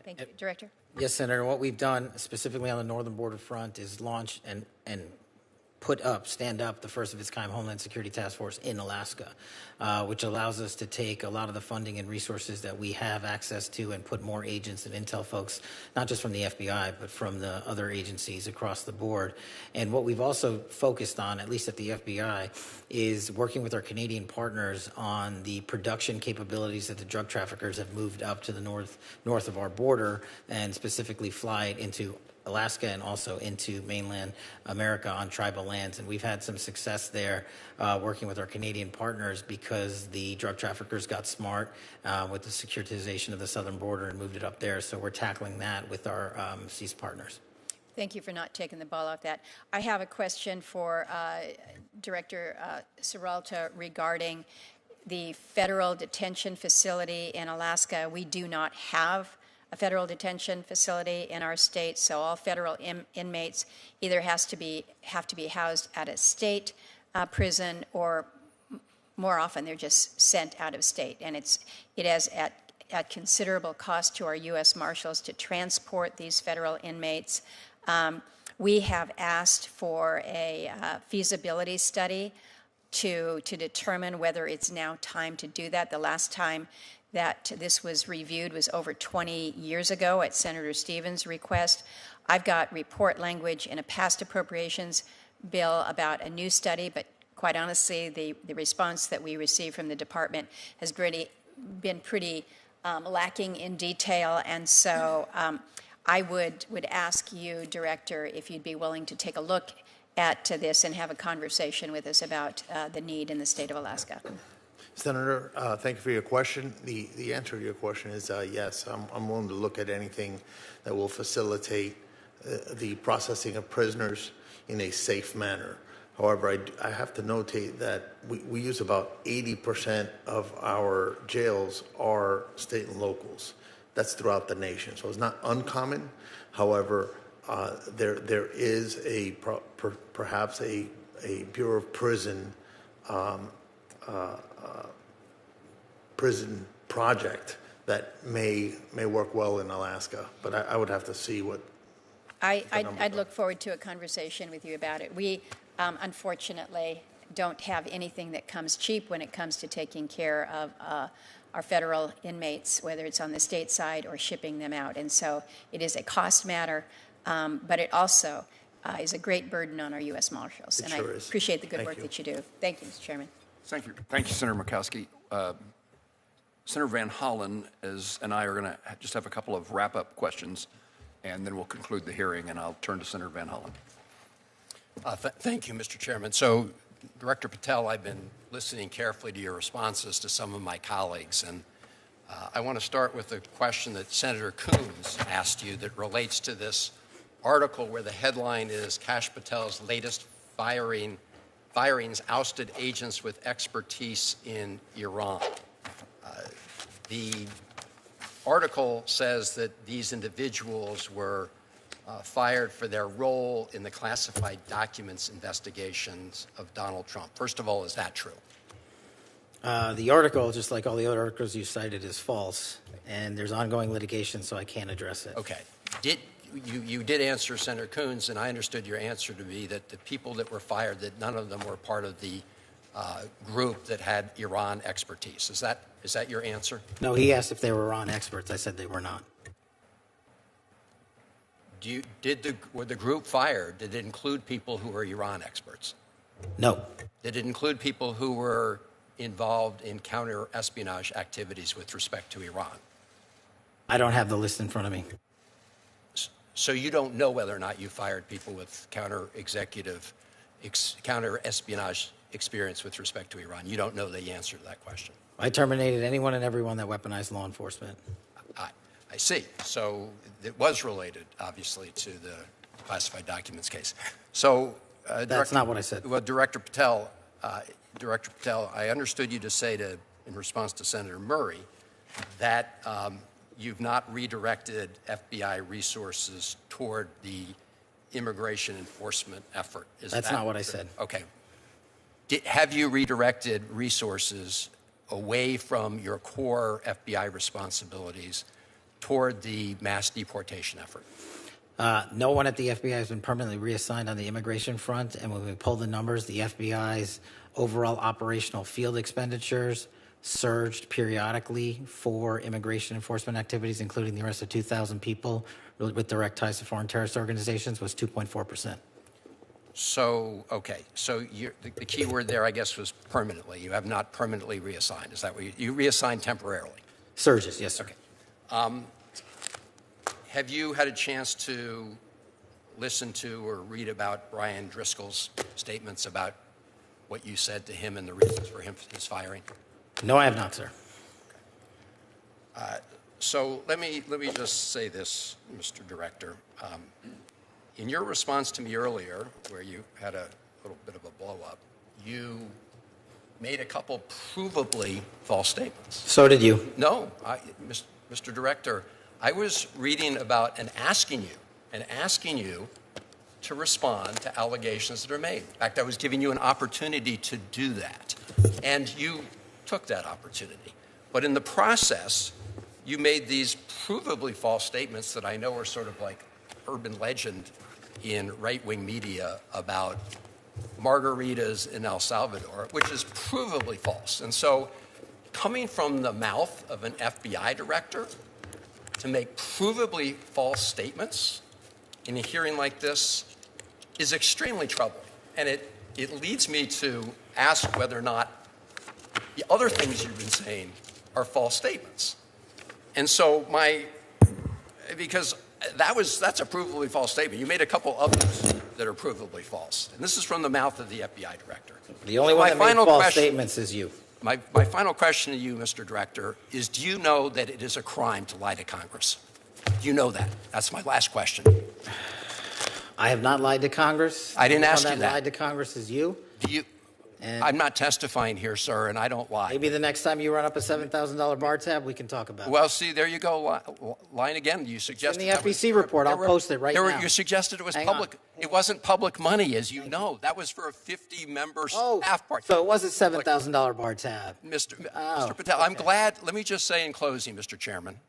Thank you. Director? Yes, Senator. What we've done specifically on the northern border front is launch and stand up the first of its kind Homeland Security Task Force in Alaska, which allows us to take a lot of the funding and resources that we have access to and put more agents and intel folks, not just from the FBI, but from the other agencies across the board. And what we've also focused on, at least at the FBI, is working with our Canadian partners on the production capabilities that the drug traffickers have moved up to the north of our border, and specifically fly it into Alaska and also into mainland America on tribal lands. And we've had some success there working with our Canadian partners because the drug traffickers got smart with the securitization of the southern border and moved it up there. So we're tackling that with our CEAS partners. Thank you for not taking the ball off that. I have a question for Director Serralta regarding the federal detention facility in Alaska. We do not have a federal detention facility in our state, so all federal inmates either have to be housed at a state prison, or more often they're just sent out of state. And it has at considerable cost to our U.S. Marshals to transport these federal inmates. We have asked for a feasibility study to determine whether it's now time to do that. The last time that this was reviewed was over 20 years ago at Senator Stevens' request. I've got report language in a past appropriations bill about a new study, but quite honestly, the response that we received from the department has been pretty lacking in detail. And so I would ask you, Director, if you'd be willing to take a look at this and have a conversation with us about the need in the state of Alaska. Senator, thank you for your question. The answer to your question is yes. I'm willing to look at anything that will facilitate the processing of prisoners in a safe manner. However, I have to notate that we use about 80% of our jails are state and locals. That's throughout the nation, so it's not uncommon. However, there is perhaps a Bureau of Prison prison project that may work well in Alaska, but I would have to see what. I'd look forward to a conversation with you about it. We unfortunately don't have anything that comes cheap when it comes to taking care of our federal inmates, whether it's on the state side or shipping them out. And so it is a cost matter, but it also is a great burden on our U.S. Marshals. It and sure I is. appreciate the good Thank work you. that you do. Thank you, Mr. Chairman. Thank you. Thank you, Senator Murkowski. Senator Van Hollen and I are going to just have a couple of wrap-up questions, and then we'll conclude the hearing, and I'll turn to Senator Van Hollen. Thank you, Mr. Chairman. So, Director Patel, I've been listening carefully to your responses to some of my colleagues, and I want to start with a question that Senator Coons asked you that relates to this article where the headline is Kash Patel's latest firings ousted agents with expertise in Iran. The article says that these individuals were fired for their role in the classified documents investigations of Donald Trump. First of all, is that true? The article, just like all the other articles you cited, is false, and there's ongoing litigation, so I can't address it. Okay. You did answer Senator Coons, and I understood your answer to be that the people that were fired, that none of them were part of the group that had Iran expertise. Is that your answer? No, he asked if they were Iran experts. I said they were not. Were the group fired? Did it include people who were Iran experts? No. Did it include people who were involved in counter-espionage activities with respect to Iran? I don't have the list in front of me. So you don't know whether or not you fired people with counter-espionage experience with respect to Iran. You don't know the answer to that question. I terminated anyone and everyone that weaponized law enforcement. I see. So it was related, obviously, to the classified documents case. So that's not what I said. Well, Director Patel, I understood you to say in response to Senator Murray that you've not redirected FBI resources toward the immigration enforcement effort. That's not what I said. Okay. Have you redirected resources away from your core FBI responsibilities toward the mass deportation effort? No one at the FBI has been permanently reassigned on the immigration front, and when we pull the numbers, the FBI's overall operational field expenditures surged periodically for immigration enforcement activities, including the arrest of 2,000 people with direct ties to foreign terrorist organizations, was 2.4%. So, okay. So the key word there, I guess, was permanently. You have not permanently reassigned. Is that what you reassigned temporarily? Surges, yes, sir. Okay. Have you had a chance to listen to or read about Brian Driscoll's statements about what you said to him and the reasons for his firing? No, I have not, sir. Okay. So let me just say this, Mr. Director. In your response to me earlier, where you had a little bit of a blow-up, you made a couple provably false statements. So did you. No, Mr. Director, I was reading about and asking you to respond to allegations that are made. In fact, I was giving you an opportunity to do that, and you took that opportunity. But in the process, you made these provably false statements that I know are sort of like urban legend in right-wing media about margaritas in El Salvador, which is provably false. And so coming from the mouth of an FBI director to make provably false statements in a hearing like this is extremely troubling. And it leads me to ask whether or not the other things you've been saying are false statements. And so because that's a provably false statement. You made a couple others that are provably false. And this is from the mouth of the FBI director. The only one that made false statements is you. My final question to you, Mr. Director, is do you know that it is a crime to lie to Congress? Do you know that? That's my last question. I have not lied to Congress. I didn't ask you that. that. Lied to Congress is you. Do you? I'm not testifying here, sir, and I don't lie. Maybe the next time you run up a $7,000 bar tab, we can talk about it. Well, see, there you go, lying again. You suggested in the FEC report. I'll post it right now. You suggested it was public. It wasn't public money, as you know. That was for a 50-member staff party. So it was a $7,000 bar tab. Mr. Patel, I'm glad. Let me just say in closing, Mr. Chairman,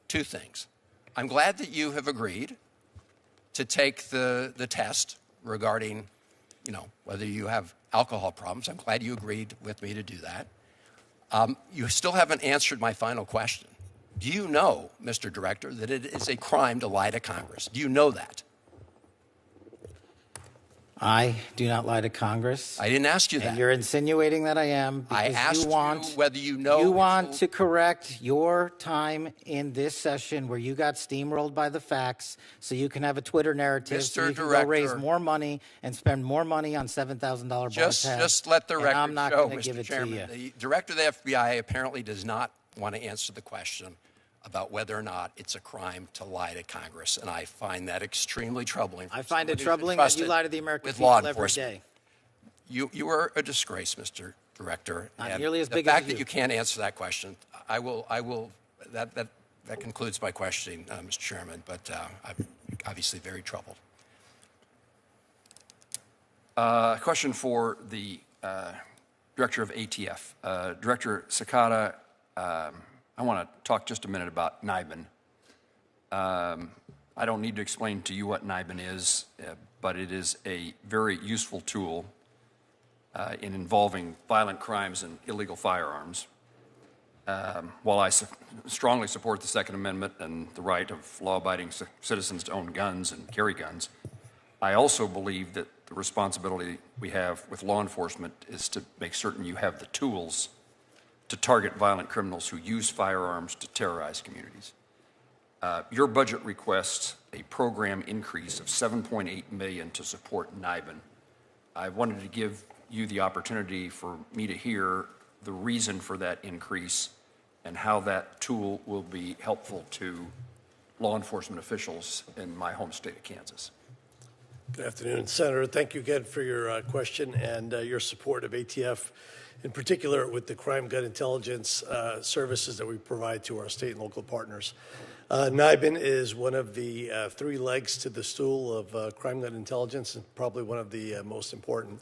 two things. I'm glad that you have agreed to take the test regarding, whether you have alcohol problems. I'm glad you agreed with me to do that. You still haven't answered my final question. Do you know, Mr. Director, that it is a crime to lie to Congress? Do you know that? I do not lie to Congress. I didn't ask you that. And you're insinuating that I am. I asked you whether you know. You want to correct your time in this session where you got steamrolled by the facts so you can have a Twitter narrative so you can go raise more money and spend more money on $7,000 bar tabs. Just let the record I'm not show, going to give Mr. it Chairman. to you. The Director of the FBI apparently does not want to answer the question about whether or not it's a crime to lie to Congress, and I find that extremely troubling. I find it troubling that you lie to the American people every day. You are a disgrace, Mr. Director. Not nearly as big the as fact that you can't answer that question, I will. That concludes my questioning, Mr. Chairman. But I'm obviously very troubled. Question for the Director of ATF, Director Sakata. I want to talk just a minute about NIBIN. I don't need to explain to you what NIBIN is, but it is a very useful tool in involving violent crimes and illegal firearms. While I strongly support the Second Amendment and the right of law-abiding citizens to own guns and carry guns, I also believe that the responsibility we have with law enforcement is to make certain you have the tools to target violent criminals who use firearms to terrorize communities. Your budget requests a program increase of $7.8 million to support NIBIN. I wanted to give you the opportunity for me to hear the reason for that increase and how that tool will be helpful to law enforcement officials in my home state of Kansas. Good afternoon, Senator. Thank you again for your question and your support of ATF, in particular with the crime gun intelligence services that we provide to our state and local partners. NIBIN is one of the three legs to the stool of crime gun intelligence and probably one of the most important.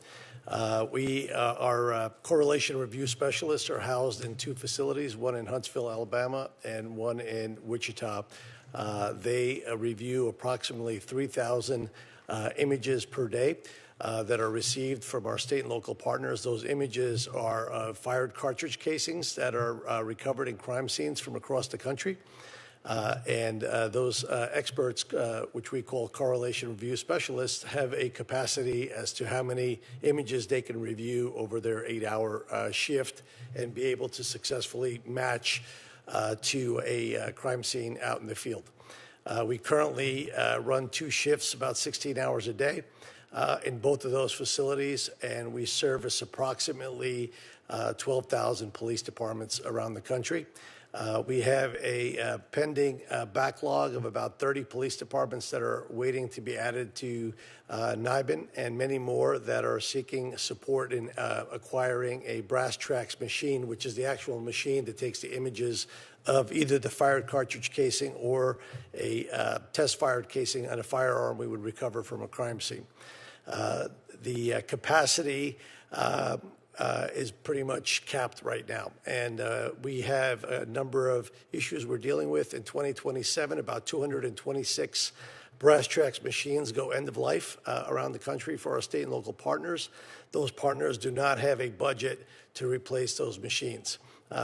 Our correlation review specialists are housed in two facilities, one in Huntsville, Alabama, and one in Wichita. They review approximately 3,000 images per day that are received from our state and local partners. Those images are fired cartridge casings that are recovered in crime scenes from across the country. Those experts, which we call correlation review specialists, have a capacity as to how many images they can review over their 8-hour shift and be able to successfully match to a crime scene out in the field. We currently run 2 shifts, about 16 hours a day, in both of those facilities, and we service approximately 12,000 police departments around the country. We have a pending backlog of about 30 police departments that are waiting to be added to NIBIN, and many more that are seeking support in acquiring a brass tracks machine, which is the actual machine that takes the images of either the fired cartridge casing or a test-fired casing on a firearm we would recover from a crime scene. The capacity is pretty much capped right now. And we have a number of issues we're dealing with. In 2027, about 226 brass tracks machines go end of life around the country for our state and local partners. Those partners do not have a budget to replace those machines.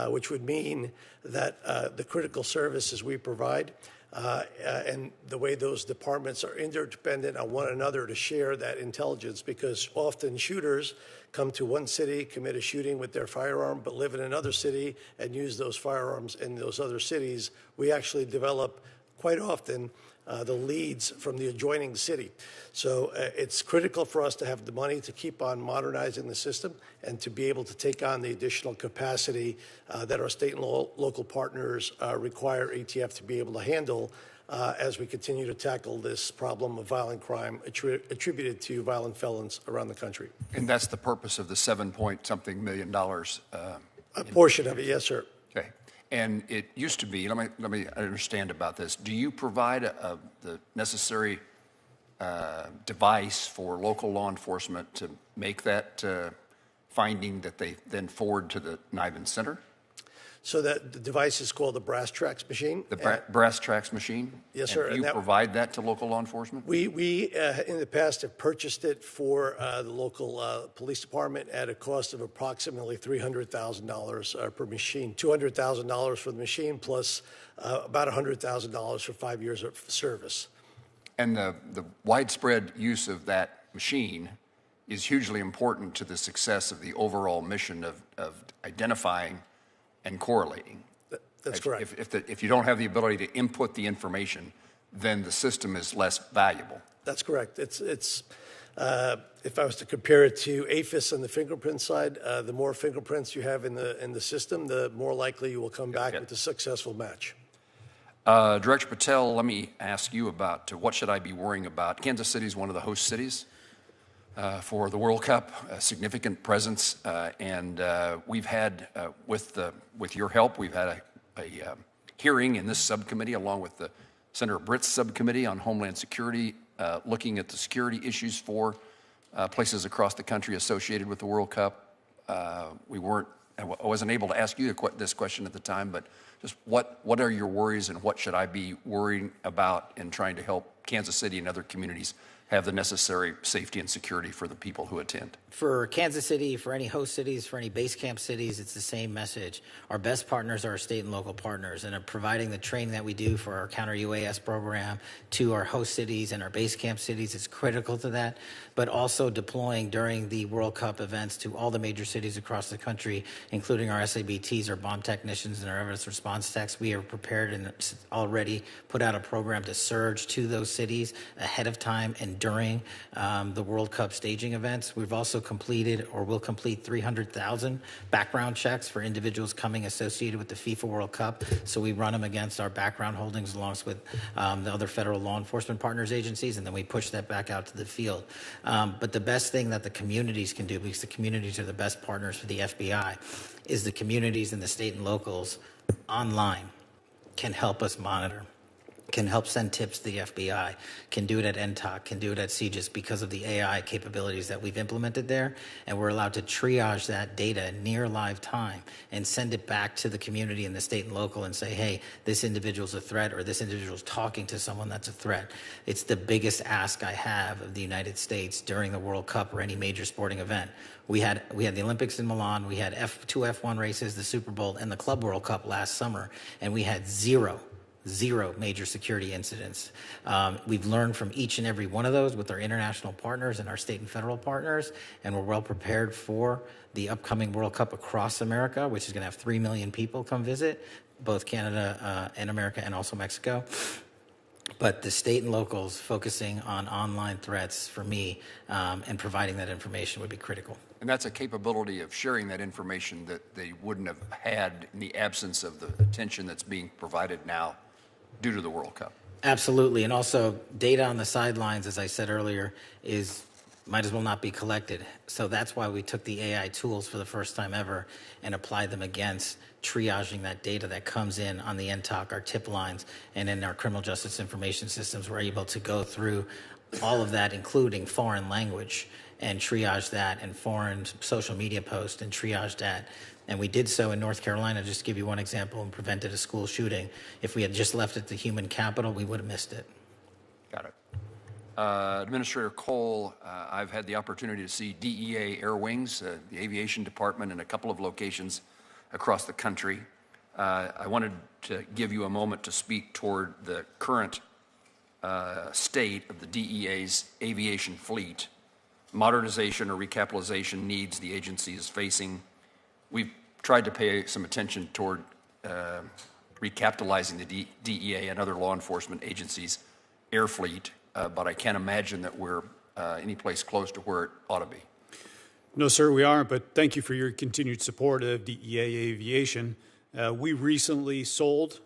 which would mean that the critical services we provide and the way those departments are interdependent on one another to share that intelligence, because often shooters come to one city, commit a shooting with their firearm, but live in another city and use those firearms in those other cities. We actually develop quite often the leads from the adjoining city. So it's critical for us to have the money to keep on modernizing the system and to be able to take on the additional capacity that our state and local partners require ATF to be able to handle as we continue to tackle this problem of violent crime attributed to violent felons around the country. And that's the purpose of the $7-point-something million. A portion of it, yes, sir. Okay. And it used to be, let me understand about this. Do you provide the necessary device for local law enforcement to make that finding that they then forward to the NIBIN Center? So that the device is called the brass tracks machine. The brass tracks machine? Yes, sir. And do you provide that to local law enforcement? We in the past have purchased it for the local police department at a cost of approximately $300,000 per machine, $200,000 for the machine plus about $100,000 for 5 years of service. And the widespread use of that machine is hugely important to the success of the overall mission of identifying and correlating. That's correct. If you don't have the ability to input the information, then the system is less valuable. That's correct. It's if I was to compare it to AFIS on the fingerprint side, the more fingerprints you have in the system, the more likely you will come back with a successful match. Director Patel, let me ask you about what should I be worrying about? Kansas City is one of the host cities for the World Cup, a significant presence, and we've had, with your help, we've had a hearing in this subcommittee along with the Senator Britt's subcommittee on Homeland Security, looking at the security issues for places across the country associated with the World Cup. I wasn't able to ask you this question at the time, but just what are your worries and what should I be worrying about in trying to help Kansas City and other communities have the necessary safety and security for the people who attend? For Kansas City, for any host cities, for any base camp cities, it's the same message. Our best partners are our state and local partners, and are providing the training that we do for our counter-UAS program to our host cities and our base camp cities is critical to that, but also deploying during the World Cup events to all the major cities across the country, including our SABTs, our bomb technicians, and our evidence response techs. We are prepared and already put out a program to surge to those cities ahead of time and during the World Cup staging events. We've also completed or will complete 300,000 background checks for individuals coming associated with the FIFA World Cup. So we run them against our background holdings along with the other federal law enforcement partners agencies, and then we push that back out to the field. But the best thing that the communities can do, because the communities are the best partners for the FBI, is the communities and the state and locals online can help us monitor, can help send tips to the FBI, can do it at NTOC, can do it at CGIS because of the AI capabilities that we've implemented there. And we're allowed to triage that data near live time and send it back to the community and the state and local and say, hey, this individual's a threat, or this individual's talking to someone that's a threat. It's the biggest ask I have of the United States during the World Cup or any major sporting event. We had the Olympics in Milan, we had two F1 races, the Super Bowl, and the Club World Cup last summer, and we had zero major security incidents. We've learned from each and every one of those with our international partners and our state and federal partners, and we're well prepared for the upcoming World Cup across America, which is going to have 3 million people come visit, both Canada and America and also Mexico. But the state and locals focusing on online threats for me and providing that information would be critical. And that's a capability of sharing that information that they wouldn't have had in the absence of the attention that's being provided now due to the World Cup. Absolutely. And also data on the sidelines, as I said earlier, might as well not be collected. So that's why we took the AI tools for the first time ever and applied them against triaging that data that comes in on the NTOC, our tip lines, and in our criminal justice information systems. We're able to go through all of that, including foreign language, and triage that, and foreign social media posts and triage that. And we did so in North Carolina, just to give you one example, and prevented a school shooting. If we had just left it to human capital, we would have missed it. Got it. Administrator Cole, I've had the opportunity to see DEA Air Wings, the aviation department, in a couple of locations across the country. I wanted to give you a moment to speak toward the current state of the DEA's aviation fleet, modernization or recapitalization needs the agency is facing. We've tried to pay some attention toward recapitalizing the DEA and other law enforcement agencies' air fleet, but I can't imagine that we're any place close to where it ought to be. No, sir, we aren't, but thank you for your continued support of DEA Aviation. We recently sold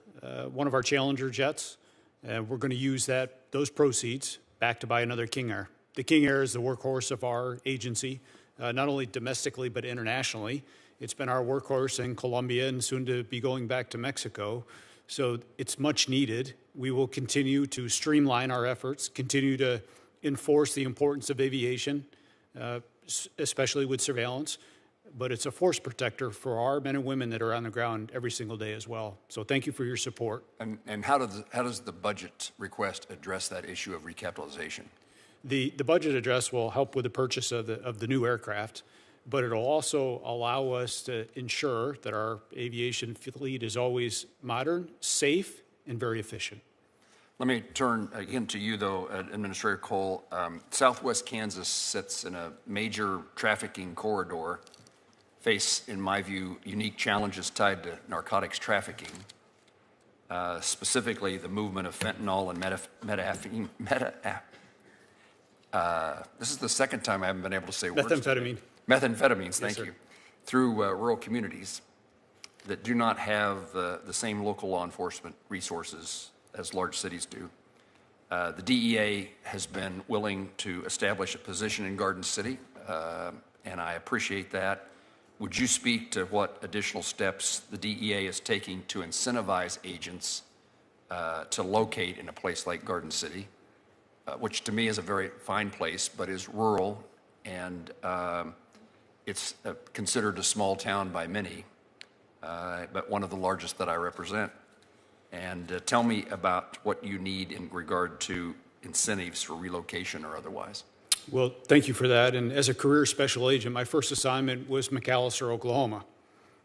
one of our Challenger jets. We're going to use those proceeds back to buy another King Air. The King Air is the workhorse of our agency, not only domestically but internationally. It's been our workhorse in Colombia and soon to be going back to Mexico. So it's much needed. We will continue to streamline our efforts, continue to enforce the importance of aviation, especially with surveillance. But it's a force protector for our men and women that are on the ground every single day as well. So thank you for your support. And how does the budget request address that issue of recapitalization? The budget address will help with the purchase of the new aircraft, but it'll also allow us to ensure that our aviation fleet is always modern, safe, and very efficient. Let me turn again to you, though, Administrator Cole. Southwest Kansas sits in a major trafficking corridor, face, in my view, unique challenges tied to narcotics trafficking, specifically the movement of fentanyl and this is the second time I haven't been able to say words. Methamphetamines, thank you. Through rural communities that do not have the same local law enforcement resources as large cities do. The DEA has been willing to establish a position in Garden City, and I appreciate that. Would you speak to what additional steps the DEA is taking to incentivize agents to locate in a place like Garden City, which to me is a very fine place, but is rural, and it's considered a small town by many, but one of the largest that I represent. And tell me about what you need in regard to incentives for relocation or otherwise. Well, thank you for that. And as a career special agent, my first assignment was McAlester, Oklahoma.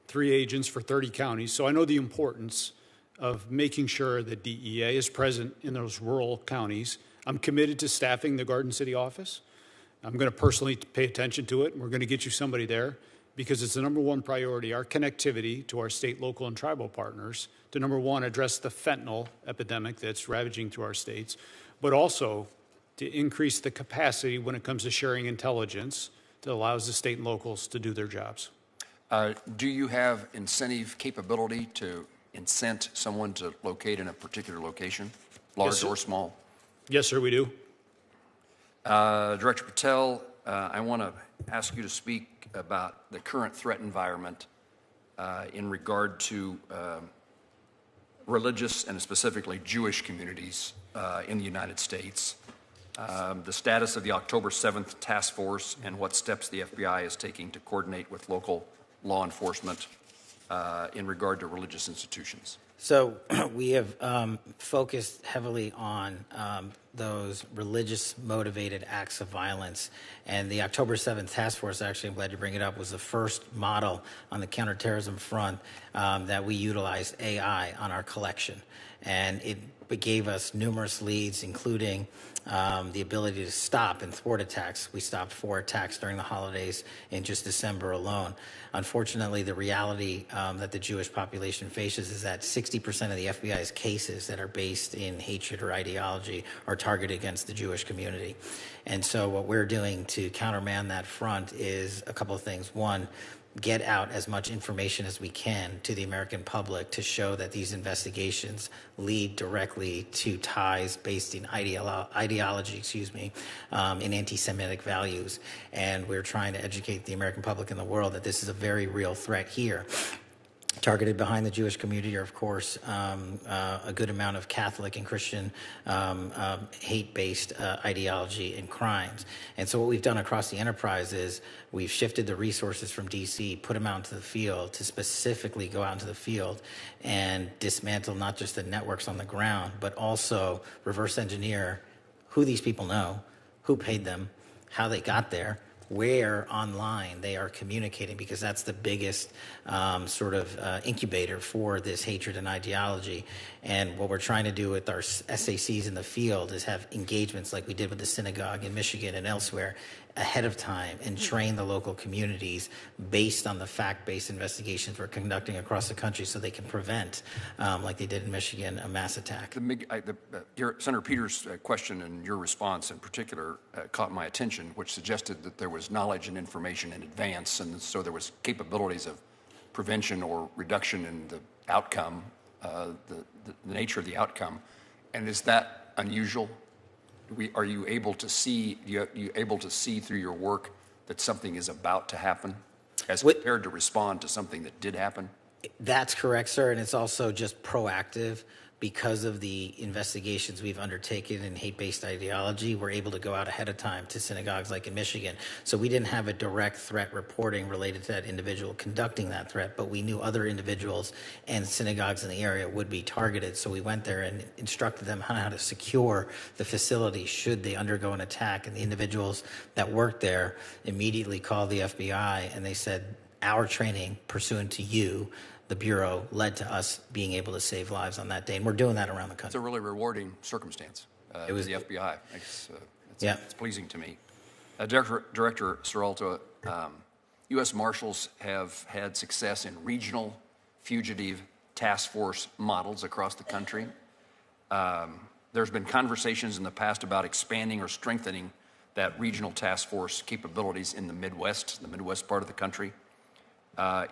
3 agents for 30 counties. So I know the importance of making sure that DEA is present in those rural counties. I'm committed to staffing the Garden City office. I'm going to personally pay attention to it, and we're going to get you somebody there because it's the number one priority, our connectivity to our state, local, and tribal partners to, number one, address the fentanyl epidemic that's ravaging through our states, but also to increase the capacity when it comes to sharing intelligence that allows the state and locals to do their jobs. Do you have incentive capability to incent someone to locate in a particular location, large or small? Yes, sir, we do. Director Patel, I want to ask you to speak about the current threat environment in regard to religious and specifically Jewish communities in the United States. The status of the October 7th task force and what steps the FBI is taking to coordinate with local law enforcement in regard to religious institutions. So we have focused heavily on those religious motivated acts of violence. And the October 7th task force, actually, I'm glad you bring it up, was the first model on the counterterrorism front that we utilized AI on our collection. And it gave us numerous leads, including the ability to stop and thwart attacks. We stopped 4 attacks during the holidays in just December alone. Unfortunately, the reality that the Jewish population faces is that 60% of the FBI's cases that are based in hatred or ideology are targeted against the Jewish community. And so what we're doing to countermand that front is a couple of things. One, get out as much information as we can to the American public to show that these investigations lead directly to ties based in ideology, in anti-Semitic values. And we're trying to educate the American public and the world that this is a very real threat here. Targeted behind the Jewish community are, of course, a good amount of Catholic and Christian hate-based ideology and crimes. And so what we've done across the enterprise is we've shifted the resources from D.C., put them out into the field to specifically go out into the field and dismantle not just the networks on the ground, but also reverse engineer who these people know, who paid them, how they got there, where online they are communicating, because that's the biggest incubator for this hatred and ideology. And what we're trying to do with our SACs in the field is have engagements like we did with the synagogue in Michigan and elsewhere ahead of time and train the local communities based on the fact-based investigations we're conducting across the country so they can prevent, like they did in Michigan, a mass attack. Senator Peters' question and your response in particular caught my attention, which suggested that there was knowledge and information in advance, and so there was capabilities of prevention or reduction in the outcome, the nature of the outcome. And is that unusual? Are you able to see? You able to see through your work that something is about to happen, as compared to respond to something that did happen? That's correct, sir, and it's also just proactive. Because of the investigations we've undertaken in hate-based ideology, we're able to go out ahead of time to synagogues like in Michigan. So we didn't have a direct threat reporting related to that individual conducting that threat, but we knew other individuals and synagogues in the area would be targeted. So we went there and instructed them on how to secure the facility should they undergo an attack. And the individuals that worked there immediately called the FBI, and they said, our training pursuant to you, the Bureau, led to us being able to save lives on that day. And we're doing that around the country. It's a really rewarding circumstance. It was the FBI. It's pleasing to me. Director Seralto, U.S. Marshals have had success in regional fugitive task force models across the country. There's been conversations in the past about expanding or strengthening that regional task force capabilities in the Midwest part of the country.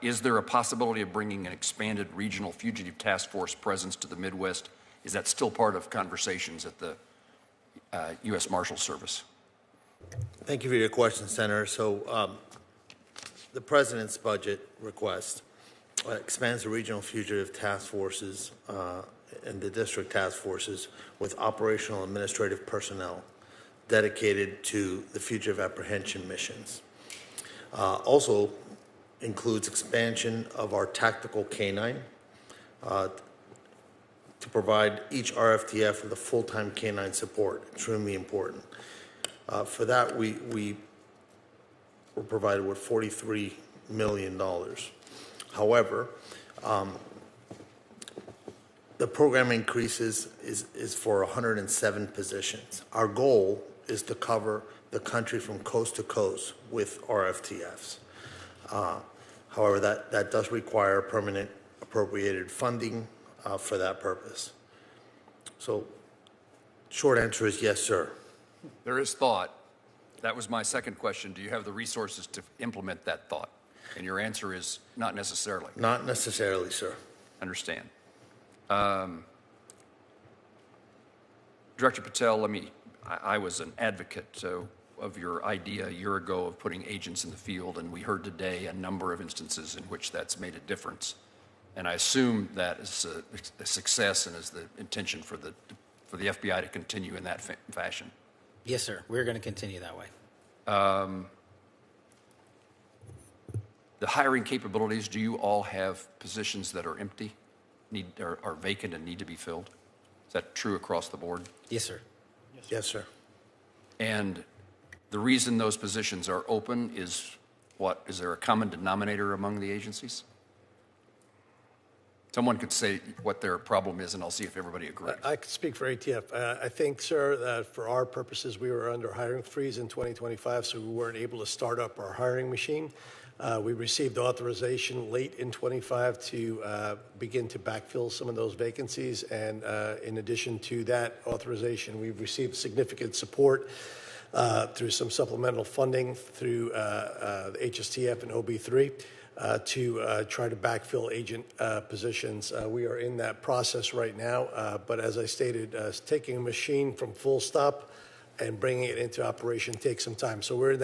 Is there a possibility of bringing an expanded regional fugitive task force presence to the Midwest? Is that still part of conversations at the U.S. Marshal Service? Thank you for your question, Senator. So the President's budget request expands the regional fugitive task forces and the district task forces with operational administrative personnel dedicated to the fugitive apprehension missions. Also includes expansion of our tactical canine to provide each RFTF with a full-time canine support, extremely important. For that, we were provided with $43 million. However, the program increases is for 107 positions. Our goal is to cover the country from coast to coast with RFTFs. However, that does require permanent appropriated funding for that purpose. So, short answer is yes, sir. There is thought. That was my second question. Do you have the resources to implement that thought? And your answer is not necessarily. Not necessarily, sir. Understand. Director Patel, I was an advocate of your idea a year ago of putting agents in the field, and we heard today a number of instances in which that's made a difference. And I assume that is a success and is the intention for the FBI to continue in that fashion. Yes, sir. We're going to continue that way. The hiring capabilities, do you all have positions that are empty, are vacant and need to be filled? Is that true across the board? Yes, sir. Yes, sir. And the reason those positions are open is what? Is there a common denominator among the agencies? Someone could say what their problem is, and I'll see if everybody agrees. I could speak for ATF. I think, sir, that for our purposes, we were under hiring freeze in 2025, so we weren't able to start up our hiring machine. We received authorization late in 25 to begin to backfill some of those vacancies. And in addition to that authorization, we've received significant support through some supplemental funding through the HSTF and OB3 to try to backfill agent positions. We are in that process right now. But as I stated, taking a machine from full stop and bringing it into operation takes some time. So we're in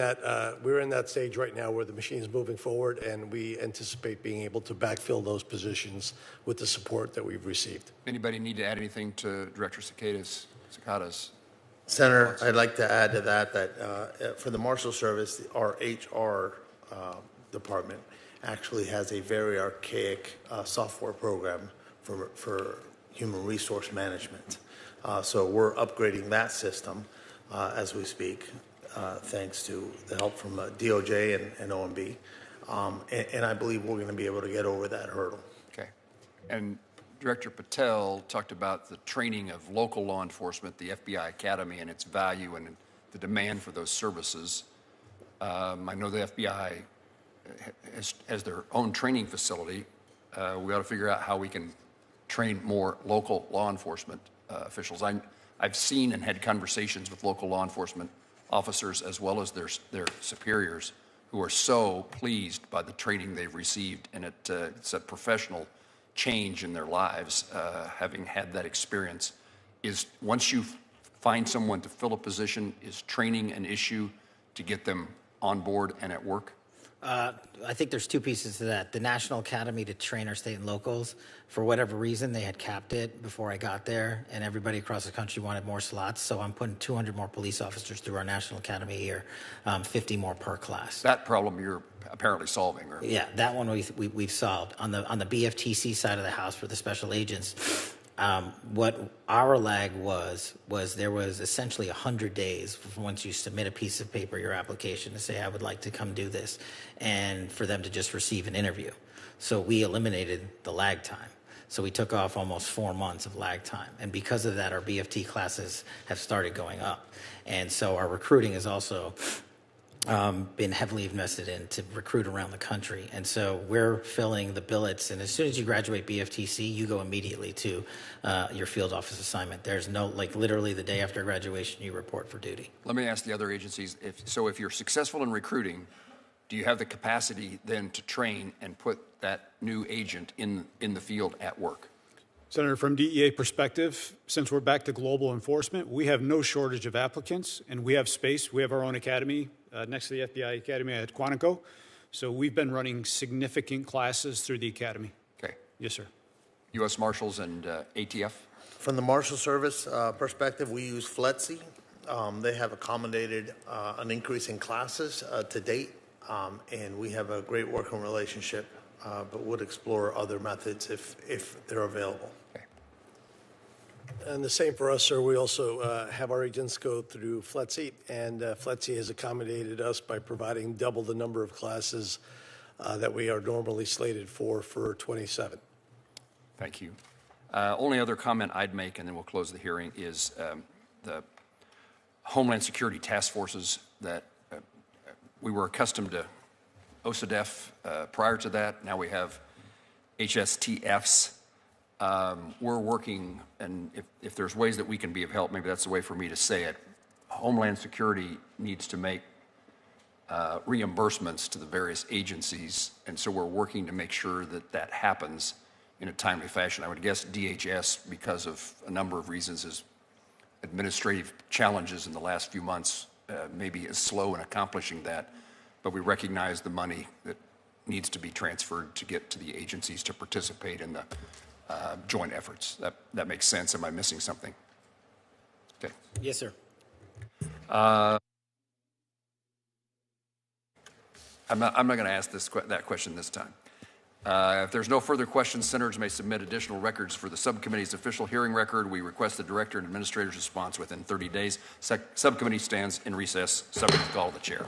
that stage right now where the machine is moving forward, and we anticipate being able to backfill those positions with the support that we've received. Anybody need to add anything to Director Cicada's? Senator, I'd like to add to that for the Marshal Service, our HR department actually has a very archaic software program for human resource management. So we're upgrading that system as we speak. thanks to the help from DOJ and OMB. And I believe we're going to be able to get over that hurdle. Okay. And Director Patel talked about the training of local law enforcement, the FBI Academy, and its value and the demand for those services. I know the FBI has their own training facility. We ought to figure out how we can train more local law enforcement officials. I've seen and had conversations with local law enforcement officers as well as their superiors who are so pleased by the training they've received, and it's a professional change in their lives, having had that experience. Is once you find someone to fill a position, is training an issue to get them on board and at work? I think there's two pieces to that. The National Academy to train our state and locals, for whatever reason, they had capped it before I got there, and everybody across the country wanted more slots, so I'm putting 200 more police officers through our National Academy here, 50 more per class. That problem you're apparently solving, or? Yeah, that one we've solved. On the BFTC side of the house for the special agents, what our lag was there was essentially 100 days once you submit a piece of paper, your application, to say, I would like to come do this, and for them to just receive an interview. So we eliminated the lag time. So we took off almost 4 months of lag time. And because of that, our BFT classes have started going up. And so our recruiting has also been heavily invested in to recruit around the country. And so we're filling the billets, and as soon as you graduate BFTC, you go immediately to your field office assignment. There's no, like, literally the day after graduation, you report for duty. Let me ask the other agencies, if you're successful in recruiting, do you have the capacity then to train and put that new agent in the field at work? Senator, from DEA perspective, since we're back to global enforcement, we have no shortage of applicants, and we have space. We have our own academy next to the FBI Academy at Quantico. So we've been running significant classes through the academy. Okay. Yes, sir. U.S. Marshals and ATF? From the Marshal Service perspective, we use FLETC. They have accommodated an increase in classes to date, and we have a great working relationship, but would explore other methods if they're available. And the same for us, sir. We also have our agents go through FLETC, and FLETC has accommodated us by providing double the number of classes that we are normally slated for 27. Thank you. Only other comment I'd make, and then we'll close the hearing, is the Homeland Security task forces that we were accustomed to OSADEF prior to that. Now we have HSTFs. We're working, and if there's ways that we can be of help, maybe that's the way for me to say it. Homeland Security needs to make reimbursements to the various agencies, and so we're working to make sure that that happens in a timely fashion. I would guess DHS, because of a number of reasons, is administrative challenges in the last few months, maybe is slow in accomplishing that, but we recognize the money that needs to be transferred to get to the agencies to participate in the joint efforts. That makes sense. Am I missing something? Okay. Yes, sir. I'm not going to ask that question this time. If there's no further questions, senators may submit additional records for the subcommittee's official hearing record. We request the director and administrator's response within 30 days. Subcommittee stands in recess, subject to call of the chair.